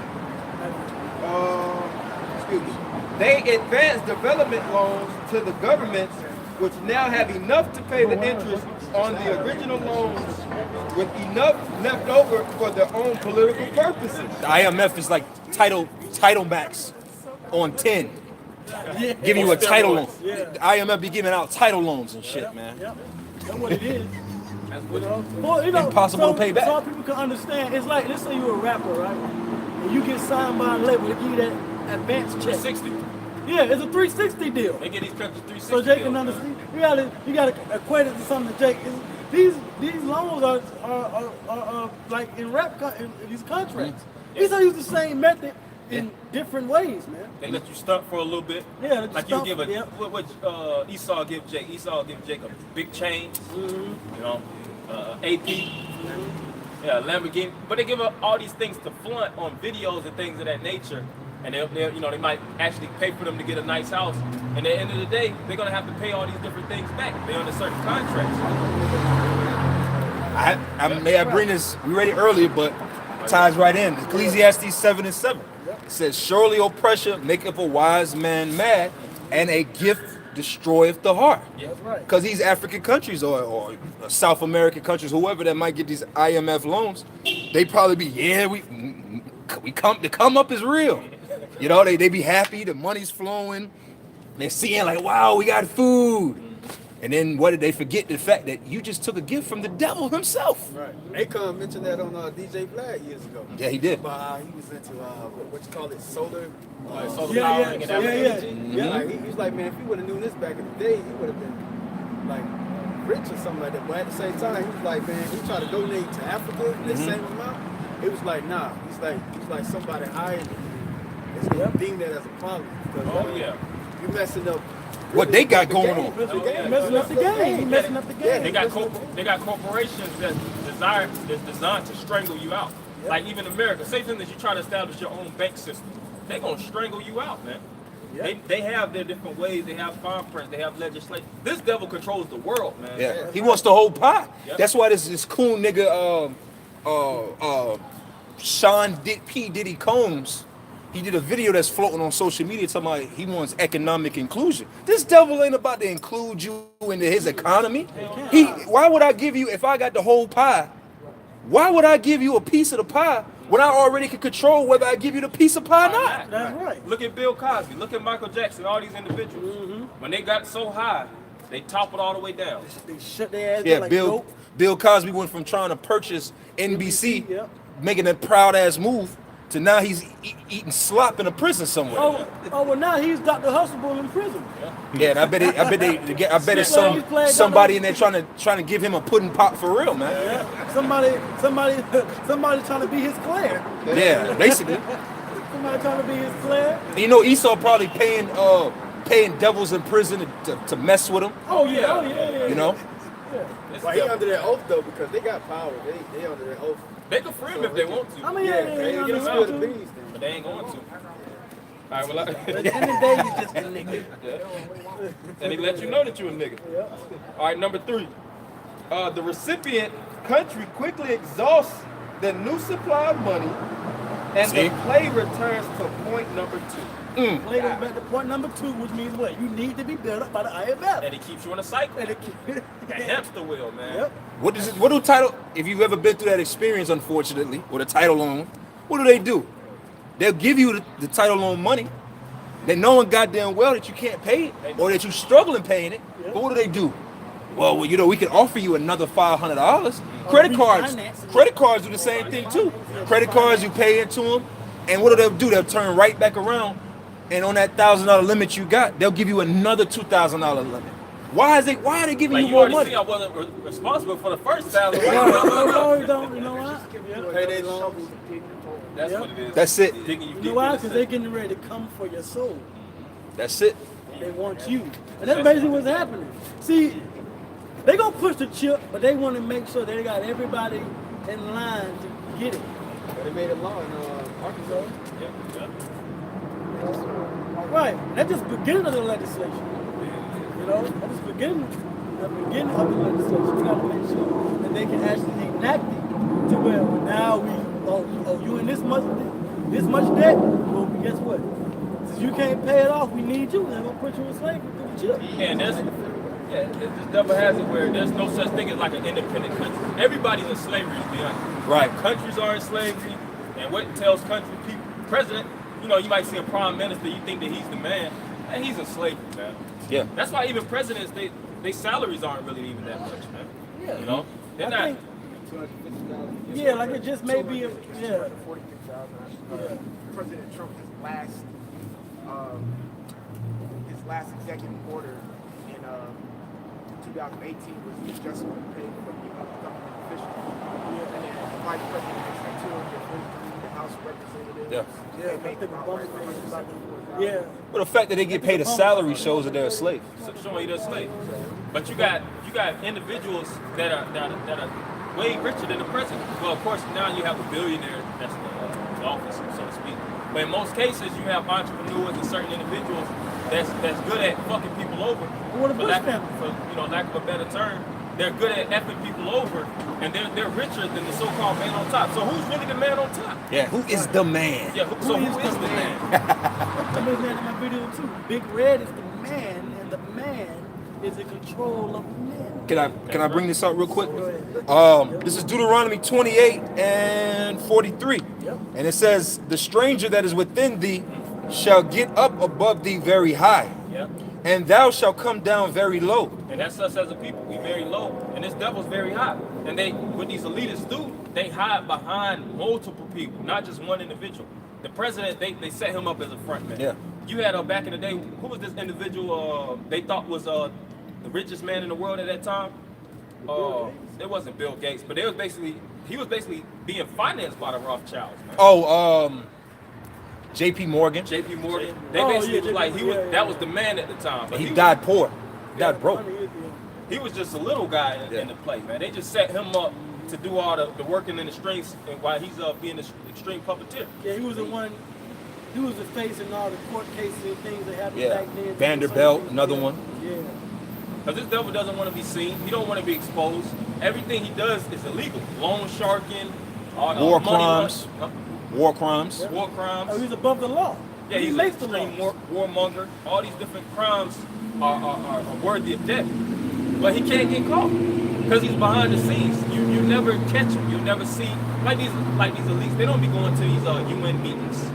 they advance development loans to the governments, which now have enough to pay the interest on the original loans, with enough left over for their own political purposes. The IMF is like title backs on 10. Giving you a title loan. The IMF be giving out title loans and shit, man. That's what it is. Well, Impossible to pay back. So people can understand. It's like, let's say you're a rapper, right? And you get signed by a label, they give you that advance check. 360. Yeah, it's a 360 deal. They get these countries 360. So Jake can deals, understand. You gotta equate it to something that Jake. These loans are like in these contracts. These are used the same method in different ways, man. They let you stunt for a little bit. Yeah, like you give what Esau give Jake. Esau give Jake a big chain. AP. Yeah, Lamborghini. But they give up all these things to flaunt on videos and things of that nature. And they might actually pay for them to get a nice house. And at the end of the day, they're gonna have to pay all these different things back. They're under certain contracts. I bring this. We read it earlier, but ties right in. Ecclesiastes 7:7. It says, surely oppression maketh a wise man mad, and a gift destroyeth the heart. That's right. Because these African countries or South American countries, whoever that might get these IMF loans, they probably be, they come up is real. You know, they be happy, the money's flowing, they're seeing like, wow, we got food. And then what did they forget? The fact that you just took a gift from the devil himself. Right. Akon mentioned that on DJ Vlad years ago. Yeah, he did. But he was into what you call it, solar. Solar Yeah, powering and everything. yeah. Like, he was like, man, if he would have known this back in the day, he would have been like rich or something like that. But at the same time, he was like, man, he tried to donate to Africa the same amount. It was like, nah. He's like somebody higher than you is gonna deem that as a problem. Oh yeah. You messing up. What they got going on. He messing up the game. He messing up the game. They got corporations that's designed to strangle you out. Like even America, say something that you try to establish your own bank system, they're gonna strangle you out, man. They have their different ways. They have fine prints. They have legislation. This devil controls the world, man. Yeah, he wants the whole pie. Yep. That's why this coon nigga, Sean P. Diddy Combs, he did a video that's floating on social media talking about he wants economic inclusion. This devil ain't about to include you into his economy. Why would I give you, if I got the whole pie, why would I give you a piece of the pie when I already can control whether I give you the piece of pie or not? That's right. Look at Bill Cosby. Look at Michael Jackson. All these individuals. When they got so high, they toppled all the way down. They shut their ass Yeah, down like dope. Bill Cosby went from trying to purchase NBC, making a proud ass move, to now he's eating slop in a prison somewhere. Oh, well now he's Dr. Hustleball in prison. Yeah, and I bet it's somebody in there trying to give him a pudding pop for real, man. Yeah. Somebody trying to be his Claire. Yeah, basically. Somebody trying to be his Claire. And you know, Esau probably paying devils in prison to mess with him. Oh yeah. You know. Well, he under their oath though because they got power. They under their oth. They can free him if they want to. I mean, They yeah, get spill the beans. But they ain't going to. All right, well, At the end of the day, you just a nigga. And he let you know that you a nigga. All right, number 3. The recipient country quickly exhausts the new supply of money, and See? the play returns to point number 2. Play goes back to point number 2, which means what? You need to be built up by the IMF. and it keeps you in a cycle. And it That hamster wheel, man. Yep. What do title? If you've ever been through that experience, unfortunately, with a title loan, what do? They'll give you the title loan money. They knowing goddamn well that you can't pay it or that you're struggling paying it. But what do? Well, you know, we can offer you another $500. Credit cards do the same thing too. Credit cards, you pay into them, and what do? They'll turn right back around, and on that $1,000 limit you got, they'll give you another $2,000 limit. Why are they giving Like you you more already money? see, I wasn't responsible for the first $1,000. You know why? Payday loans. That's what it is. That's it. Digging you You know deep why? in the Because they're sand. getting ready to come for your soul. That's it. They want you. And that's basically what's happening. See, they gonna push the chip, but they want to make sure they got everybody in line to get it. They made a law in Arkansas. Right. That's just the beginning of the legislation. You know, that's just the beginning of the legislation. We gotta make sure that they can actually enact it to where now you in this much debt. Well, guess what? Since you can't pay it off, we need you. They're gonna put you in slavery through the chip. And this devil has it where there's no such thing as like an independent country. Everybody's in slavery, to be honest. Right. Countries are in slavery, and what tells country people, president, you know, you might see a prime minister, you think that he's the man, and he's in slavery, man. Yeah. That's why even presidents, they salaries aren't really even that much, man. Yeah. You know, they're I not. think, yeah, like it just may be, President Trump's last executive order in 2018 was the adjustment paid for the government officials. And then the Vice President makes like 243, the House of Representatives. They make about right around yeah. But the fact that they get paid a salary shows that they're a slave. Showing you they're slaves. But you got individuals that are way richer than the president. Well, of course, now you have a billionaire that's the office, so to speak. But in most cases, you have entrepreneurs and certain individuals that's good at fucking people over. What a Bush family. For lack of a better term, they're good at effing people over, and they're richer than the so-called man on top. So who's really the man on top? Yeah, who is the man? Yeah, who is the man? I made that in my video too. Big Red is the man, and the man is in control of men. Can I bring this out real quick? This is Deuteronomy 28 and 43. Yep. And it says, the stranger that is within thee shall get up above thee very high, Yep. and thou shalt come down very low. And that's us as a people. We very low, and this devil's very high. And they, what these elitists do, they hide behind multiple people, not just one individual. The president, they set him up as a front man. Yeah. You had back in the day, who was this individual? They thought was the richest man in the world at that time. It wasn't Bill Gates, but he was basically being financed by the Rothschilds. Man. Oh, J.P. Morgan. J.P. Morgan. They basically was like that was the man at the time. But He died poor. Died broke. He was just a little guy in the play, man. They just set him up to do all the working in the strings, and while he's being an extreme puppeteer. Yeah, he was the one. He was the face in all the court cases and things that happened Yeah. back then. Vanderbilt, another one. Yeah. Because this devil doesn't want to be seen. He don't want to be exposed. Everything he does is illegal. Loan sharking, War money crimes. War crimes. war crimes. Oh, he's above the law. Yeah, he he's an makes the law. extreme warmonger. All these different crimes are worthy of death. But he can't get caught because he's behind the scenes. You never catch him. You never see like these elites. They don't be going to these UN meetings.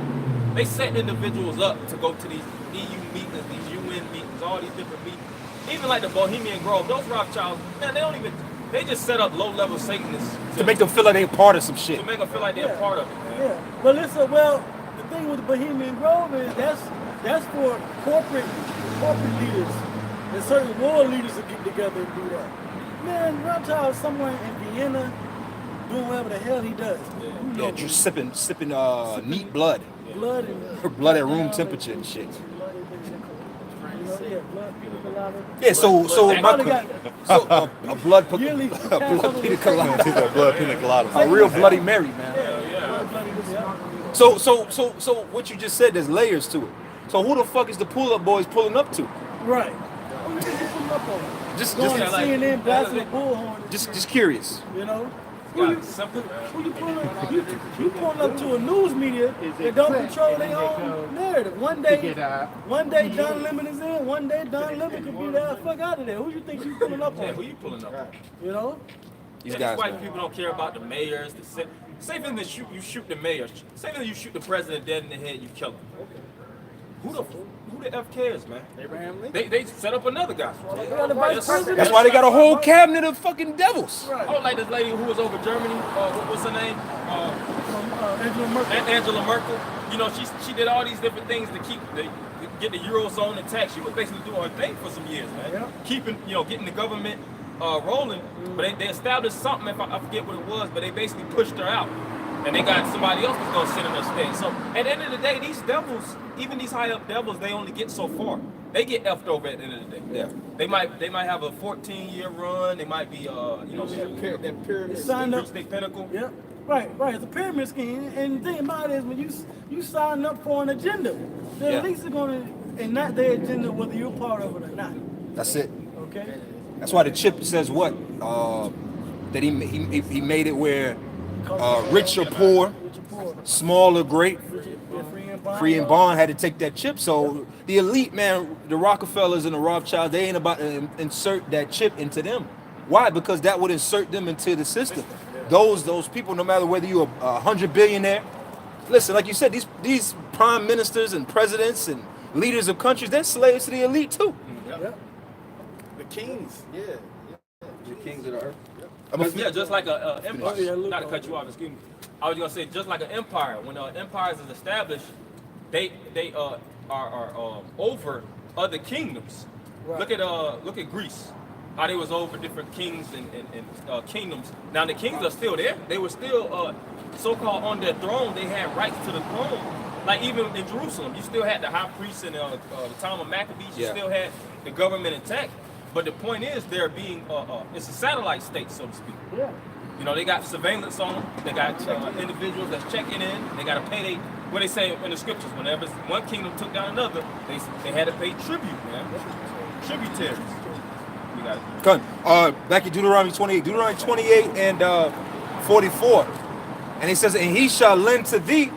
They set individuals up to go to these EU meetings, these UN meetings, all these different meetings. Even like the Bohemian Grove, those Rothschilds, man, they just set up low-level Satanists To make them feel like they're part of some shit. to make them feel like they're a part of it, man. Yeah. But listen, the thing with the Bohemian Grove is that's for corporate leaders and certain world leaders to get together and do that. Man, Rothschild is somewhere in Vienna doing whatever the hell he does. You know, Yeah, just sipping neat blood. blood and Blood at room temperature and shit. Yeah, So Probably got a blood yearly pina colada. Blood pina colada. A real Bloody Mary, man. Yeah. So what you just said, there's layers to it. So who the fuck is the pull-up boys pulling up to? Right. Who you think you pulling up on? Just Going to like- CNN, blasting the bullhorn. just curious. You know? Yeah, it's simple, man. Who you pulling up? You pulling up to a news media that don't control their own narrative. One day Don Lemon is in, one day Don Lemon could be there. Fuck out of there. Who you think you pulling up Yeah, who on? you pulling up on? You know? These These guys, white man. people don't care about the mayors. Say for instance, you shoot the mayor. Say that you shoot the president dead in the head, you kill him. Who the F cares, man? Abraham Lincoln. They set up another guy. The vice president. That's why they got a whole cabinet of fucking devils. Oh, like this lady who was over Germany. What's her name? Angela Merkel. Angela Merkel. You know, she did all these different things to get the Eurozone intact. She was basically doing her thing for some years, man. Yeah. Keeping, getting the government rolling. But they established something, I forget what it was, but they basically pushed her out. And they got somebody else that's gonna sit in their stead. So at the end of the day, these devils, even these high up devils, they only get so far. They get effed over at the end of the day. Yeah. They might have a 14-year run. They might be That pyramid. Signed up. reach their pinnacle. Yeah. Right. It's a pyramid scheme. And the thing about it is when you sign up for an agenda, the Yeah. elites are gonna enact their agenda whether you're part of it or not. That's it. Okay? That's why the chip says what? That he made it where rich or poor, small or great, free and bond had to take that chip. So the elite, man, the Rockefellers and the Rothschilds, they ain't about to insert that chip into them. Why? Because that would insert them into the system. Those people, no matter whether you're a 100 billionaire, listen, like you said, these prime ministers and presidents and leaders of countries, they're slaves to the elite too. Yep. The kings. Yeah. The kings of the earth. Yeah, just like a empire. yeah, look Not to on. cut you off, excuse me. I was gonna say just like an empire. When empires is established, they are over other kingdoms. Right. Look at Greece, how they was over different kings and kingdoms. Now the kings are still there. They were still so-called on their throne. They had rights to the throne. Like even in Jerusalem, you still had the high priest in the time of Maccabees. You Yeah. still had the government intact. But the point is, they're being it's a satellite state, so to speak. Yeah. You know, they got surveillance on them. They got individuals that's checking in. They got to pay what they say in the scriptures. Whenever one kingdom took down another, they had to pay tribute, man. Tributaries. you got it. Back in Deuteronomy 28. Deuteronomy 28 and 44. And he says, and he shall lend to thee,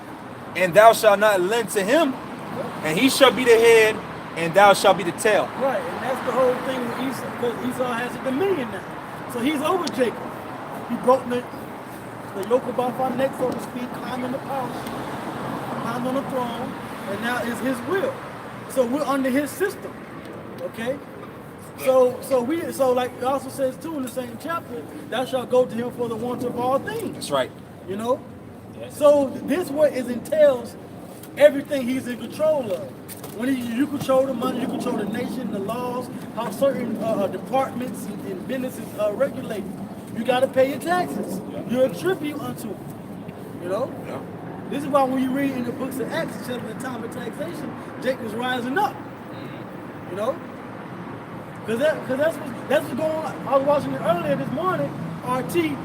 and thou shalt not lend to him, and he shall be the head, and thou shalt be the tail. Right, and that's the whole thing with Esau, because Esau has a dominion now. So he's over Jacob. He broke the yoke about our neck, so to speak, climbed on the power, climbed on the throne, and now is his will. So we're under his system. Okay? So like it also says too in the same chapter, thou shalt go to him for the want of all things. That's right. You know? So this what it entails everything he's in control of. When you control the money, you control the nation, the laws, how certain departments and businesses are regulated. You got to pay your taxes. You're a tribute unto him. You know? Yeah. This is why when you read in the books of Acts, it says at the time of taxation, Jacob's rising up. You know? Because that's what's going on. I was watching it earlier this morning, RT,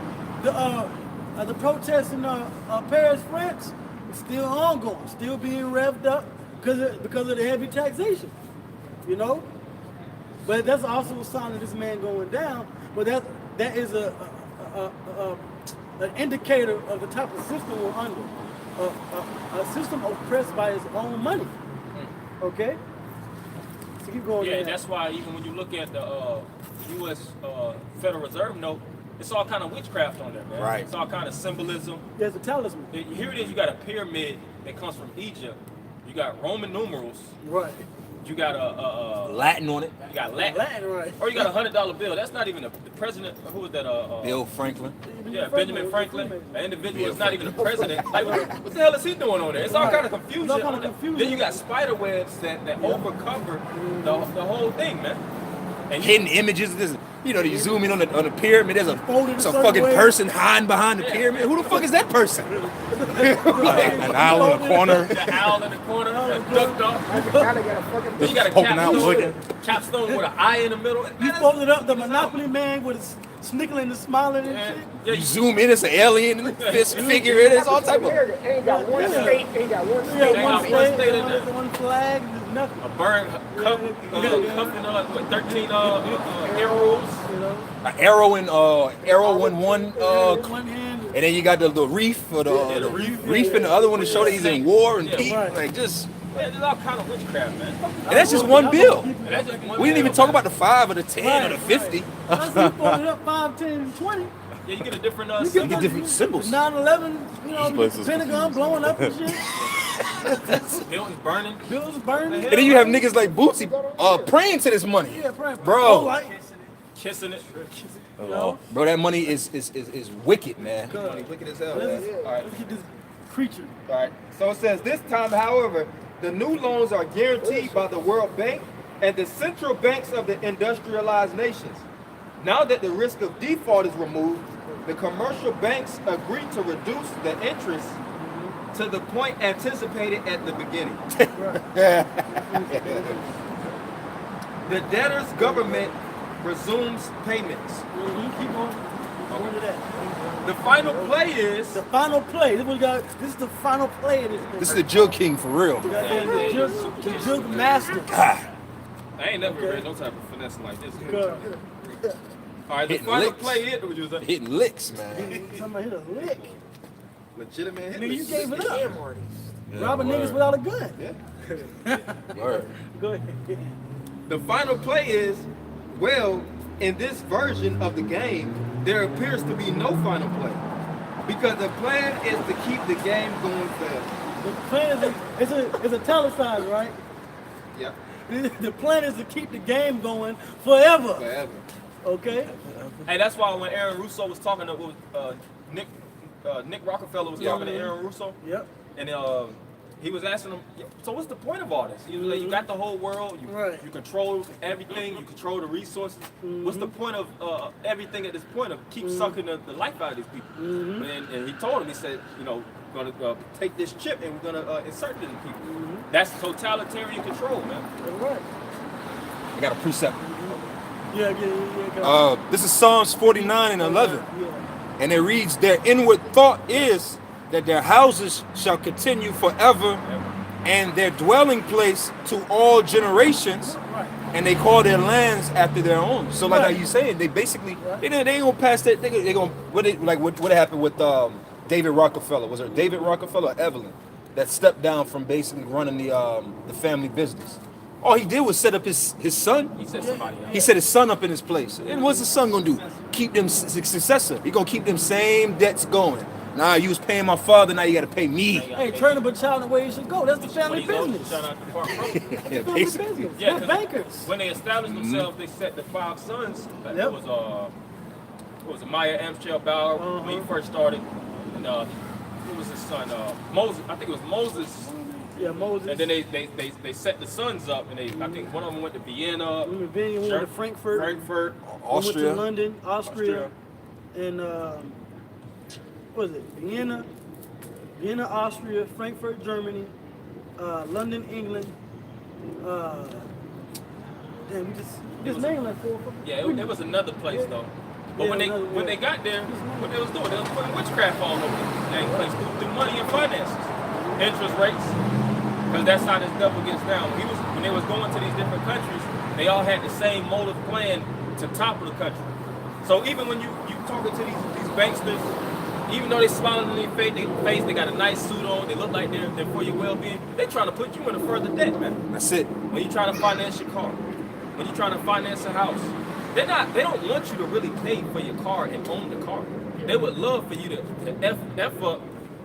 the protests in Paris, France, is still ongoing, still being revved up because of the heavy taxation, you know. But that's also a sign of this man going down. But that is an indicator of the type of system we're under, a system oppressed by its own money. Okay. So keep going. Yeah, that's why even when you look at the U.S. Federal Reserve note, it's all kind of witchcraft on there, man. Right. It's all kind of symbolism. There's a talisman. Here it is. You got a pyramid that comes from Egypt. You got Roman numerals. Right. You got Latin on it. You got Latin. Latin, right. Or you got $100 bill. That's not even the president. Who was that? Bill Franklin. Yeah, Benjamin Franklin. An individual is not even the president. Like, what the hell is he doing on there? It's all kind of confusion. It's all kind of confusion. Then you got spider webs that overcover the whole thing, man. And Hidden images. You zoom in on the pyramid. There's Folded a some certain fucking way. person hiding behind the pyramid. Who the fuck is that person? Like an owl in the corner. The owl in the corner, ducked off. Gotta get a fucking. Then you got a Poking out, capstone with an eye in the middle. You folded up the Monopoly man with his snickling and smiling and shit. Yeah, You zoom in, it's an alien fist figure. It's all type of. Ain't got one state. Ain't got one Yeah, state. They one got one flag, state in there. one flag, and there's nothing. a burn cup, cuffing 13 arrows. You know, An arrow in one one hand. and then you got the reef or the reef in the other one to show that he's in war and peace. right. Like just. Yeah, there's all kind of witchcraft, man. And that's just one bill. And that's just one We didn't even bill, talk man. about the 5 or the 10 or the 50. Once you folded up 5, 10, and 20. Yeah, you get a different You You get different symbols. 9/11, you know, the Pentagon blowing up and shit. buildings burning. Bills burning. And then you have niggas like Bootsy praying to this money. Yeah, praying. Bro. Like, Kissing it. you know, Bro, that money is wicked, man. Money wicked as hell, man. let's get this creature. All right. So it says this time, however, the new loans are guaranteed by the World Bank and the central banks of the industrialized nations. Now that the risk of default is removed, the commercial banks agree to reduce the interest to the point anticipated at the beginning. The debtor's government resumes payments. Keep on. Go to that. The final play is The final play. This is the final play of this. This is the Jug King for real. The jug master. I ain't never read no type of finesse like this. All right, the Hitting final licks. play is. What you was that? Hitting licks, man. Somebody hit a lick. Legitimate. Nigga, you gave it up. Yeah, Robbing word. niggas without a gun. Word. Go ahead. The final play is, well, in this version of the game, there appears to be no final play. Because the plan is to keep the game going fast. The plan is it's a telecine, right? Yeah. The plan is to keep the game going forever. Forever. Okay? Hey, that's why when Aaron Russo was talking to Nick Rockefeller was talking to Aaron Russo, Yep. and he was asking him, so what's the point of all this? He was like, you got the whole world, Right. you control everything, you control the resources. What's the point of everything at this point of keep sucking the life out of these people? And he told him, he said, we're gonna take this chip and we're gonna insert it in people. That's totalitarian control, man. That's right. I got a precept. Yeah. Go. This is Psalms 49 and 11. Yeah. And it reads, their inward thought is that their houses shall continue forever and their dwelling place to all generations. and they call their lands after their own. So like how you saying, they basically they ain't gonna pass that. They gonna what happened with David Rockefeller? Was it David Rockefeller or Evelyn that stepped down from basically running the family business? All he did was set up his son. He said somebody else. He set his son up in his place. And what's his son gonna do? Keep them successor. He gonna keep them same debts going. Nah, you was paying my father, now you gotta pay me. Hey, train up a child the way you should go. That's the family business. Shout out to Park Road. Yeah, Family basically. business. Yeah, They're 'cause bankers. when they established themselves, they set the 5 sons. It was what was it, Maya Amschel Bauer when he first started, and who was his son? Moses. I think it was Moses. Yeah, Moses. And then they set the sons up, and I think one of them went to Vienna. We went to Frankfurt. Frankfurt. Austria. We went to London, Austria. And what was it? Vienna, Austria, Frankfurt, Germany, London, England. Damn, we just named like 4 or 5. Yeah, it was another place though. But when they got there, what they was doing, they was putting witchcraft all over the dang place through money and finances, interest rates, because that's how this devil gets down. When they was going to these different countries, they all had the same motive plan to topple the country. So even when you talking to these banksters, even though they smiling in their face, they got a nice suit on, they look like they're for your well-being, they trying to put you in a further debt, man. That's it. When you trying to finance your car, when you trying to finance a house, they don't want you to really pay for your car and own the car. They would love for you to F up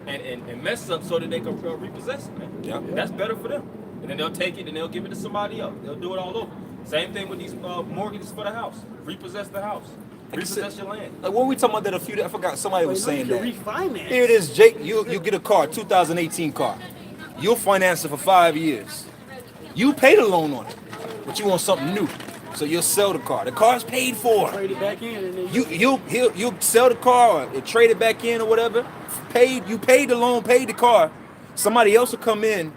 and mess up so that they can repossess it, man. Yeah. That's better for them. And then they'll take it and they'll give it to somebody else. They'll do it all over. Same thing with these mortgages for the house. Repossess the house. Repossess your land. Like when we talking about that a few days, I forgot somebody was saying that. Refinance. Here it is, Jake. You get a car, 2018 car. You'll finance it for 5 years. You pay the loan on it, but you want something new, so you'll sell the car. The car's paid for. Trade it back in, and then You'll sell the car or trade it back in or whatever. You paid the loan, paid the car. Somebody else will come in.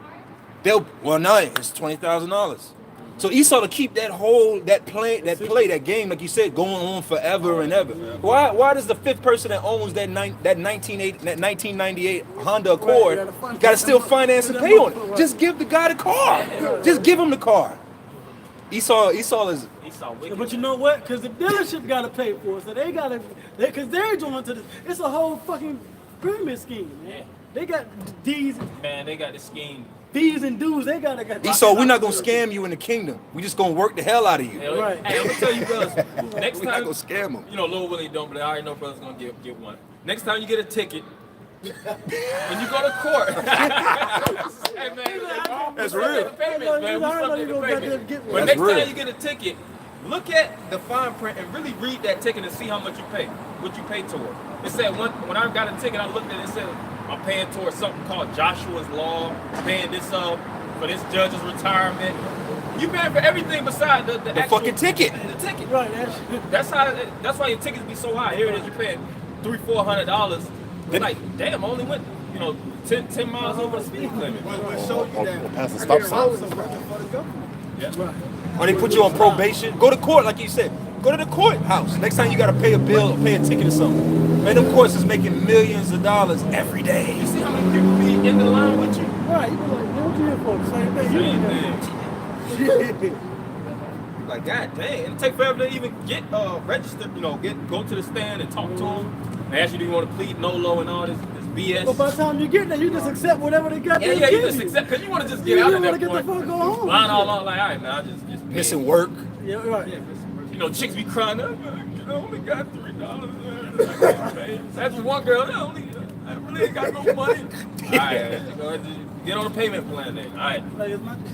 Now it's $20,000. So Esau to keep that game, like you said, going on forever and ever. Why does the fifth person that owns that 1998 Honda Accord got to still finance and pay on it? Just give the guy the car. Just give him the car. Esau is. Esau wicked. But you know what? Because the dealership got to pay for it, so they got to, because they're joined to this. It's a whole fucking pyramid scheme, man. Yeah. They got D's. Man, they got the scheme. D's and dudes, they got. Esau, we're not gonna scam you in the kingdom. We just gonna work the hell out of you. Right. Hey, I'm gonna tell you, brothers. Next We're not time, gonna scam them. you know, Lil Willie don't, but I already know brothers gonna get one. Next time you get a ticket, when you go to court, hey man, That's real. payments, man. We subject to payments. But That's next real. time you get a ticket, look at the fine print and really read that ticket and see how much you pay, what you pay toward. It said when I got a ticket, I looked at it, it said I'm paying towards something called Joshua's Law, paying this for this judge's retirement. You paying for everything besides the actual fucking ticket. The ticket. Right. That's why your tickets be so high. Here it is, you're paying $300-400. You're like, damn, I only went 10 miles over the speed limit. We'll show you that. Past the stop sign. Working for the government. Yeah. Or they put you on probation. Go to court, like you said. Go to the courthouse. Next time you gotta pay a bill or pay a ticket or something. Man, them courts is making millions of dollars every day. You see how many people be in the line with you? Right. You be like, what you here for? The same thing. Same thing. Like, god dang, and it take forever to even get registered, go to the stand and talk to them. They ask you, do you want to plead NOLO and all this BS? But by the time you get there, you just accept whatever they got. Yeah, you just accept, because you want to just get out of that get point. the fuck go home. Line all out, like, all right, man, I just pay. Missing work. Yeah, right. Chicks be crying, I only got $3. That's one girl, I really ain't got no money. All right, get on the payment plan then. All right,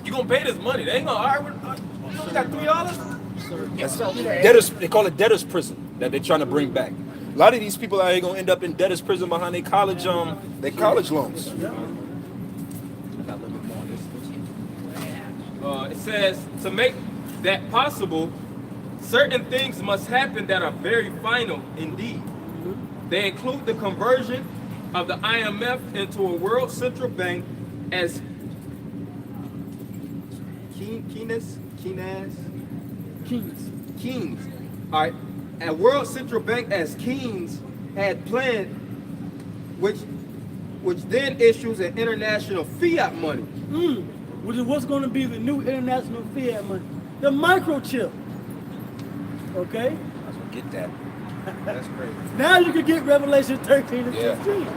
you gonna pay this money. They ain't gonna, all right, you only got $3? They call it debtor's prison that they're trying to bring back. A lot of these people are gonna end up in debtor's prison behind their college loans. It says, to make that possible, certain things must happen that are very final indeed. They include the conversion of the IMF into a world central bank as Keynes. All right, a world central bank as Keynes had planned, which then issues an international fiat money. Which is what's going to be the new international fiat money. the microchip. Okay? Get that. That's crazy. Now you can get Revelation 13 and Yeah. 15.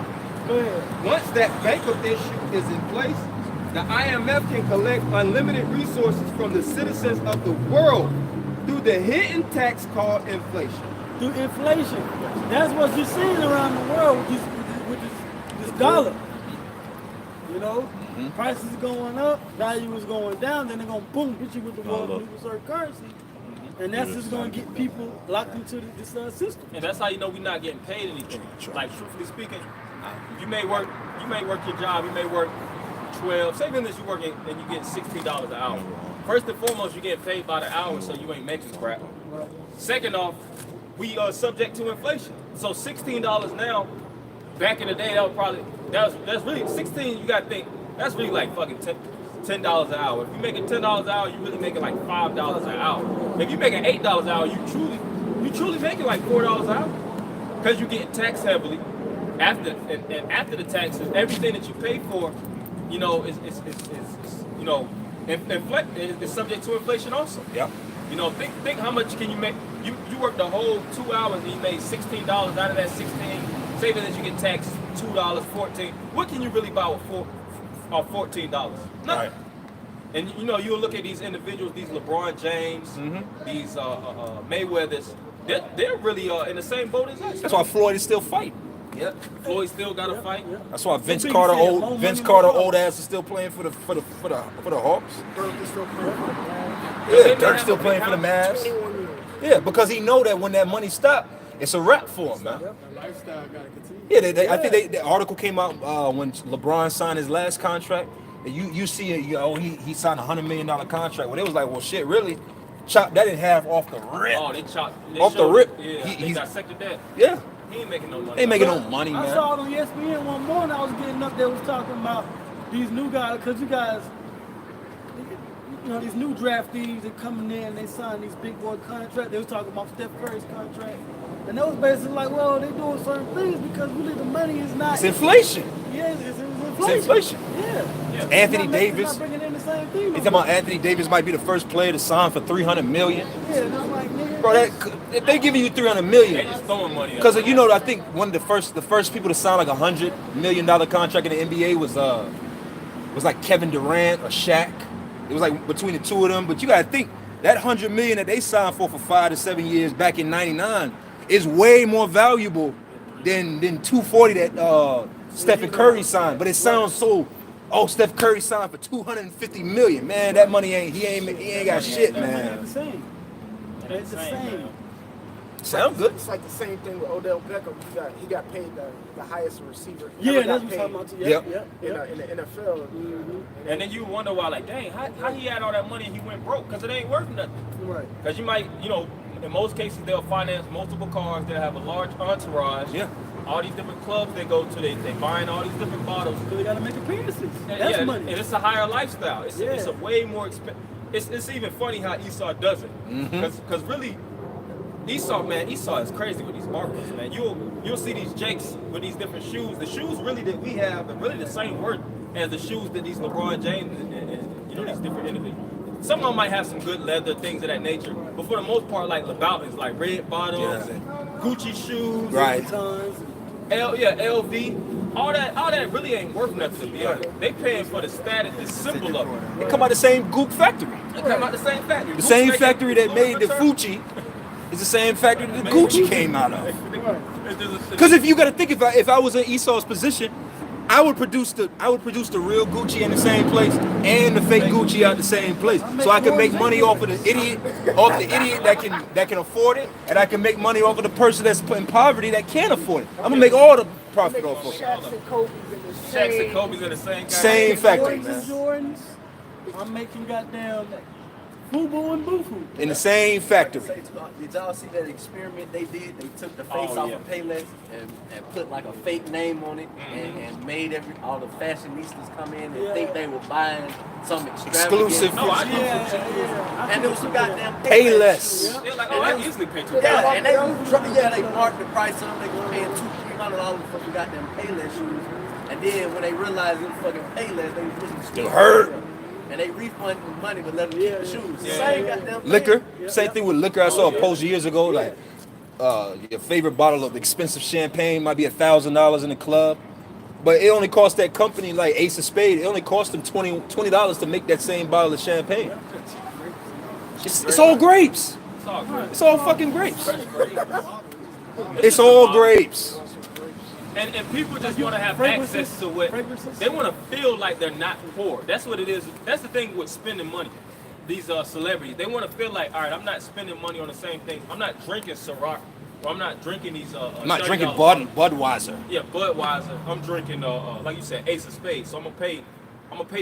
Go ahead. Once that banking issue is in place, the IMF can collect unlimited resources from the citizens of the world through the hidden tax called inflation. Through inflation. That's what you're seeing around the world with this dollar. You know, prices going up, value is going down, then they're going to boom, hit you with the world new reserve currency. And that's just going to get people locked into this system. And that's how you know we're not getting paid anything. Like, truthfully speaking, you may work your job, you may work 12, say for instance you're working and you get $16 an hour. First and foremost, you're getting paid by the hour, so you ain't making crap. Second off, we are subject to inflation. So $16 now, back in the day, that's really 16. You gotta think that's really like fucking $10 an hour. If you're making $10 an hour, you really making like $5 an hour. If you're making $8 an hour, you truly making like $4 an hour because you're getting taxed heavily. After the taxes, everything that you pay for, you know, is you know, is subject to inflation also. Yep. You know, think how much can you make? You work the whole 2 hours and you made $16 out of that 16. Say that you get taxed $2, $14. What can you really buy with $14? Nothing. Right. And you know, you'll look at these individuals, these LeBron James, these Mayweathers. They're really in the same boat as us. That's why Floyd is still fighting. Yep. Floyd still got to fight. That's why Vince Carter old ass is still playing for the Hawks. Yeah, Dirk's still playing for the Mavs. Yeah, because he know that when that money stop, it's a wrap for him, man. The lifestyle got to continue. Yeah, I think the article came out when LeBron signed his last contract. You see it, he signed a $100 million contract. Well, it was like, well, shit, really? Chop that in half off the rip. Oh, they chopped. Off the rip. Yeah, He they dissected that. Yeah. He ain't making no money. They ain't making no money, man. I saw it on ESPN one morning. I was getting up there, was talking about these new guys, because you guys, you know, these new draftees are coming in and they sign these big boy contracts. They was talking about Steph Curry's contract. And they was basically like, well, they doing certain things because really the money is not. It's inflation. Yeah, it's inflation. It's inflation. Yeah. Anthony It's Davis. not bringing in the same thing. He's talking about Anthony Davis might be the first player to sign for $300 million. Yeah, and I'm like, nigga. Bro, if they giving you $300 They million, just throwing money. because you know, I think one of the first people to sign like $100 million contract in the NBA was like Kevin Durant or Shaq. It was like between the two of them. But you gotta think that $100 million that they signed for 5 to 7 years back in '99 is way more valuable than 240 that Stephen Curry signed. But it sounds so. Oh, Steph Curry signed for $250 million. Man, that money he ain't got shit, It's man. the same. It's the same. Sound good. It's like the same thing with Odell Beckham. He got paid the highest receiver. Yeah, ever that's got what I'm talking about. Yep. in the NFL. And then you wonder why, like, dang, how he had all that money and he went broke? Because it ain't worth nothing. Right. Because you might, you know, in most cases they'll finance multiple cars. They'll have a large entourage. Yeah. All these different clubs they go to, they buying all these different bottles. So they gotta make appearances. And, That's yeah, money. and it's a higher lifestyle. It's Yeah. a way more expensive. It's even funny how Esau does it. Because really, Esau is crazy with these markers, man. You'll see these Jakes with these different shoes. The shoes really that we have are really the same worth as the shoes that these LeBron James and you know, these different individuals. Some of them might have some good leather, things of that nature, but for the most part, like LeBron is like red bottoms and Gucci shoes, Right. LV, all that really ain't worth nothing to be honest. They paying for the status, the symbol of it. They come out the same Goop factory. They come out the same factory. The same factory that made the Fucci is the same factory that the Gucci came out of. Because if you got to think, if I was in Esau's position, I would produce the real Gucci in the same place and the fake Gucci out the same place, so I can make money off of the idiot that can afford it, and I can make money off of the person that's in poverty that can't afford it. I'm gonna make all the profit off of it. Shaqs and Kobe's in the Shaqs and Kobe's in the same guy. Same factory, Jordans and man. Jordans. I'm making goddamn FUBU and Bufu. In the same factory. Did y'all see that experiment they did? They took the face Oh, off yeah. of Payless and put like a fake name on it and made all the fashionistas come in and think they were buying some extravagant. Exclusive. No, I do. And it was some goddamn Payless. They're like, oh, I easily pay $2. Yeah, and they marked the price on. They were paying $200-$300 for fucking goddamn Payless shoes. And then when they realized it was fucking Payless, they was putting It hurt. and they refund money to let them keep the shoes. Same goddamn thing. Liquor, same thing with liquor. I saw a post years ago, like your favorite bottle of expensive champagne might be $1,000 in the club, but it only cost that company, like Ace of Spades, it only cost them $20 to make that same bottle of champagne. It's all grapes. It's all fucking grapes. It's all grapes. And people just want to have access to what they want to feel like they're not poor. That's what it is. That's the thing with spending money. These celebrities, they want to feel like, all right, I'm not spending money on the same thing. I'm not drinking Ciroc, or I'm not drinking these. I'm not drinking Budweiser. Yeah, Budweiser. I'm drinking, like you said, Ace of Spades. So I'm gonna pay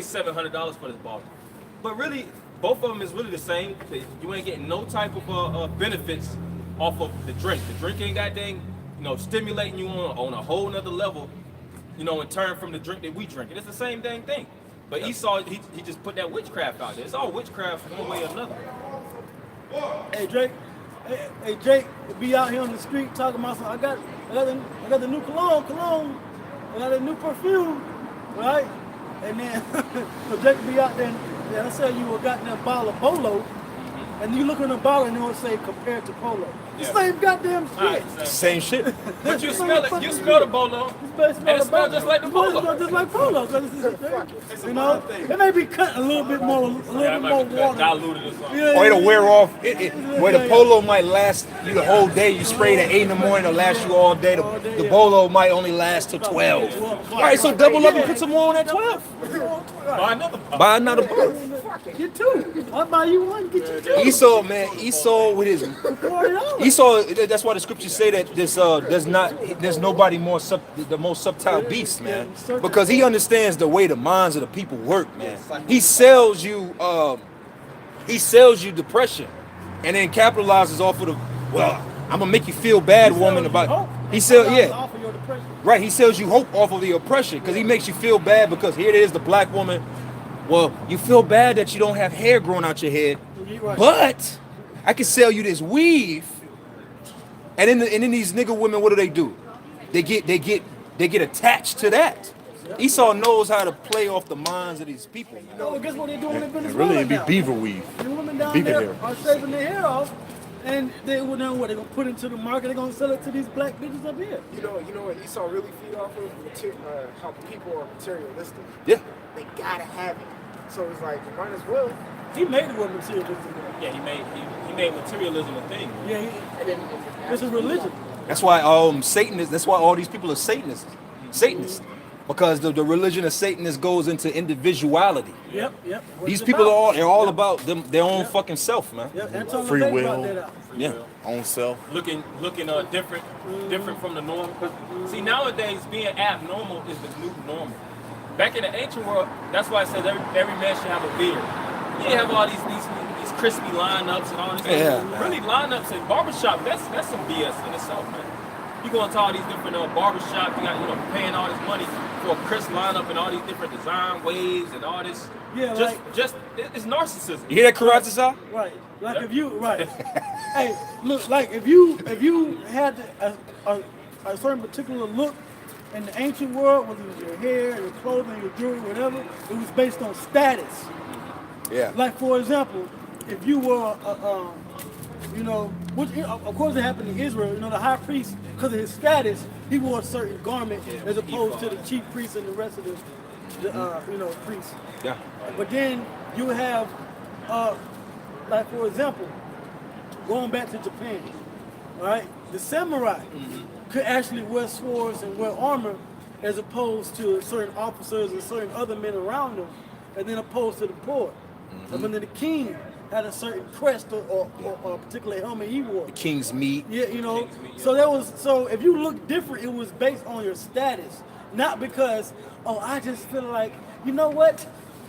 $700 for this bottle. But really, both of them is really the same. You ain't getting no type of benefits off of the drink. The drink ain't goddamn, stimulating you on a whole nother level, in turn from the drink that we drink. It's the same dang thing. But Esau, he just put that witchcraft out there. It's all witchcraft one way or another. Hey Drake, hey Jake, be out here on the street talking about something. I got the new cologne. I got a new perfume, right? And then so Jake be out there. And I said you got that bottle of Bolo, and you look in the bottle and it will say compared to Polo. The same goddamn shit. Right, same shit. But you smell the Bolo, and it smells just like the Polo. It smells just like Polo. It may be cut a little bit more, water. Diluted or something. Yeah, Or it'll wear off. Where the Polo might last you the whole day. You spray it at 8 in the morning, it'll last you all day. The Bolo might only last till 12. All right, so double up and put some more on at 12. Buy another bottle. Get two. I'll buy you one, get you two. Esau with his Esau. That's why the scriptures say that there's nobody more the most subtle beast, man, because he understands the way the minds of the people work, man. He sells you depression, and then capitalizes off of I'm gonna make you feel bad, woman. He sells you hope off of the oppression, because he makes you feel bad because here it is, the black woman. Well, you feel bad that you don't have hair growing out your head, but I can sell you this weave. And then these nigga women, what do? They get attached to that. Esau knows how to play off the minds of these people. Guess what they're doing in Venezuela Really, it'd be now? beaver weave. The women down Beaver there hair. are shaving their hair off, and they will know what they're gonna put into the market. They're gonna sell it to these black bitches up here. You know what Esau really feed off of? How people are materialistic. Yeah. They gotta have it. So it's like, you might as well. He made the woman materialistic. Yeah, he made materialism a thing. Yeah, it's a religion. That's why Satanists. That's why all these people are Satanists. Because the religion of Satanists goes into individuality. Yep. These people they're all about their own fucking self, man. Yep. Free will. Yeah. Own self. Looking different from the norm. 'Cause, see, nowadays being abnormal is the new normal. Back in the ancient world, that's why I said every man should have a beard. You didn't have all these crispy lineups and all this. Yeah. Really, lineups in barbershop, that's some BS in itself, man. You going to all these different barbershop, you got paying all this money for a crisp lineup and all these different design waves and all this. Yeah, it's narcissism. You hear that, Karatza? Right. Like if you hey, look, like if you had a certain particular look in the ancient world, whether it was your hair, your clothing, your jewelry, whatever, it was based on status. Yeah. Like for example, if you were, which of course it happened in Israel. The high priest, because of his status, he wore a certain garment as opposed to the chief priest and the rest of the priests. Yeah. But then you have, like for example, going back to Japan, all right, the samurai could actually wear swords and wear armor as opposed to certain officers and certain other men around them, and then opposed to the poor. And then the king had a certain crest or a particular helmet he wore. The king's meat. Yeah, So if you look different, it was based on your status, not because I just feel like, you know what,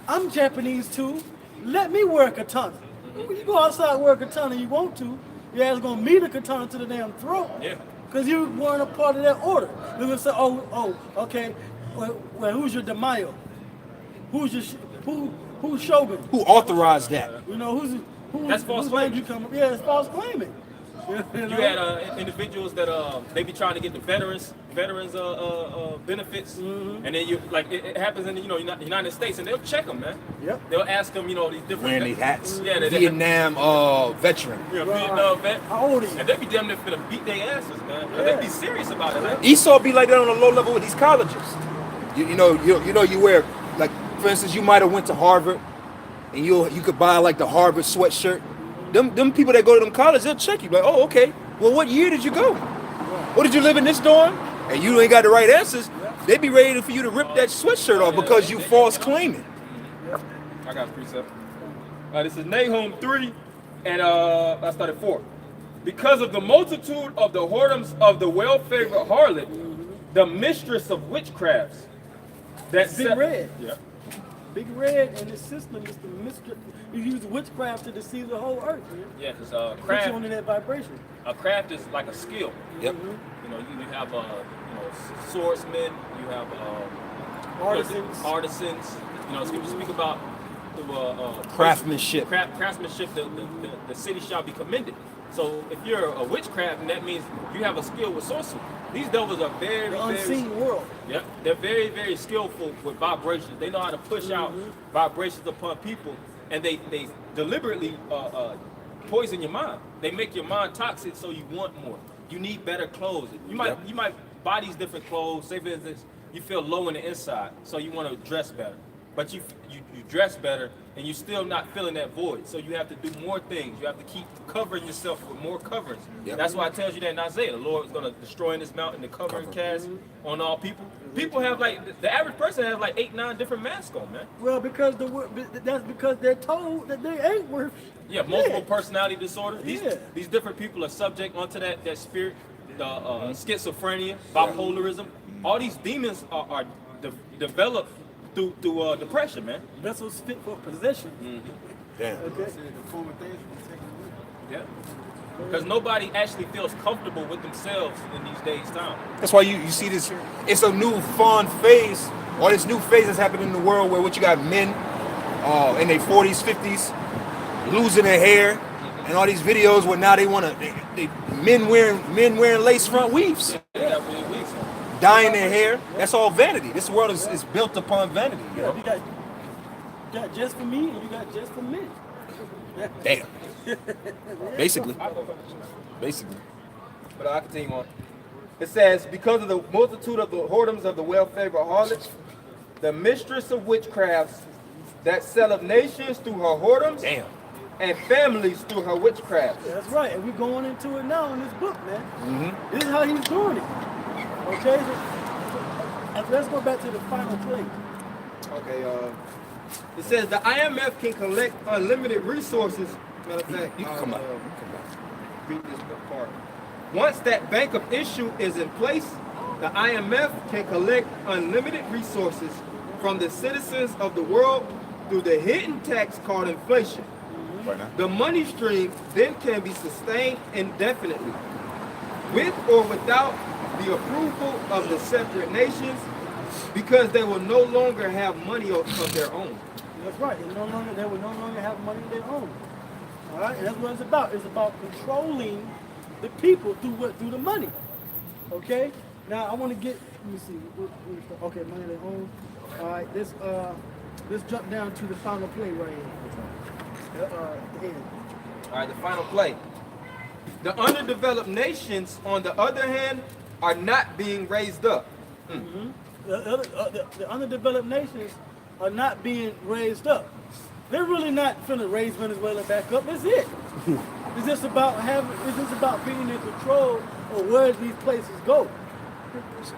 I'm Japanese too. Let me wear a katana. When you go outside and wear a katana, you want to. Your ass gonna meet a katana to the damn throat. Yeah. Because you weren't a part of that order. They're gonna say, okay. Well, who's your daimyo? Who's shogun? Who authorized that? Who's That's false land claiming. you come? Yeah, it's false claiming. You had individuals that they be trying to get the veterans benefits, and then you like it happens in the United States, and they'll check them, man. Yep. They'll ask them these different Wearing these hats. Yeah, Vietnam veteran. Vietnam vet. How old are you? And they be damn near finna beat their asses, man. They be serious about it, man. Esau be like that on a low level with these colleges. You wear, like, for instance, you might have went to Harvard, and you could buy like the Harvard sweatshirt. Them people that go to them colleges, they'll check you. Like, oh, okay. Well, what year did you go? What did you live in this dorm? And you ain't got the right answers. They be ready for you to rip that sweatshirt off because you false claiming. I got a precept. This is Nahum 3, and I started 4. Because of the multitude of the whoredoms of the well-favored harlot, the mistress of witchcrafts. That's Big Red. Yeah. Big Red and his system is the mistress. You use witchcraft to deceive the whole earth, man. Yeah, because Puts you on that vibration. a craft is like a skill. Yep. You have swordsmen, you have artisans. Speak about the Craftsmanship. Craftsmanship. The city shall be commended. So if you're a witchcraft, that means you have a skill with sorcery. These devils are very, The unseen very, world. yeah, they're very, very skillful with vibrations. They know how to push out vibrations upon people, and they deliberately poison your mind. They make your mind toxic, so you want more. You need better clothes. You might buy these different clothes. Say for instance, you feel low in the inside, so you want to dress better. But you dress better, and you're still not filling that void. So you have to do more things. You have to keep covering yourself with more coverings. Yep. That's why it tells you that in Isaiah, the Lord is going to destroy in this mountain the covering cast on all people. People have the average person has 8-9 different masks on, man. Well, that's because they're told that they ain't worth. Yeah, multiple personality disorder. Yeah. These different people are subject onto that spirit, the schizophrenia, bipolarism. All these demons are developed through depression, man. Vessels fit for possession. Damn. Okay. Yeah. Because nobody actually feels comfortable with themselves in these days' time. That's why you see this. It's a new fun phase, or this new phase that's happening in the world where what you got men in their 40s, 50s losing their hair, and all these videos where now they want to men wearing lace front weaves, dyeing their hair. That's all vanity. This world is built upon vanity. You know? You got just for me, and you got just for me. Damn. Basically. But I'll continue on. It says, because of the multitude of the whoredoms of the well-favored harlots, the mistress of witchcrafts that selleth nations through her whoredoms, Damn. and families through her witchcrafts. That's right, and we're going into it now in this book, man. This is how he's doing it. Okay, so let's go back to the final play. Okay, it says the IMF can collect unlimited resources. Matter of fact, You can come out. read this part. Once that bank of issue is in place, the IMF can collect unlimited resources from the citizens of the world through the hidden tax called inflation. Right now. The money stream then can be sustained indefinitely, with or without the approval of the separate nations, because they will no longer have money of their own. That's right. They will no longer have money of their own. All right, and that's what it's about. It's about controlling the people through the money. Okay. Now I want to get. Let me see. Okay, money of their own. All right. Let's jump down to the final play right here. The end. All right, the final play. The underdeveloped nations, on the other hand, are not being raised up. The underdeveloped nations are not being raised up. They're really not finna raise Venezuela back up. That's it. It's just about being in control of where these places go.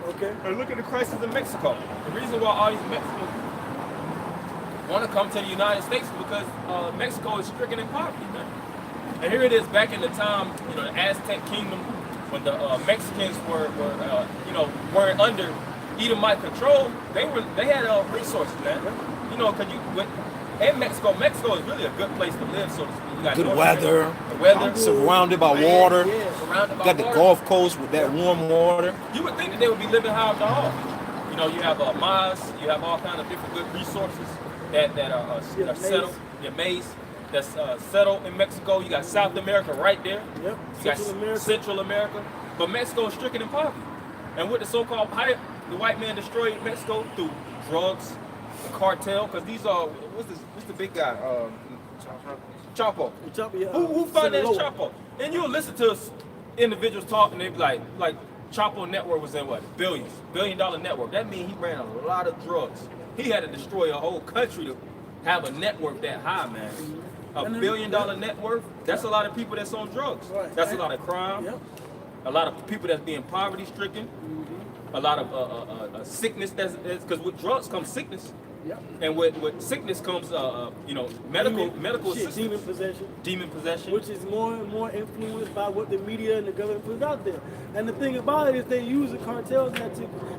Okay. And look at the crisis in Mexico. The reason why all these Mexicans want to come to the United States is because Mexico is stricken in poverty, man. And here it is back in the time, the Aztec kingdom, when the Mexicans weren't under Edomite control. They had resources, man. And Mexico is really a good place to live, so to speak. You got Good weather. the weather, Surrounded by water. surrounded by Got the water. Gulf Coast with that warm water. You would think that they would be living high off the hog. You have maize, you have all kinds of different good resources that are settled. Your maize, that's settled in Mexico. You got South America right there. Yep. You got Central America. Central America. But Mexico is stricken in poverty. And with the so-called, how did the white man destroy Mexico? Through drugs, the cartel, because these are, what's the big guy? Chapo. Who financed Chapo? And you'll listen to individuals talk and they be like Chapo network was in what? $1 billion network. That means he ran a lot of drugs. He had to destroy a whole country to have a network that high, man. $1 billion net worth, that's a lot of people that's on drugs. Right. That's a lot of crime. Yep. A lot of people that's being poverty stricken. A lot of sickness, because with drugs comes sickness. Yep. And with sickness comes, medical Shit, assistance. Demon possession. Which is more and more influenced by what the media and the government put out there. And the thing about it is they use the cartels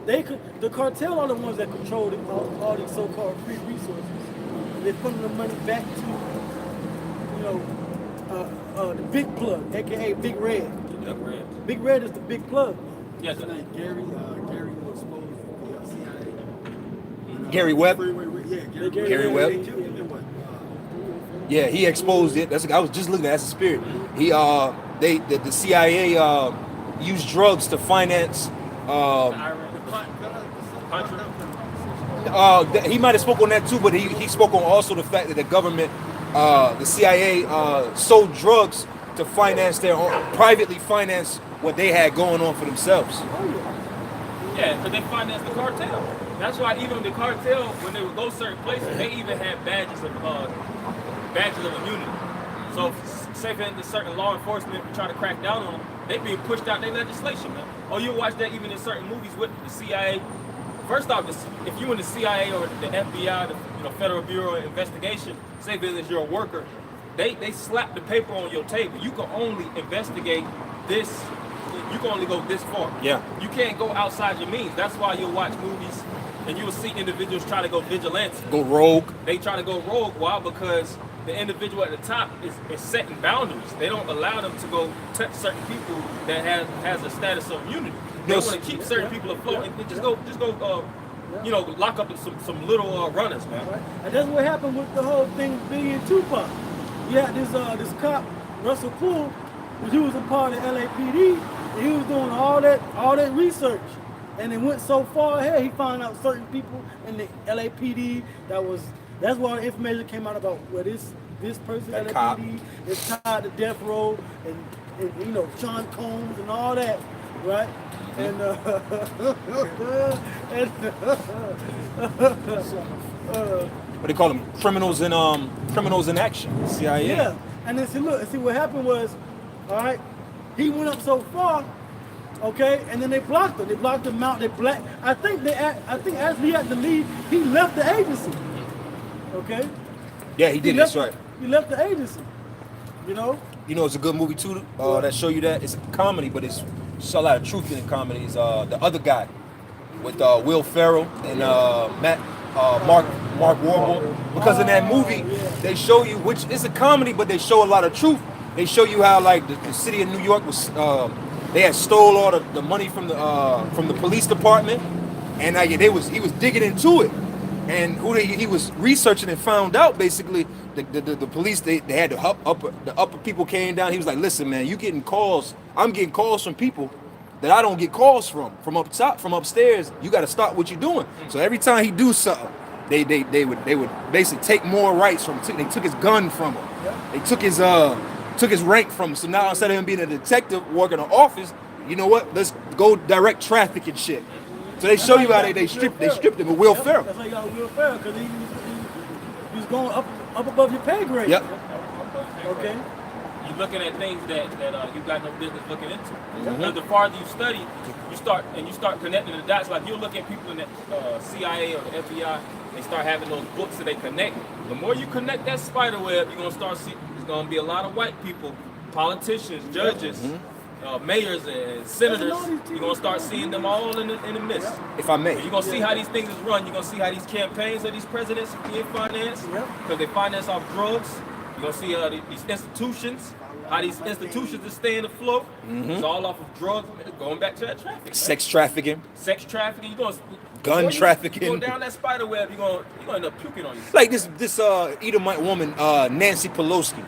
the cartel are the ones that control all these so-called free resources. They're putting the money back to, the big plug, aka Big Red. Big Red is the big plug. Yes, Gary exposed the CIA. Gary Webb. Yeah, Gary Webb. Yeah, he exposed it. I was just looking at the spirit. The CIA used drugs to finance. He might have spoke on that too, but he spoke on also the fact that the government, the CIA, sold drugs to finance privately finance what they had going on for themselves. Yeah, because they financed the cartel. That's why even the cartel, when they would go certain places, they even had badges of immunity. So, say for instance, certain law enforcement try to crack down on them, they being pushed out their legislation, man. Oh, you watch that even in certain movies with the CIA. First off, if you in the CIA or the FBI, the Federal Bureau of Investigation, say for instance you're a worker, they slap the paper on your table. You can only investigate this. You can only go this far. Yeah. You can't go outside your means. That's why you'll watch movies and you'll see individuals try to go vigilante. Go rogue. They try to go rogue. Why? Because the individual at the top is setting boundaries. They don't allow them to go touch certain people that has a status of immunity. They want to keep certain people afloat and just go lock up some little runners, man. Right. And that's what happened with the whole thing Biggie and Tupac. You had this cop, Russell Poole, he was a part of LAPD, and he was doing all that research. And it went so far ahead, he found out certain people in the LAPD that's why the information came out about where this person That LAPD cop is tied to death row and Sean Combs and all that, right? And what they call them? Criminals in action. CIA. yeah. And then see what happened was, all right, he went up so far, okay, and then they blocked him. They blocked him out. I think as he had to leave, he left the agency. Okay. Yeah, he did. That's right. He left the agency. You know. You know, it's a good movie too. That show you that it's a comedy, but it's a lot of truth in the comedy. Is The Other Guy with Will Ferrell and Mark Wahlberg. Because in that movie, they show you, which is a comedy, but they show a lot of truth. They show you how like the city of New York was they had stole all the money from the police department, and he was digging into it. And he was researching and found out basically the police they had the upper people came down. He was like, listen, man, you getting calls. I'm getting calls from people that I don't get calls from up top, from upstairs. You got to stop what you're doing. So every time he do something, they would basically take more rights from him. They took his gun from him. They took his rank from him. So now instead of him being a detective working in an office, you know what? Let's go direct traffic and shit. So they show you how they stripped him with Will Ferrell. That's how you got Will Ferrell, because he was going up above your pay grade. Yep. Okay. You're looking at things that you got no business looking into. Because the farther you study, you start connecting the dots. Like you'll look at people in the CIA or the FBI, they start having those books that they connect. The more you connect that spider web, you're gonna start seeing there's gonna be a lot of white people, politicians, judges. Mayors and senators, you're going to start seeing them all in the midst. If I may. You're going to see how these things is run. You're going to see how these campaigns of these presidents being financed, because they finance off drugs. You're going to see these institutions, how these institutions are staying afloat. It's all off of drugs, going back to that trafficking. Sex trafficking. Sex trafficking. gun You trafficking. go down that spider web, you're gonna end up puking on yourself. Like this Edomite woman, Nancy Pelosi.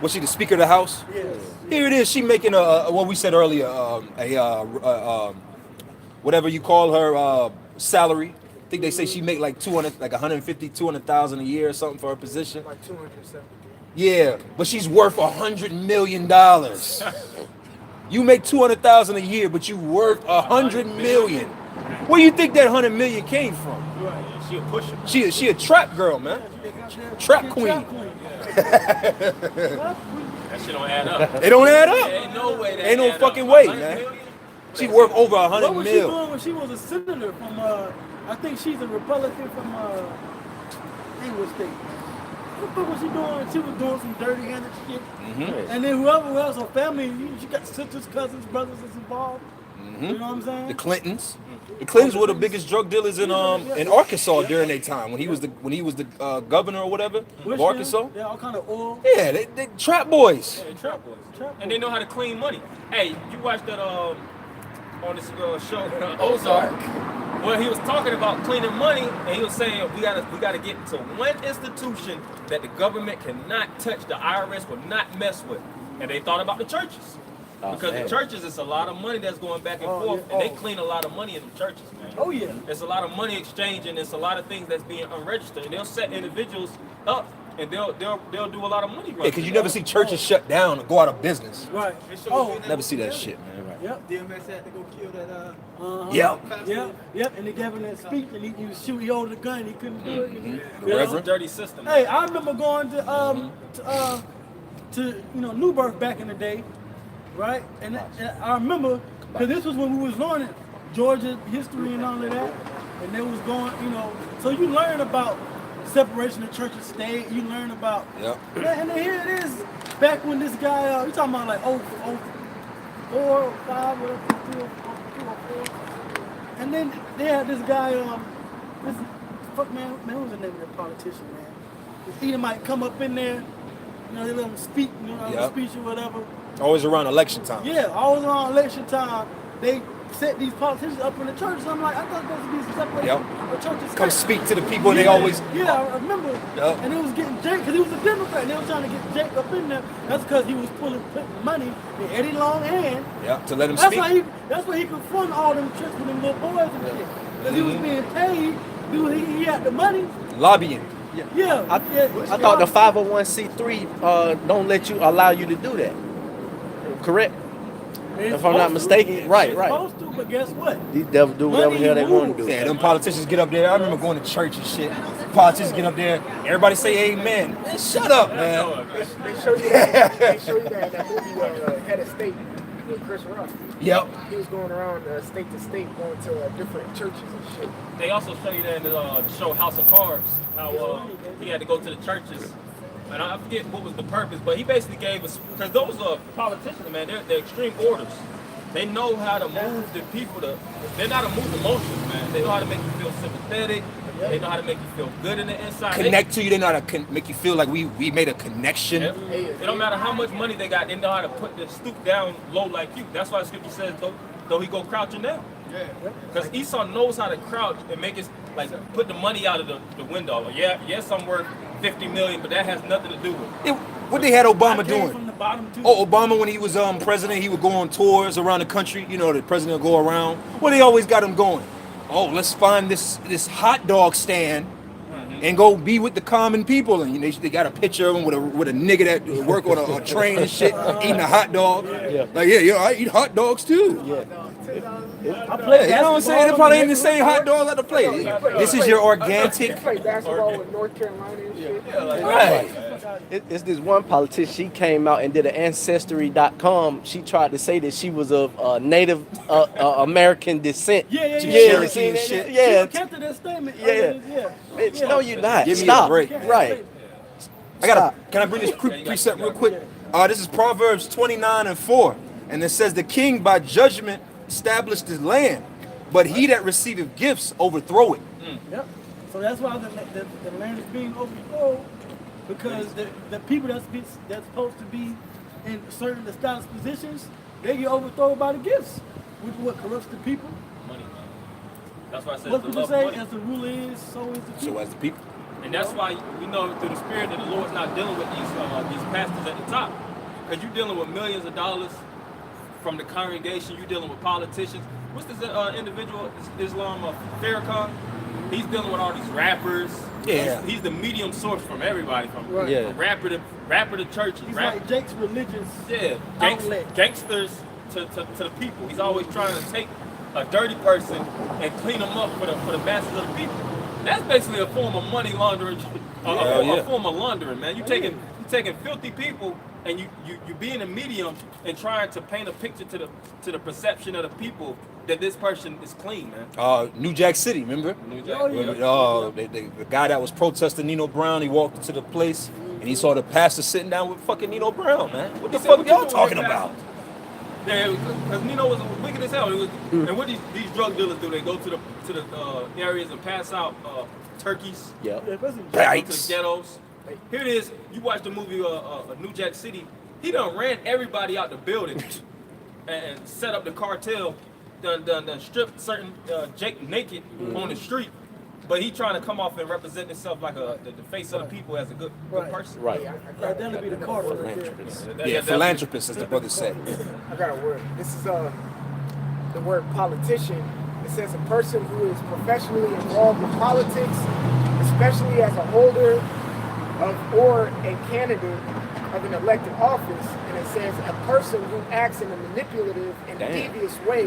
Was she the Speaker of the House? Yes. Here it is. She making what we said earlier, whatever you call her salary. I think they say she make like 200, like 150, 200,000 a year or something for her position. Like 270. Yeah, but she's worth $100 million. You make 200,000 a year, but you worth 100 million. Where you think that 100 million came from? She a pusher. She a trap girl, man. Trap queen. That shit don't add up. It don't add up. Ain't no way. Ain't no fucking way, man. She worth over 100 What was she mil. doing when she was a senator from, I think she's a Republican from, English state. What the fuck was she doing? She was doing some dirty-handed shit. And then whoever else, her family, she got sisters, cousins, brothers that's involved. You know what I'm saying? The Clintons. The Clintons were the biggest drug dealers in Arkansas during their time when he was the governor or whatever of Arkansas. Yeah, all kind of oil. Yeah, they trap boys. Yeah, trap boys. And they know how to clean money. Hey, you watched that on this show Ozark, where he was talking about cleaning money, and he was saying we gotta get to one institution that the government cannot touch, the IRS will not mess with, and they thought about the churches. Because the churches, it's a lot of money that's going back and forth, and they clean a lot of money in the churches, man. Oh yeah. There's a lot of money exchanging. There's a lot of things that's being unregistered, and they'll set individuals up, and they'll do a lot of money. Yeah, because you never see churches shut down or go out of business. Right. Oh, Never see that shit, man. yep. DMS had to go kill that. Yep. And they gave him that speech, and he was shooting. He held the gun. He couldn't do it. You know? Reverend. Dirty system. Hey, I remember going to New Birth back in the day, right? And I remember because this was when we was learning Georgia history and all of that, and they was going, so you learn about separation of church and state. You learn about and then here it is back when this guy, you talking about like 4, 5, whatever, 2 or 4, and then they had this guy, this fuck man, what was the name of that politician, man? This Edomite come up in there, they let him speak, speech or whatever. Always around election time. Yeah, always around election time, they set these politicians up in the churches. I'm like, I thought there was supposed to be some separation of church and state. Come speak to the people, and they always. Yeah, I remember. And it was getting Jake, because he was a Democrat, and they were trying to get Jake up in there. That's because he was putting money in Eddie Long hand. Yeah, to let him speak. That's why he could fund all them trips with them little boys and shit. Because he was being paid, he had the money. Lobbying. Yeah. I thought the 501c3 don't allow you to do that. Correct? If I'm not mistaken, right. Supposed to, but guess what? These devils do whatever the hell they want to do. Yeah, them politicians get up there. I remember going to church and shit. Politicians get up there. Everybody say amen. Man, shut up, man. They show you that. They show you that movie Head of State with Chris Rock. Yep. He was going around state to state, going to different churches and shit. They also show you that in the show House of Cards, how he had to go to the churches. And I forget what was the purpose, but he basically gave us, because those politicians, man, they're extreme orders. They know how to move the people they're not to move emotions, man. They know how to make you feel sympathetic. They know how to make you feel good in the inside. Connect to you. They know how to make you feel like we made a connection. It don't matter how much money they got, they know how to put the stoop down low like you. That's why the scripture says, though he go crouching down. Because Esau knows how to crouch and make it, like, put the money out of the window. Like, yes, I'm worth 50 million, but that has nothing to do with it. What they had Obama doing? From the bottom too. Oh, Obama, when he was president, he would go on tours around the country. The president would go around. Well, they always got him going. Oh, let's find this hot dog stand and go be with the common people. And they got a picture of him with a nigga that work on a train and shit, eating a hot dog. Like, I eat hot dogs too. I play. You know what I'm saying? They probably ain't the same hot dog at the play. This is your organic. He played basketball with North Carolina and shit. Right. It's this one politician. She came out and did an Ancestry.com. She tried to say that she was of Native American descent. Yeah. Cherokee and shit. Yeah. Kept to that statement. Bitch, no, you're not. Give me Stop. a break. Right. Can I bring this precept real quick? This is Proverbs 29:4, and it says, "The king by judgment established his land, but he that receiveth gifts overthrow it." Yep. So that's why the land is being overthrown, because the people that's supposed to be in certain established positions, they get overthrown by the gifts, which is what corrupts the people. Money, man. That's why I said What the people love say, money. as the rule is, so is the So people. as the people. And that's why we know through the spirit that the Lord's not dealing with these pastors at the top. Because you're dealing with millions of dollars from the congregation, you're dealing with politicians. What's this individual, Islam Farrakhan? He's dealing with all these rappers. Yeah. He's the medium source from everybody, from Right. from rapper to church. He's like Jake's religious outlet. Gangsters to the people. He's always trying to take a dirty person and clean them up for the masses of the people. That's basically a form of money laundering, a form of laundering, man. You taking filthy people and you being a medium and trying to paint a picture to the perception of the people that this person is clean, man. New Jack City, remember? New Jack, The guy that was protesting Nino Brown, he walked into the place and he saw the pastor sitting down with fucking Nino Brown, man. What the fuck y'all talking about? Yeah, because Nino was wicked as hell. And what these drug dealers do? They go to the areas and pass out turkeys. Yeah. Yeah, that's Go to the ghettos. Here it is. You watch the movie New Jack City. He done ran everybody out the building and set up the cartel. Done stripped certain Jake naked on the street. But he trying to come off and represent himself like the face of the people as a good person. Right. That'll be the Carter right there. Philanthropist. That- Yeah, that- philanthropist, as the brother said. I got a word. This is the word politician. It says a person who is professionally involved in politics, especially as a holder of or a candidate of an elected office. And it says a person who acts in a manipulative and devious way,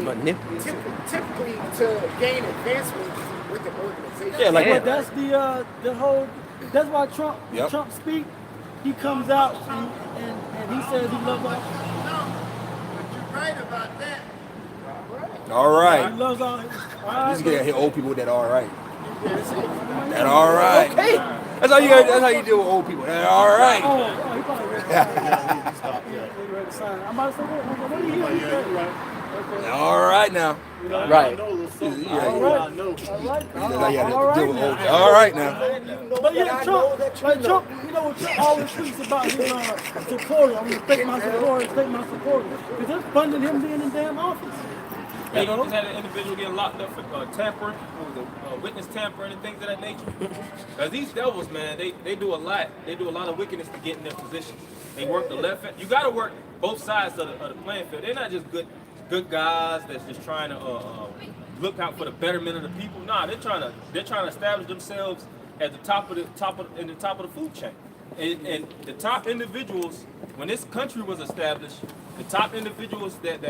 typically to gain advancement with the organization. Yeah, like But that's the whole. That's why Trump. Yep. Trump speak. He comes out and he says he loves all. all right. He loves all. Just get hit old people with that all right. That all right. Okay. That's how you deal with old people. That all right. Oh, he probably read the sign. I'm about to say, what do you hear? Okay. All right now. Right. All All right now. But yeah, Trump, you know what Trump always tweets about his supporters. I'm gonna thank my supporters, because they're funding him being in damn office. Yeah, you just had an individual getting locked up for tampering, witness tampering and things of that nature. Because these devils, man, they do a lot. They do a lot of wickedness to get in their positions. They work the left end. You got to work both sides of the playing field. They're not just good guys that's just trying to look out for the betterment of the people. Nah, they're trying to establish themselves at the top of the food chain. And the top individuals, when this country was established, the top individuals that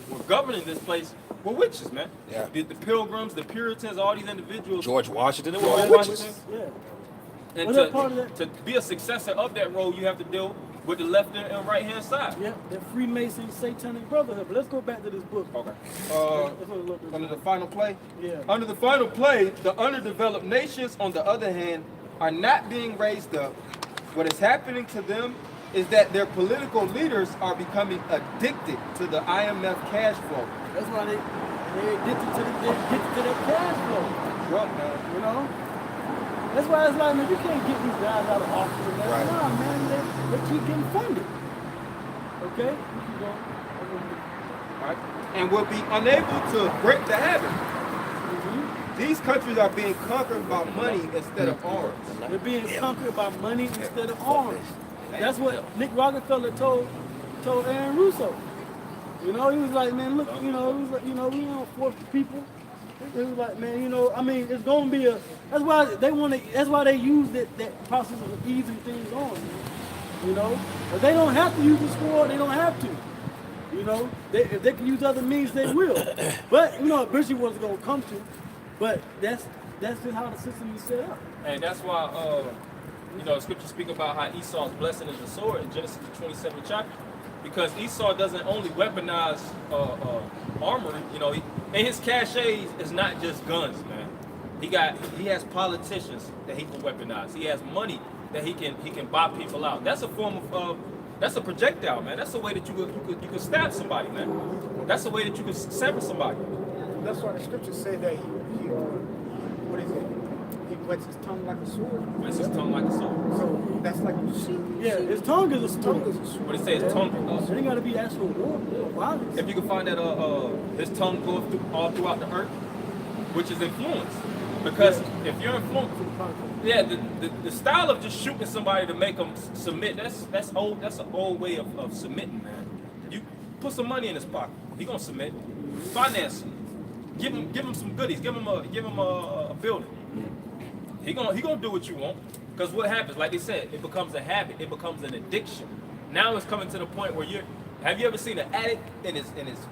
were governing this place were witches, man. Yeah. The Pilgrims, the Puritans, all these individuals. George Washington, they were George all witches. Washington. Yeah. And Was that part of that? to be a successor of that role, you have to deal with the left and right hand side. Yeah, the Freemason Satanic Brotherhood. But let's go back to this book. Okay. Let's look at Under this. the final play? Yeah. Under the final play, the underdeveloped nations, on the other hand, are not being raised up. What is happening to them is that their political leaders are becoming addicted to the IMF cash flow. That's why they're addicted to that cash flow. Well, man. You know? That's why it's like, man, you can't get these guys out of office and that. Right. Nah, man, they keep getting funded. Okay? Keep going. Right? And will be unable to break the habit. These countries are being conquered by money instead of arms. They're being conquered by money instead of arms. That's what Nick Rockefeller told Aaron Russo. You know, he was like, man, look, you know, he was like, you know, we don't force the people. He was like, man, you know, I mean, it's gonna be that's why they use that process of easing things on. You know, but they don't have to use the sword. They don't have to. You know, if they can use other means, they will. But you know, eventually, what's gonna come to. But that's just how the system is set up. And that's why, you know, scriptures speak about how Esau's blessing is the sword in Genesis the 27th chapter. Because Esau doesn't only weaponize armor, you know, and his cachet is not just guns, man. He has politicians that he can weaponize. He has money that he can buy people out. That's a form of that's a projectile, man. That's a way that you could stab somebody, man. That's a way that you could sever somebody. That's why the scriptures say that he what is it? He wets his tongue like a sword. Wets his tongue like a sword. So that's like Yeah, his tongue is a sword. What it says, tongue. It ain't gotta be actual war or violence. If you can find that his tongue goes all throughout the earth, which is influence. Because if you're influenced, the style of just shooting somebody to make them submit, that's old. That's an old way of submitting, man. You put some money in his pocket, he gonna submit. Finance him. Give him some goodies. Give him a building. He gonna do what you want. Because what happens, like they said, it becomes a habit. It becomes an addiction. Now it's coming to the point where have you ever seen an addict and is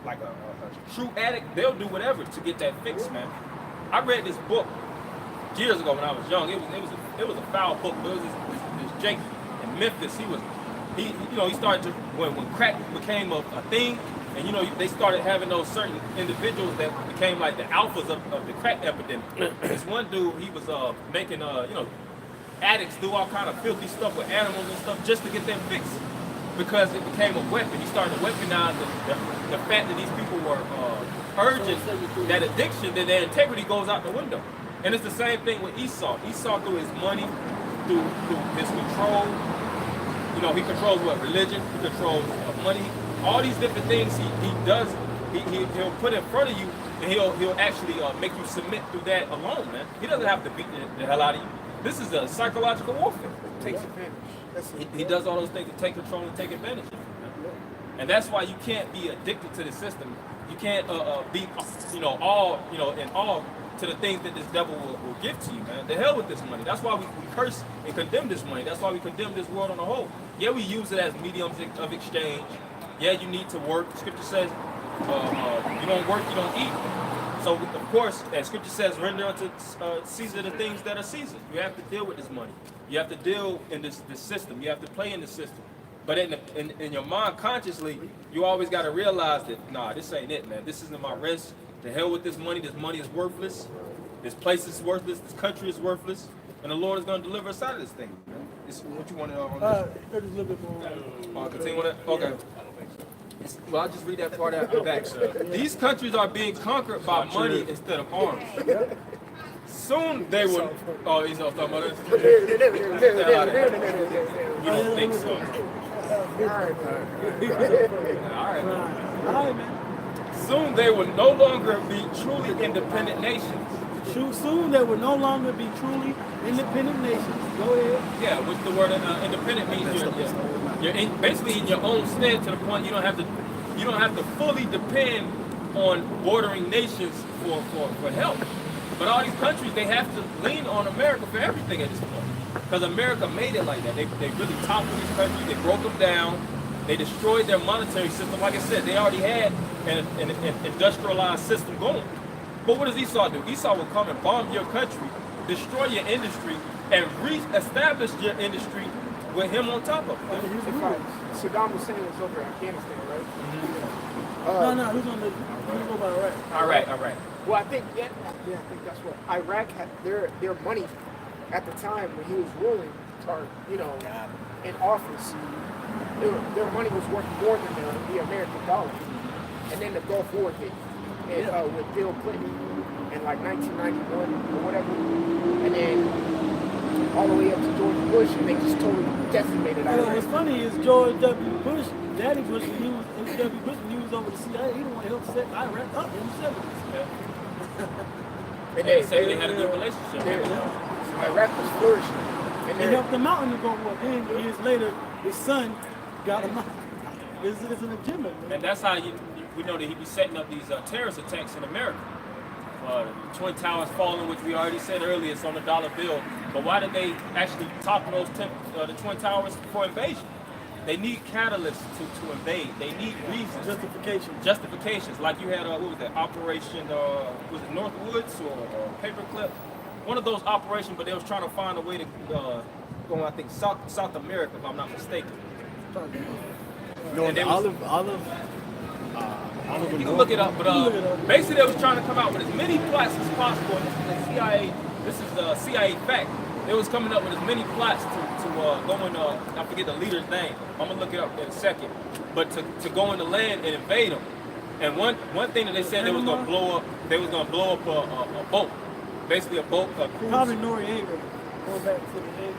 like a true addict? They'll do whatever to get that fix, man. I read this book years ago when I was young. It was a foul book, but it was this Jake in Memphis. He started to when crack became a thing, and they started having those certain individuals that became like the alphas of the crack epidemic. This one dude, he was making addicts do all kind of filthy stuff with animals and stuff just to get them fixed, because it became a weapon. He started to weaponize the fact that these people were urging that addiction, that their integrity goes out the window. And it's the same thing with Esau. Esau, through his money, through his control, he controls what? Religion, he controls money, all these different things he does, he'll put in front of you, and he'll actually make you submit through that alone, man. He doesn't have to beat the hell out of you. This is a psychological warfare. Takes advantage. He does all those things to take control and take advantage of you. And that's why you can't be addicted to the system. You can't be, in all to the things that this devil will give to you, man. The hell with this money. That's why we curse and condemn this money. That's why we condemn this world on the whole. Yeah, we use it as mediums of exchange. Yeah, you need to work. Scripture says, you don't work, you don't eat. So, of course, as Scripture says, render unto Caesar the things that are Caesar. You have to deal with this money. You have to deal in this system. You have to play in the system. But in your mind, consciously, you always got to realize that, nah, this ain't it, man. This isn't my rest. The hell with this money. This money is worthless. This place is worthless. This country is worthless. And the Lord is going to deliver us out of this thing. This what you want to on this? There's a little bit more. Continue with it? Okay. Well, I'll just read that part out the back. These countries are being conquered by money instead of arms. Soon they will. Oh, he's not talking about this. You don't think so? All right, man. Soon they will no longer be truly independent nations. Soon they will no longer be truly independent nations. Go ahead. Yeah, which the word independent means you're basically in your own stead, to the point you don't have to fully depend on bordering nations for help. But all these countries, they have to lean on America for everything at this point, because America made it like that. They really toppled these countries. They broke them down. They destroyed their monetary system. Like I said, they already had an industrialized system going. But what does Esau do? Esau will come and bomb your country, destroy your industry, and re-establish your industry with him on top of it. Saddam Hussein was over in Afghanistan, right? No, who's on the? Let me go by Iraq. All right. Well, I think I think that's what Iraq had their money at the time when he was ruling, or in office. Their money was worth more than the American dollar. And then the Gulf War hit, and with Bill Clinton in like 1991 or whatever, and then all the way up to George Bush, and they just totally decimated Iraq. What's funny is George W. Bush, Daddy Bush, when he was over the CIA, he didn't want to help set Iraq up in the 70s. And they said they had a good relationship. Iraq was flourishing. And they helped him out in the Gulf War. Then years later, his son got him out. It's legitimate, man. And that's how we know that he be setting up these terrorist attacks in America. The Twin Towers falling, which we already said earlier, it's on the dollar bill. But why did they actually topple the Twin Towers for invasion? They need catalysts to invade. They need reasons. Justifications. Like you had, what was that, Operation, was it Northwoods or Paperclip? One of those operations, but they was trying to find a way to go, I think, South America, if I'm not mistaken. You can look it up, but basically they was trying to come out with as many plots as possible. And the CIA, this is the CIA fact. They was coming up with as many plots to go in, I forget the leader's name. I'm gonna look it up in a second. But to go in the land and invade them. And one thing that they said they was gonna blow up a boat. Basically a boat, a cruise. Probably Noriega. Going back to the Navy.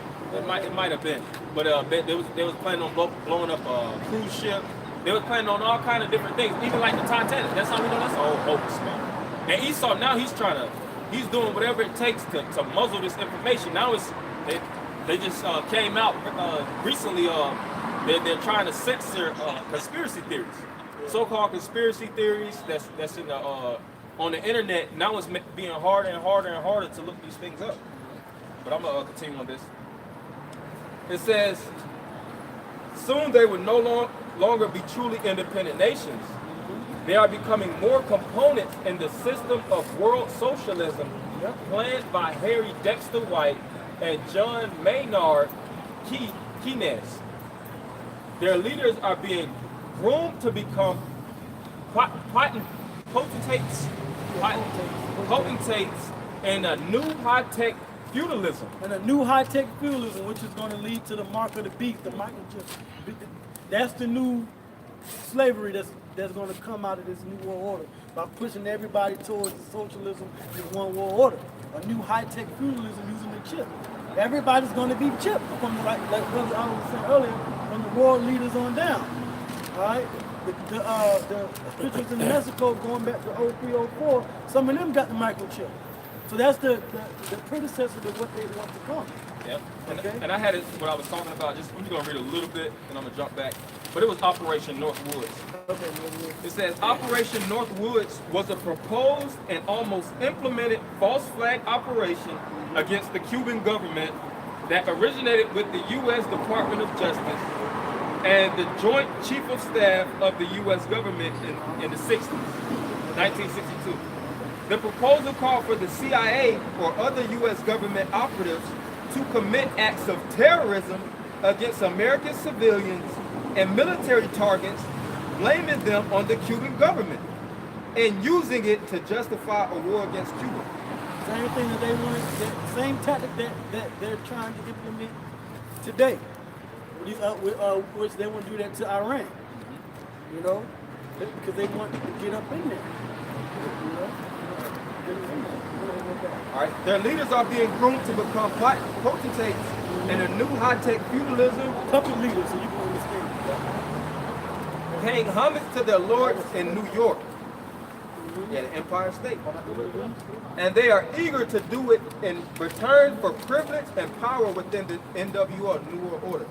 It might have been, but they was planning on blowing up a cruise ship. They was planning on all kind of different things, even like the Titanic. That's how we know that's a whole hoax, man. And Esau now he's trying to he's doing whatever it takes to muzzle this information. Now they just came out recently. They're trying to censor conspiracy theories, so-called conspiracy theories that's in the on the internet. Now it's being harder and harder and harder to look these things up. But I'm gonna continue on this. It says, soon they will no longer be truly independent nations. They are becoming more components in the system of world socialism planned by Harry Dexter White and John Maynard Keynes. Their leaders are being groomed to become potentates in a new high-tech feudalism. And a new high-tech feudalism, which is going to lead to the mark of the beast, the microchip. That's the new slavery that's going to come out of this new world order by pushing everybody towards the socialism and one world order. A new high-tech feudalism using the chip. Everybody's going to be chipped from the, like Brother Allen was saying earlier, from the world leaders on down. All right. The officials in Mexico going back to 0304, some of them got the microchip. So that's the predecessor to what they want to come. Yep. Okay. And I had it, what I was talking about, I'm just going to read a little bit and I'm going to jump back. But it was Operation Northwoods. Okay. It says, Operation Northwoods was a proposed and almost implemented false flag operation against the Cuban government that originated with the U.S. Department of Justice and the Joint Chief of Staff of the U.S. government in the 60s, 1962. The proposal called for the CIA or other U.S. government operatives to commit acts of terrorism against American civilians and military targets, blaming them on the Cuban government and using it to justify a war against Cuba. Same thing that they want, the same tactic that they're trying to implement today. Which they want to do that to Iran. You know, because they want to get up in there. You know? All right. Their leaders are being groomed to become potentates in a new high-tech feudalism. Couple leaders, so you can understand. Paying homage to their lords in New York. Yeah, the Empire State. And they are eager to do it in return for privilege and power within the NWO, New World Order.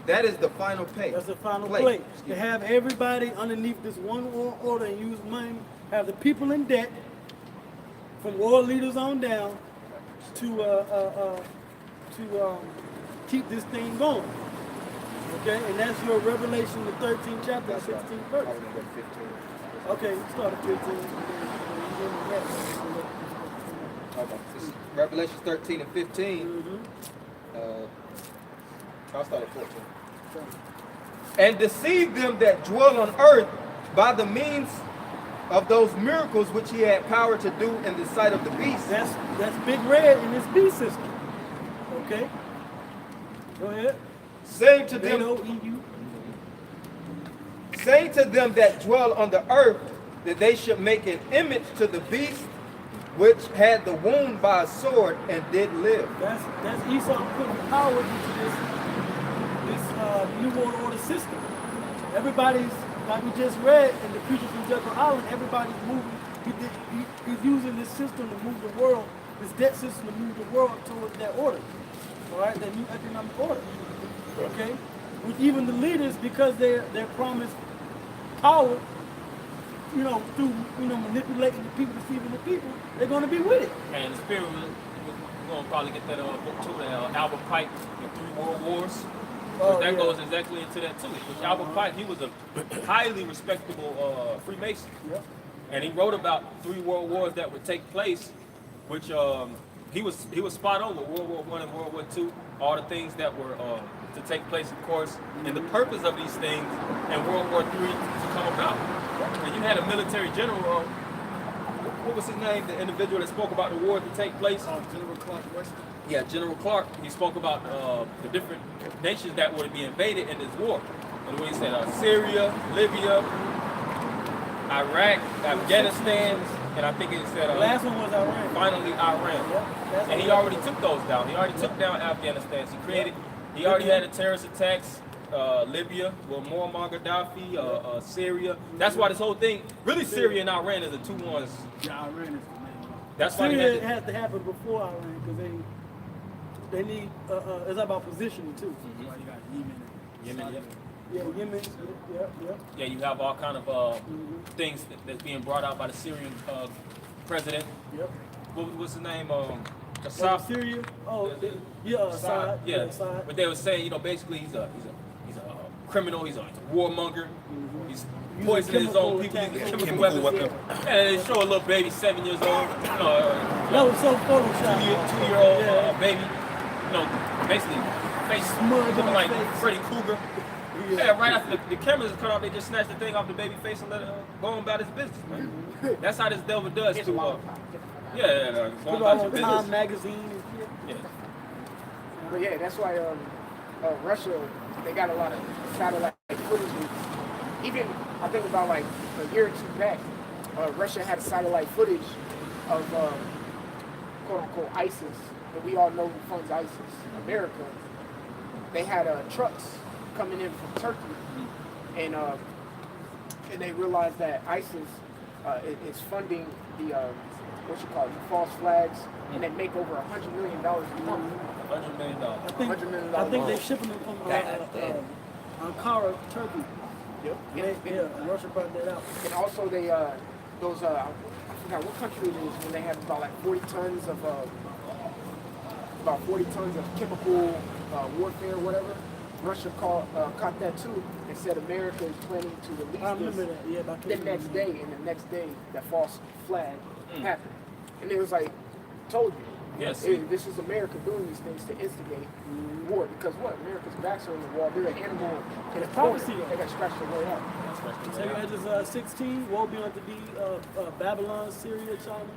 That is the final pay. That's the final play. To have everybody underneath this one world order and use money, have the people in debt, from world leaders on down, to keep this thing going. Okay, and that's your Revelation, the 13th chapter, 16th verse. Okay, start at 15. Revelation 13 and 15. I'll start at 14. And deceive them that dwell on earth by the means of those miracles which he had power to do in the sight of the beast. That's Big Red in his beast system. Okay? Go ahead. Saying to them that dwell on the earth that they should make an image to the beast which had the wound by a sword and did live. That's Esau putting power into this New World Order system. Everybody's, like we just read in the Preacher from Jekyll Island, everybody's moving. He's using this system to move the world, this debt system to move the world towards that order. All right, that new economic order. Okay? With even the leaders, because they're promised power, you know, through manipulating the people, deceiving the people, they're going to be with it. And the spirit, we're going to probably get that book too, Albert Pike, The Three World Wars. That goes exactly into that too. Which Albert Pike, he was a highly respectable Freemason. Yep. And he wrote about 3 world wars that would take place, which he was spot on with World War I and World War II, all the things that were to take place, of course, and the purpose of these things and World War III to come about. And you had a military general, what was his name, the individual that spoke about the war to take place? General Clark Weston. Yeah, General Clark. He spoke about the different nations that would be invaded in this war. And when he said Syria, Libya, Iraq, Afghanistan, and I think it said the last one was Iran. Finally, Iran. Yeah, and he already took those down. He already took down Afghanistan. He already had the terrorist attacks. Libya, with Muammar Gaddafi, Syria. That's why this whole thing, really Syria and Iran are the two ones. Yeah, Iran is the main one. That's why Syria has to happen before Iran because they need it's about positioning too. Mhm. Why you got Yemen? Yemen, yeah. Yeah, Yemen. Yeah. Yeah, you have all kind of things that's being brought out by the Syrian president. Yep. What's his name? South Syria. Oh, Assad. Yeah, Assad. but they were saying, you know, basically he's a criminal. He's a warmonger. He's poisoning his own people. He's a chemical weapon. And they show a little baby, 7 years old. You know, that was so Photoshop. Two-year-old baby. You know, basically face looking like Freddy Krueger. Yeah, right after the cameras cut off, they just snatched the thing off the baby face and let it go on about his business, man. That's how this devil does to Put all on Time magazine and shit. Yeah. But yeah, that's why Russia, they got a lot of satellite footage. Even I think about like a year or two back, Russia had satellite footage of quote unquote ISIS, but we all know who funds ISIS, America. They had trucks coming in from Turkey, and they realized that ISIS is funding the what you call it, the false flags, and they make over $100 million a month. $100 million. $100 million. I think they're shipping them from Ankara, Turkey. Yep. Russia brought that out. And also they those I forgot what country it is when they have about like 40 tons of chemical warfare, whatever. Russia caught that too and said America is planning to release this the next day, and the next day that false flag happened. And it was like, told you. Yes. This is America doing these things to instigate war. Because what? America's backs are on the wall. They're an animal in a prophecy. They got scratched their way out. Exodus 16, woe be unto thee, Babylon, Syria, China,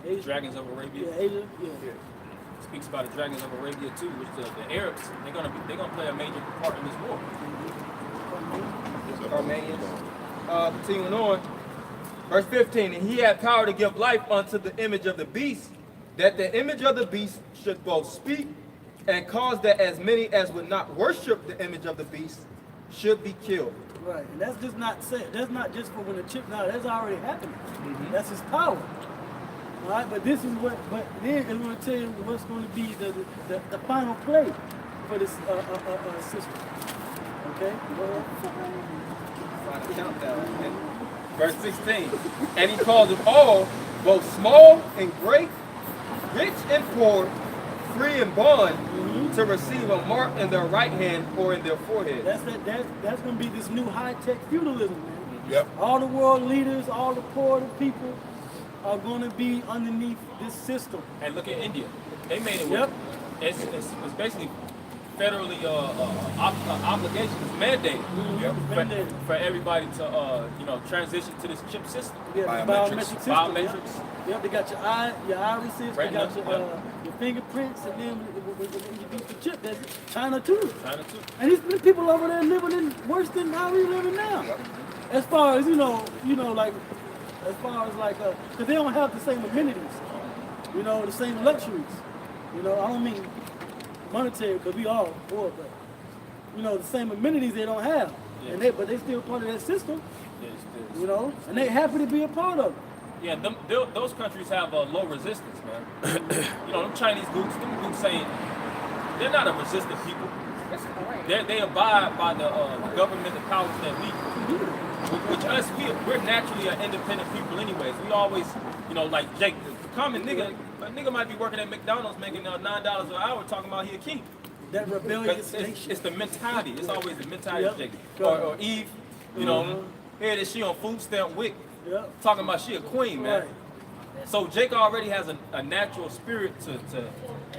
Asia. Dragons of Arabia. Yeah, Asia. Yeah. Speaks about the dragons of Arabia too, which the Arabs they're gonna play a major part in this war. Armenians. Continuing on. Verse 15, and he had power to give life unto the image of the beast, that the image of the beast should both speak and cause that as many as would not worship the image of the beast should be killed. Right, and that's just not said. That's not just for when the chip. Now that's already happening. That's his power. All right, but this is what. But then it's going to tell you what's going to be the final play for this system. Okay. Verse 16, and he called them all, both small and great, rich and poor, free and bond, to receive a mark in their right hand or in their forehead. That's going to be this new high-tech feudalism, man. Yep. All the world leaders, all the poor people are going to be underneath this system. And look at India. They made it Yep. It's basically federally obligation is mandated for everybody to transition to this chip system. Yeah, Biometrics. system. Biometrics. Yep, they got your irises, they got your fingerprints, and then when you do the chip, that's China too. And these people over there living in worse than how we living now. As far as because they don't have the same amenities, the same luxuries. I don't mean monetary, because we all poor, but the same amenities they don't have, but they still part of that system. And they happy to be a part of it. Yeah, those countries have low resistance, man. Them Chinese gooks, saying they're not a resistant people. They abide by the government, the powers that we, which us, we're naturally an independent people anyways. We always, like Jake, the common nigga, a nigga might be working at McDonald's making $9 an hour talking about he a king. That rebellious it's the mentality. It's always the mentality of Jake. Or Eve, here that she on food stamp wick, talking about she a queen, man. Right. So Jake already has a natural spirit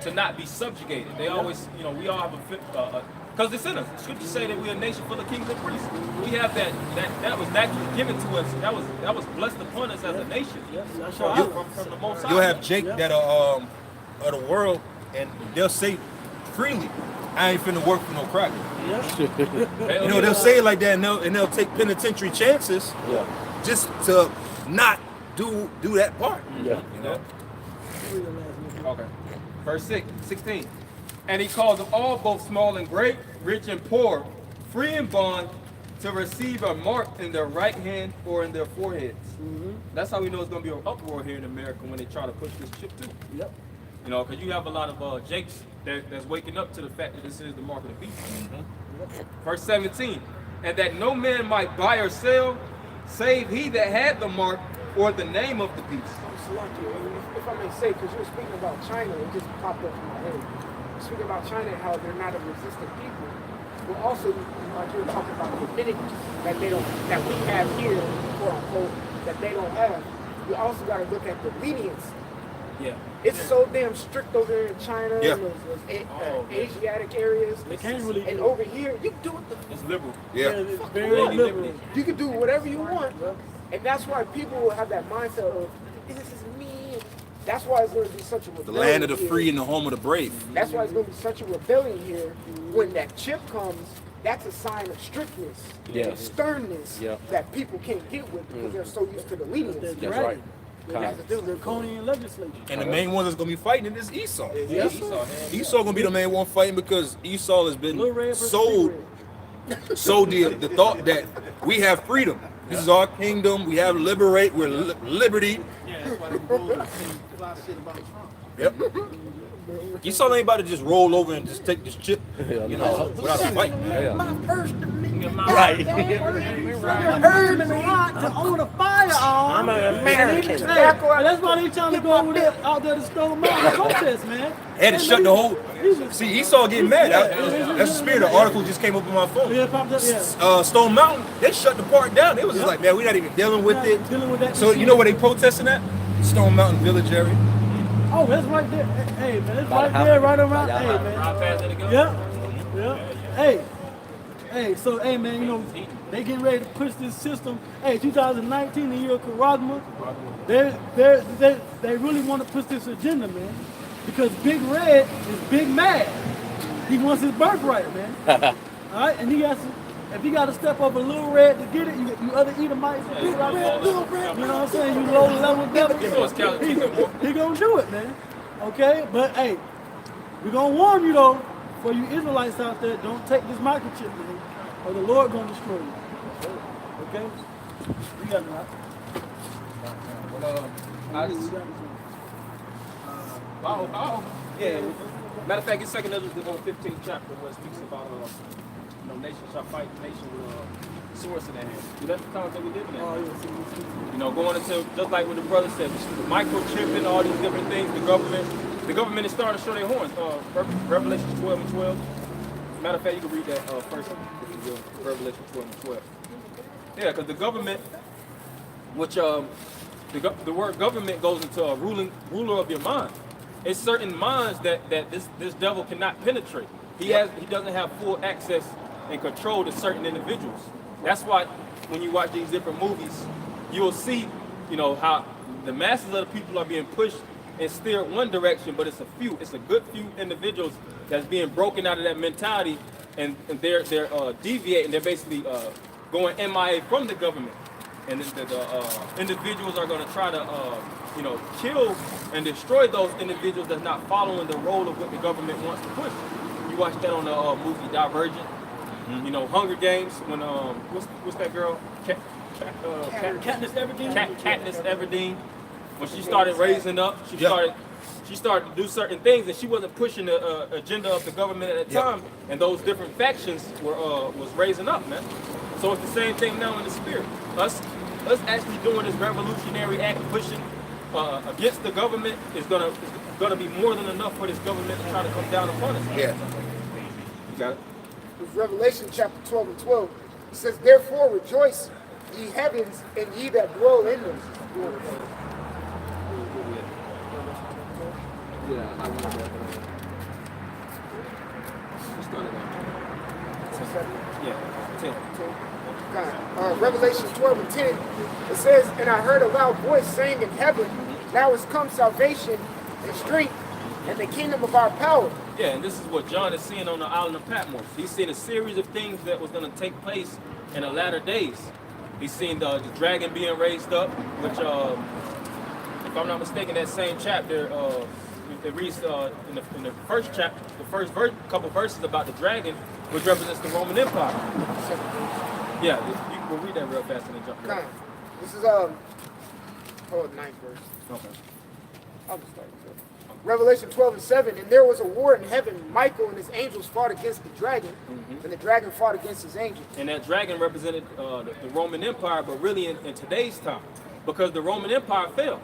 to not be subjugated. They always, we all have because it's in us. The scriptures say that we're a nation full of kings and priests. We have that was naturally given to us. That was blessed upon us as a nation. From the Most High. You'll have Jake that are of the world, and they'll say freely, I ain't finna work for no crack. They'll say it like that, and they'll take penitentiary chances just to not do that part. Okay. Verse 16. And he called them all, both small and great, rich and poor, free and bond, to receive a mark in their right hand or in their foreheads. That's how we know it's going to be an uproar here in America when they try to push this chip too. Yep. You know, because you have a lot of Jakes that's waking up to the fact that this is the mark of the beast. Verse 17, and that no man might buy or sell, save he that had the mark or the name of the beast. If I may say, because you were speaking about China, it just popped up in my head. Speaking about China and how they're not a resistant people, but also, like you were talking about the divinity that we have here, quote unquote, that they don't have. You also got to look at the leniency. Yeah. It's so damn strict over there in China, Yeah. those Asiatic areas. They can't really. And over here, you can do what the It's liberal. Yeah. It's very liberal. you can do whatever you want, and that's why people will have that mindset of this is me. That's why it's going to be such a The rebellion. land of the here. free and the home of the brave. That's why it's going to be such a rebellion here. When that chip comes, that's a sign of strictness, sternness that people can't get with because they're so used to the leniency. That's right. That's the difference. Draconian legislature. And the main one that's gonna be fighting is Esau. Yeah. Esau gonna be the main one fighting because Esau has been Little red versus sold big red. sold the thought that we have freedom. This is our kingdom. We have we're liberty. Yeah, that's why the bulls fly shit about Trump. Yep. Esau ain't about to just roll over and just take this chip, you know, without fighting. My first amendment. Right. Earned the right to own a firearm. I'm an American. Hey, that's why they trying to go over there out there to Stone Mountain and protest, man. Had to shut the whole. See, Esau getting mad. That's the spirit. The article just came up on my phone. Yeah, popped up, yeah. Stone Mountain, they shut the park down. It was just like, man, we're not even dealing with it. Dealing with that So you know where they protesting at? Stone Mountain Village area. Oh, that's right there. Hey, man, it's right there, right around. Hey, man. How fast did it go? Yeah. Hey, so, hey, man, you know, they getting ready to push this system. Hey, 2019, the year of Karagma. They really want to push this agenda, man. Because Big Red is big mad. He wants his birthright, man. All right, and he has to. If he got to step up a Little Red to get it, you other Edomites, Little Red, you know what I'm saying? You low level devil. He gonna do it, man. Okay, but hey, we gonna warn you though, for you Israelites out there, don't take this microchip, man, or the Lord gonna destroy you. Okay, we got it right. Yeah. Matter of fact, it's 2 Ezra, the 15th chapter, where it speaks about nation shall fight nation with swords in their hands. See, that's the times that we live in. You know, going into, just like what the brother said, the microchipping, all these different things, the government is starting to show their horns. Revelation 12 and 12. Matter of fact, you can read that first, if you will, Revelation 12 and 12. Yeah, because the government, which the word government goes into a ruler of your mind. It's certain minds that this devil cannot penetrate. He doesn't have full access and control to certain individuals. That's why when you watch these different movies, you'll see, you know, how the masses of the people are being pushed and steered one direction, but it's a good few individuals that's being broken out of that mentality, and they're deviating. They're basically going MIA from the government, and the individuals are going to try to kill and destroy those individuals that's not following the role of what the government wants to push. You watch that on the movie Divergent. You know, Hunger Games, when what's that girl? Katniss Everdeen. Katniss Everdeen. When she started raising up, she started to do certain things, and she wasn't pushing the agenda of the government at the time. And those different factions was raising up, man. So it's the same thing now in the spirit. Us actually doing this revolutionary act, pushing against the government is gonna be more than enough for this government to try to come down upon us. Yeah. You got it. With Revelation chapter 12 and 12, it says, therefore rejoice, ye heavens, and ye that dwell in them. Revelation 12 and 10, it says, and I heard a loud voice saying in heaven, now is come salvation and strength and the kingdom of our power. Yeah, and this is what John is seeing on the island of Patmos. He's seen a series of things that was going to take place in the latter days. He's seen the dragon being raised up, which, if I'm not mistaken, that same chapter, it reads in the first chapter, the first couple verses about the dragon, which represents the Roman Empire. Yeah, you can read that real fast and then jump. Kind. This is 9th verse. Okay. I'll just start with it. Revelation 12:7, and there was a war in heaven. Michael and his angels fought against the dragon, and the dragon fought against his angels. And that dragon represented the Roman Empire, but really in today's time, because the Roman Empire fell.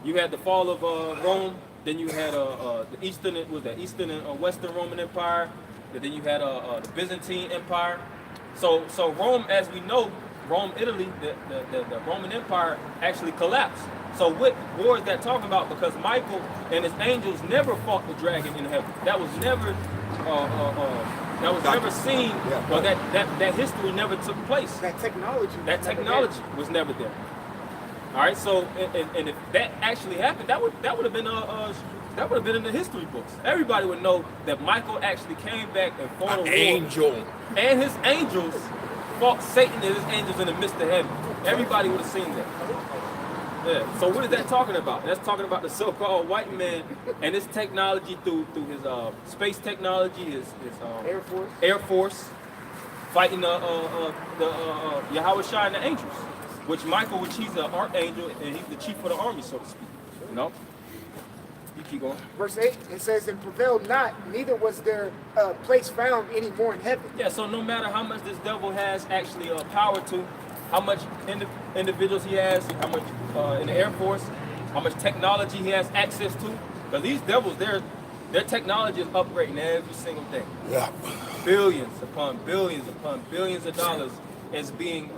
You had the fall of Rome, then you had the Eastern and Western Roman Empire, and then you had the Byzantine Empire. So Rome, as we know, Rome, Italy, the Roman Empire actually collapsed. So what war is that talking about? Because Michael and his angels never fought the dragon in heaven. That was never never seen. Yeah. Well, that history never took place. That technology. Was never there. All right. So and if that actually happened, that would have been in the history books. Everybody would know that Michael actually came back and fought a war. Angel. And his angels fought Satan and his angels in the midst of heaven. Everybody would have seen that. Yeah. So what is that talking about? That's talking about the so-called white man and his technology through his space technology, his Air Force, fighting the Yahweh Shai and the angels. Which he's an archangel and he's the chief of the army, so to speak. You know? You keep going. Verse 8, it says, and prevailed not, neither was there place found any more in heaven. Yeah, so no matter how much this devil has actually power to, how much individuals he has, how much in the Air Force, how much technology he has access to, because these devils, their technology is upgrading every single day. Yeah. Billions upon billions of dollars is being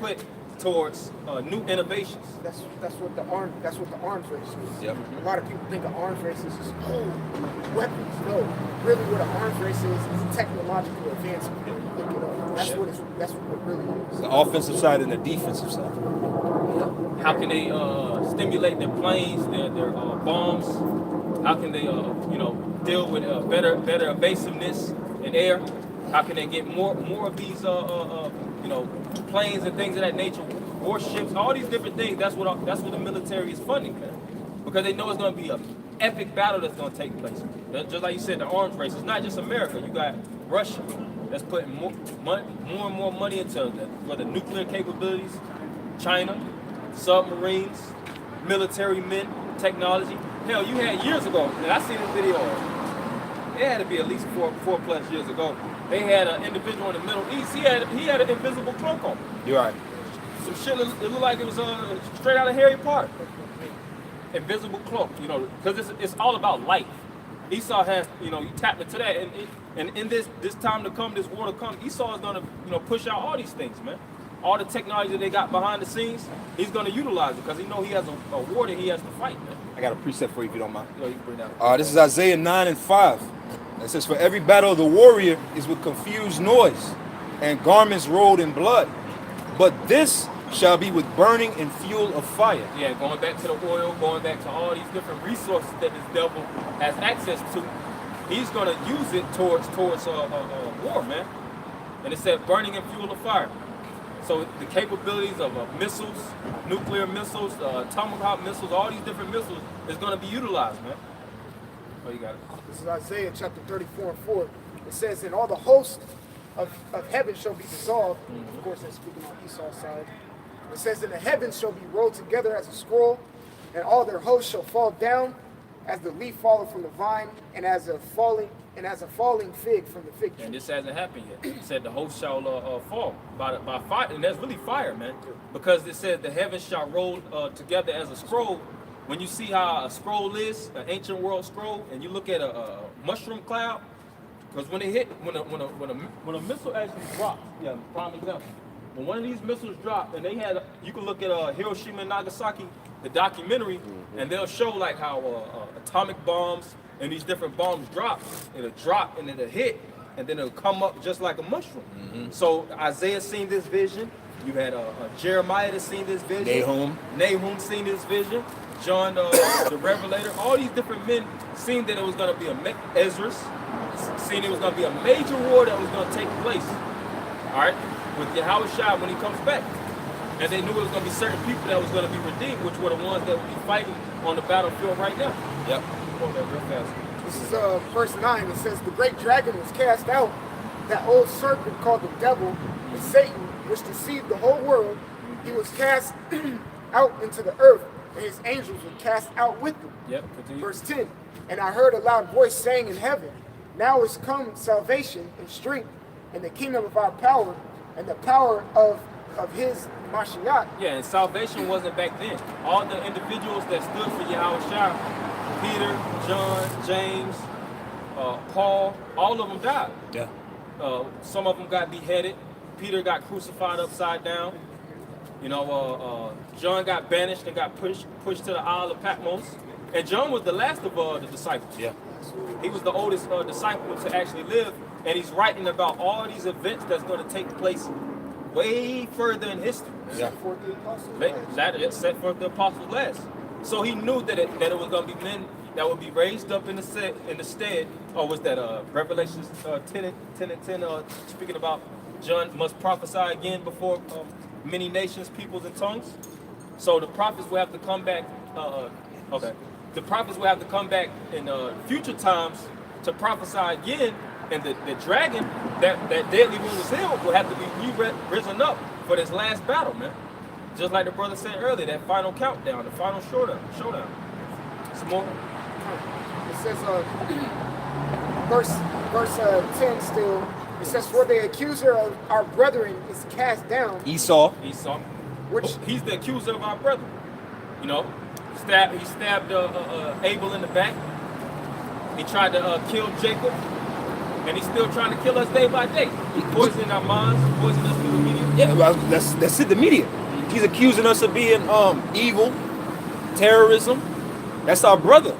put towards new innovations. That's what the arms race is. Yep. A lot of people think an arms race is just weapons. No, really, what an arms race is technological advancement. Look it up. That's what it really is. The offensive side and the defensive side. How can they stimulate their planes, their bombs? How can they deal with better evasiveness in air? How can they get more of these planes and things of that nature, warships, all these different things? That's what the military is funding, man, because they know it's going to be an epic battle that's going to take place. Just like you said, the arms race. It's not just America. You got Russia that's putting more and more money into the nuclear capabilities. China, submarines, military men, technology. Hell, you had years ago, and I seen this video. It had to be at least four plus years ago. They had an individual in the Middle East. He had an invisible cloak on. You're right. Some shit. It looked like it was straight out of Harry Potter. Invisible cloak, because it's all about light. Esau has, you tap into that, and in this time to come, this war to come, Esau is gonna, push out all these things, man. All the technology that they got behind the scenes, he's gonna utilize it because he know he has a war that he has to fight, man. I got a precept for you if you don't mind. You can bring that. This is Isaiah 9:5. It says, for every battle of the warrior is with confused noise and garments rolled in blood. But this shall be with burning and fuel of fire. Yeah, going back to the oil, going back to all these different resources that this devil has access to. He's going to use it towards war, man. And it said burning and fuel of fire. So the capabilities of missiles, nuclear missiles, tomahawk missiles, all these different missiles is going to be utilized, man. Oh, you got it. This is Isaiah chapter 34:4. It says, and all the hosts of heaven shall be dissolved. Of course, that's speaking on Esau's side. It says, and the heavens shall be rolled together as a scroll, and all their hosts shall fall down as the leaf falleth from the vine, and as a falling fig from the fig tree. And this hasn't happened yet. It said the host shall fall by fire, and that's really fire, man. Because it said the heavens shall roll together as a scroll. When you see how a scroll is, an ancient world scroll, and you look at a mushroom cloud, because when a missile actually drops, prime example. When one of these missiles drop, and you can look at Hiroshima and Nagasaki, the documentary, and they'll show like how atomic bombs and these different bombs drop. It'll drop and it'll hit, and then it'll come up just like a mushroom. So Isaiah seen this vision. You had Jeremiah that seen this vision. Nahum seen this vision. John the Revelator. All these different men seen that it was going to be Ezra seen it was going to be a major war that was going to take place. All right, with Yahweh Shai when he comes back. And they knew it was going to be certain people that was going to be redeemed, which were the ones that would be fighting on the battlefield right now. Yep. Hold that real fast. This is verse 9. It says, the great dragon was cast out, that old serpent called the devil, and Satan, which deceived the whole world. He was cast out into the earth, and his angels were cast out with him. Yep, continue. Verse 10, and I heard a loud voice saying in heaven, now is come salvation and strength and the kingdom of our power and the power of his Mashiach. Yeah, and salvation wasn't back then. All the individuals that stood for Yahweh Shai, Peter, John, James, Paul, all of them died. Yeah. Some of them got beheaded. Peter got crucified upside down. You know, John got banished and got pushed to the Isle of Patmos. And John was the last of the disciples. Yeah. He was the oldest disciple to actually live, and he's writing about all these events that's going to take place way further in history. Yeah. That set forth the apostles last. So he knew that it was going to be men that would be raised up in the stead, or was that Revelation 10 and 10 speaking about John must prophesy again before many nations, peoples, and tongues. So the prophets will have to come back. The prophets will have to come back in future times to prophesy again, and the dragon, that deadly one was him, will have to be risen up for this last battle, man. Just like the brother said earlier, that final countdown, the final showdown. Some more. It says, verse 10 still, it says, for the accuser of our brethren is cast down. Esau. Which he's the accuser of our brother. You know, he stabbed Abel in the back. He tried to kill Jacob, and he's still trying to kill us day by day. He poisoned our minds, poisoned us through the media. Yeah, well, that's it. The media. He's accusing us of being evil, terrorism. That's our brother.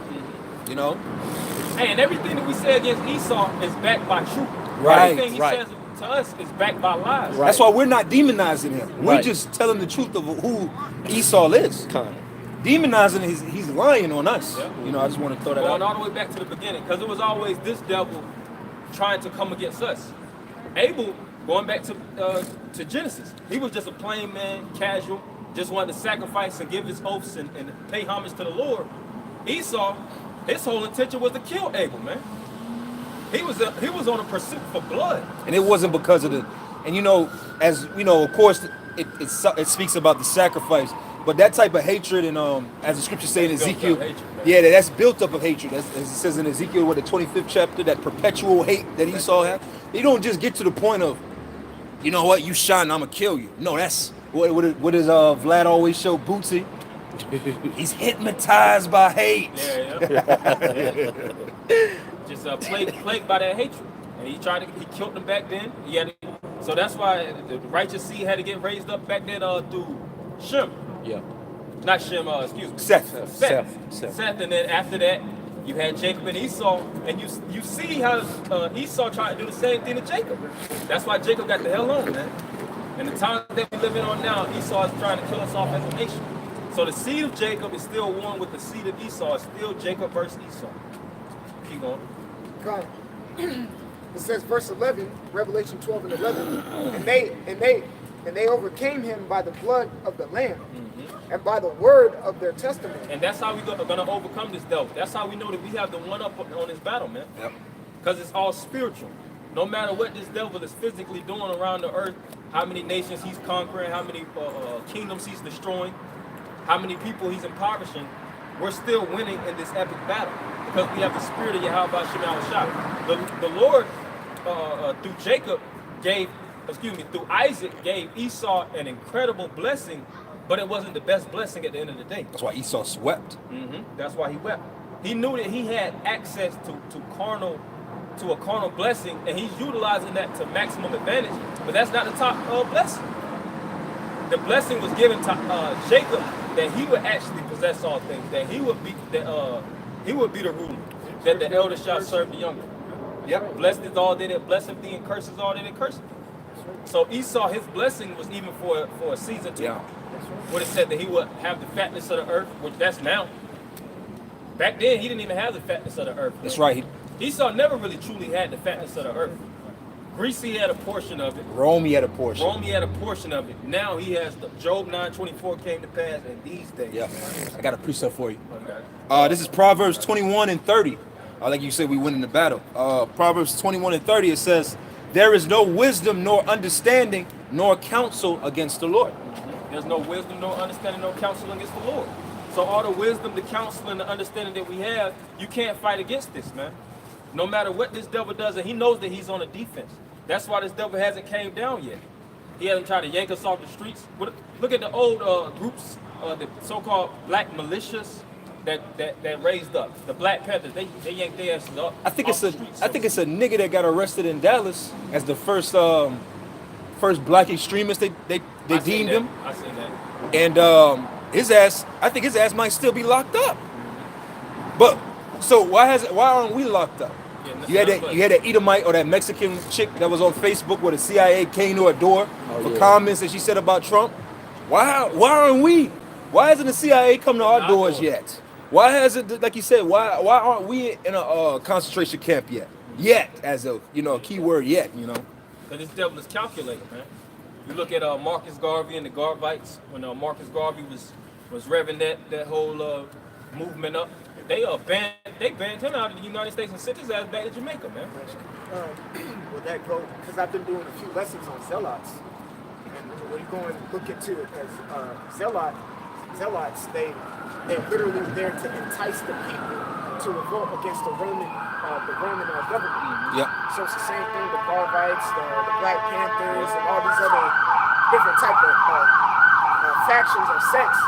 You know. Hey, and everything that we say against Esau is backed by truth. Right. Everything he says to us is backed by lies. Right. That's why we're not demonizing him. We're just telling the truth of who Esau is. Demonizing, he's lying on us. Yeah. You know, I just want to throw that out. Going all the way back to the beginning, because it was always this devil trying to come against us. Abel, going back to Genesis, he was just a plain man, casual, just wanted to sacrifice and give his oaths and pay homage to the Lord. Esau, his whole intention was to kill Abel, man. He was on a pursuit for blood. And it wasn't because of and you know, as you know, of course, it speaks about the sacrifice. But that type of hatred, and as the scriptures say in Ezekiel, that's built up of hatred. As it says in Ezekiel, the 25th chapter, that perpetual hate that Esau had. You don't just get to the point of, you know what, you shine, I'm gonna kill you. No, that's what does Vlad always show Bootsy? He's hypnotized by hate. Just plagued by that hatred, and he killed them back then. So that's why the righteous seed had to get raised up back then through Shem. Yeah. Not Shem, excuse me. Seth. And then after that, you had Jacob and Esau, and you see how Esau tried to do the same thing to Jacob. That's why Jacob got the hell on, man. And the time that we're living on now, Esau is trying to kill us off as a nation. So the seed of Jacob is still one with the seed of Esau. It's still Jacob versus Esau. Keep going. God. It says, verse 11, Revelation 12 and 11, and they overcame him by the blood of the Lamb and by the word of their testimony. And that's how we're going to overcome this devil. That's how we know that we have the one up on this battle, man. Yep. Because it's all spiritual. No matter what this devil is physically doing around the earth, how many nations he's conquering, how many kingdoms he's destroying, how many people he's impoverishing, we're still winning in this epic battle because we have the spirit of Yahweh Shema Shah. The Lord, through Jacob, through Isaac, gave Esau an incredible blessing, but it wasn't the best blessing at the end of the day. That's why Esau swept. That's why he wept. He knew that he had access to a carnal blessing, and he's utilizing that to maximum advantage. But that's not the top blessing. The blessing was given to Jacob, that he would actually possess all things, that he would be the ruler, that the elder shall serve the younger. Yep. Blessed is all that blesseth thee, and curses all that curseth thee. So Esau, his blessing was even for a season too. Yeah. What it said that he would have the fatness of the earth, which that's now. Back then, he didn't even have the fatness of the earth. That's right. Esau never really truly had the fatness of the earth. Greece, he had a portion of it. Rome, he had a portion. of it. Now he has Job 9:24 came to pass in these days. Yeah, I got a precept for you. Okay. This is Proverbs 21 and 30. Like you said, we win in the battle. Proverbs 21 and 30, it says, there is no wisdom nor understanding nor counsel against the Lord. There's no wisdom, no understanding, no counsel against the Lord. So all the wisdom, the counsel, and the understanding that we have, you can't fight against this, man. No matter what this devil does, and he knows that he's on a defense. That's why this devil hasn't came down yet. He hasn't tried to yank us off the streets. Look at the old groups, the so-called black militias that raised up. The Black Panthers, they yanked their asses up. I think off it's the streets. I think it's a nigga that got arrested in Dallas as the first black extremist. They I seen deemed that. him, I seen that. and his ass. I think his ass might still be locked up. But so why aren't we locked up? Yeah, You had that Edomite or that Mexican chick that was on Facebook where the CIA came to her door for comments that she said about Trump. Why aren't we? Why hasn't the CIA come to our doors yet? Why hasn't, like you said, why aren't we in a concentration camp yet? Yet, as a key word, yet, Because this devil is calculated, man. You look at Marcus Garvey and the Garvites, when Marcus Garvey was revving that whole movement up, they banned him out of the United States and sent his ass back to Jamaica, man. Will that go? Because I've been doing a few lessons on zealots, and when you go and look into it, as zealots, they're literally there to entice the people to revolt against the Roman government. Yep. So it's the same thing. The Garvites, the Black Panthers, and all these other different type of factions or sects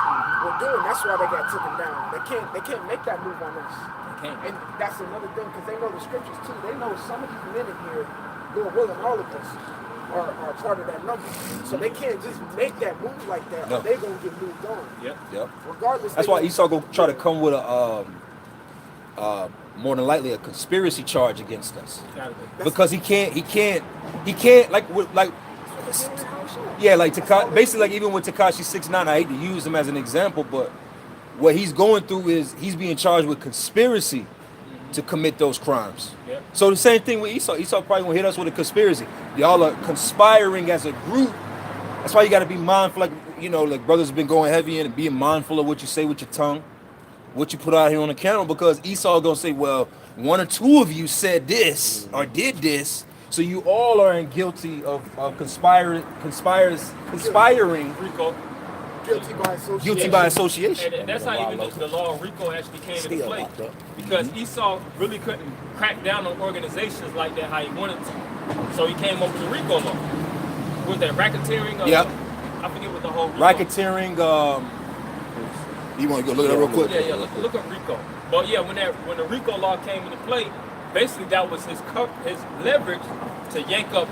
were doing. That's why they got taken down. They can't make that move on us. And that's another thing, because they know the scriptures too. They know some of these men in here, Lord willing, all of us are part of that number. So they can't just make that move like that, or they're gonna get moved on. Yep. Regardless. That's why Esau gonna try to come with a more than likely a conspiracy charge against us, because he can't like basically like even with Tekashi 6ix9ine, I hate to use him as an example, but what he's going through is he's being charged with conspiracy to commit those crimes. Yep. So the same thing with Esau. Esau probably gonna hit us with a conspiracy. Y'all are conspiring as a group. That's why you got to be mindful, like brothers have been going heavy in and being mindful of what you say with your tongue, what you put out here on the camera, because Esau gonna say, well, one or two of you said this or did this, so you all are guilty of conspiring. RICO. Guilty by association. And that's how even the law of RICO actually came into play. Because Esau really couldn't crack down on organizations like that how he wanted to. So he came up with the RICO law. Was that racketeering? Yep. I forget what the whole RICO. Racketeering. You want to go look at that real quick? Yeah. Look up RICO. But yeah, when the RICO law came into play, basically that was his leverage to yank up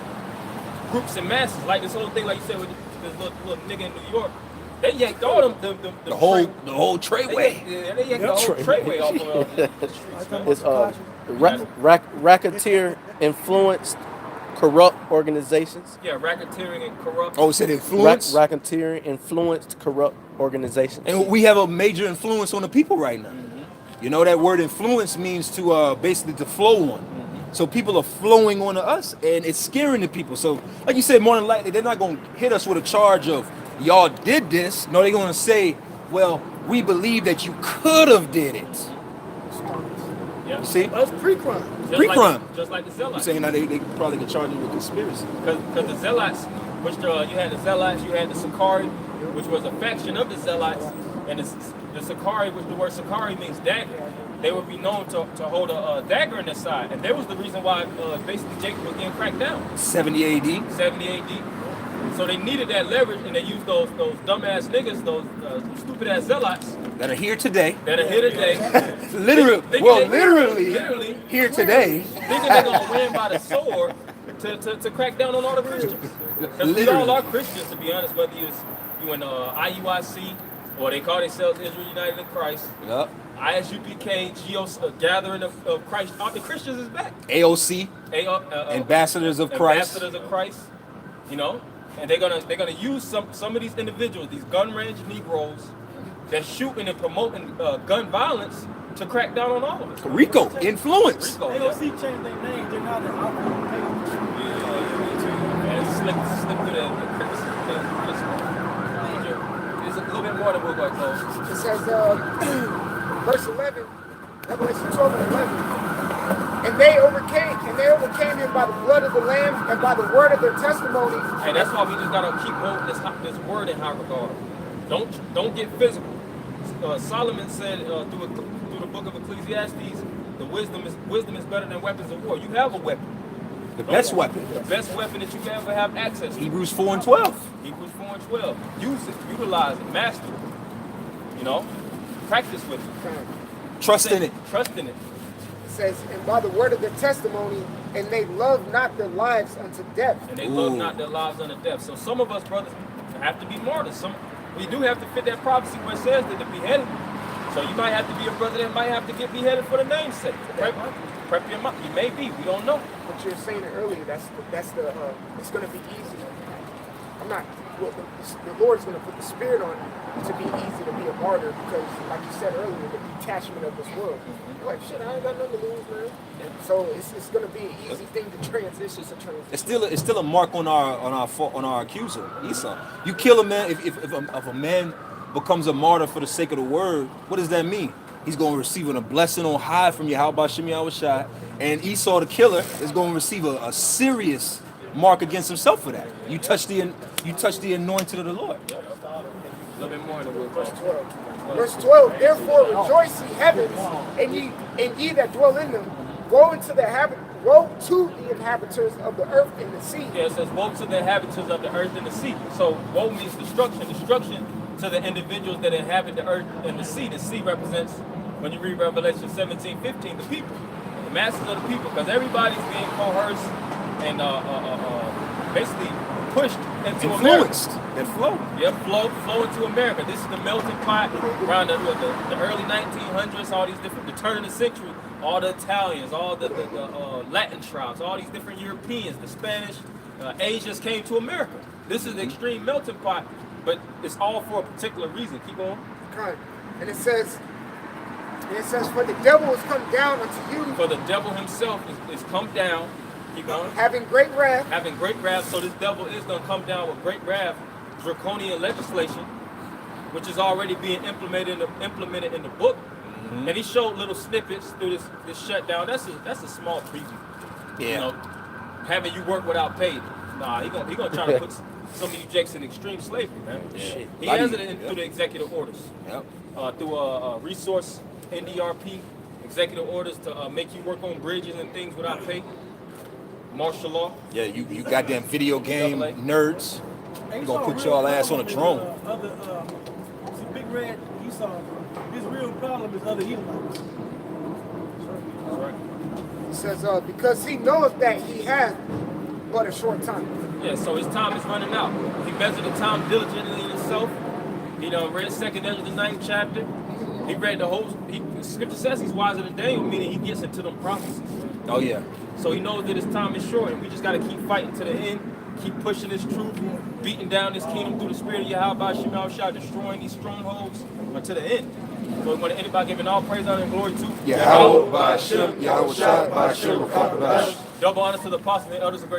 groups and masses. Like this whole thing, like you said, with this little nigga in New York. They yanked all the whole trayway. They yanked the whole trayway off of It's racketeer influenced corrupt organizations. Yeah, racketeering and corrupt. Oh, it said influence? Racketeering influenced corrupt organizations. And we have a major influence on the people right now. Mm-hmm. You know, that word influence means to basically to flow on. Mm-hmm. So people are flowing onto us, and it's scaring the people. So, like you said, more than likely, they're not going to hit us with a charge of, y'all did this. No, they're going to say, well, we believe that you could have did it. Yeah. You see? That's pre-crime. Pre-crime. Just like the You're Zealots. saying that they probably get charged with conspiracy. Because the Zealots, which you had the Zealots, you had the Sakari, which was a faction of the Zealots, and the Sakari, which the word Sakari means dagger. They would be known to hold a dagger in their side, and that was the reason why basically Jacob was getting cracked down. 70 AD. 70 AD. So they needed that leverage, and they used those dumbass niggas, those stupid ass zealots That are here today. Literally here today. Thinking they're gonna win by the sword to crack down on all the Christians. Because we all are Christians, to be honest, whether you in IUIC or they call themselves Israel United in Christ. Yep. ISUPK, GOS, Gathering of Christ. All the Christians is back. AOC. Ambassadors of Christ. Ambassadors of Christ. You know, and they're gonna use some of these individuals, these gun range Negroes, that's shooting and promoting gun violence to crack down on all of us. RICO influence. RICO, AOC changed their name. They're now the Alpha And slip through the criticism. It's a little bit more than we're going to close. It says, verse 11, Revelation 12 and 11. And they overcame overcame him by the blood of the Lamb and by the word of their testimony. And that's why we just gotta keep holding this word in high regard. Don't get physical. Solomon said through the book of Ecclesiastes, the wisdom is better than weapons of war. You have a weapon. The best weapon. The best weapon that you can ever have access to. Hebrews 4:12. Hebrews 4:12. Use it, utilize it, master it. You know, practice with it. Trust in it. Trust in it. It says, and by the word of their testimony, and they love not their lives unto death. And they love not their lives unto death. So some of us brothers have to be martyrs. We do have to fit that prophecy where it says that to beheaded. So you might have to be a brother that might have to get beheaded for the name's sake. Prep your mind. You may be. We don't know. But you're saying it earlier. That's the. It's going to be easy. I'm not. Well, the Lord's going to put the spirit on you to be easy to be a martyr because, like you said earlier, the detachment of this world. You're like, shit, I ain't got nothing to lose, man. So it's going to be an easy thing to transition. It's still a mark on our accuser, Esau. You kill a man if a man becomes a martyr for the sake of the word. What does that mean? He's going to receive a blessing on high from Yahweh Shem Yahushai, and Esau the killer is going to receive a serious mark against himself for that. You touch the anointed of the Lord. A little bit more in the word. Verse 12. Verse 12. Therefore rejoice, ye heavens, and ye that dwell in them. Woe to the inhabitants of the earth and the sea. Yeah, it says woe to the inhabitants of the earth and the sea. So woe means destruction. Destruction to the individuals that inhabit the earth and the sea. The sea represents, when you read Revelation 17:15, the people, the masses of the people, because everybody's being coerced and basically pushed into Influenced. America. And flow. Yeah, flow into America. This is the melting pot around the early 1900s. All these different, the turn of the century, all the Italians, all the Latin tribes, all these different Europeans, the Spanish, Asians came to America. This is the extreme melting pot. But it's all for a particular reason. Keep going. Okay. And it says, for the devil is come down unto you. For the devil himself is come down. Keep going. Having great wrath. Having great wrath. So this devil is going to come down with great wrath. Draconian legislation, which is already being implemented in the book. Mm-hmm. And he showed little snippets through this shutdown. That's a small preview. Yeah. You know, having you work without pay. Nah, he gonna try to put some of you jakes in extreme slavery, man. Yeah. He has it through the executive orders. Yep. Through a resource NDRP, executive orders to make you work on bridges and things without pay. Martial law. Yeah, you goddamn video game nerds. You gonna put y'all ass on a drone. See, Big Red, Esau, his real problem is other Edomites. That's right. It says, because he knoweth that he hath but a short time. Yeah, so his time is running out. He measured the time diligently in himself. He done read 2nd Ezra, the 9th chapter. He read the whole. The scripture says he's wiser than Daniel, meaning he gets into them prophecies. Oh yeah. So he knows that his time is short, and we just got to keep fighting to the end, keep pushing this truth, beating down this kingdom through the spirit of Yahweh Shem Yahushua, destroying these strongholds until the end. So we want anybody giving all praise, honor, and glory to Yahweh Shem Yahushua, double honor to the apostles and elders of great.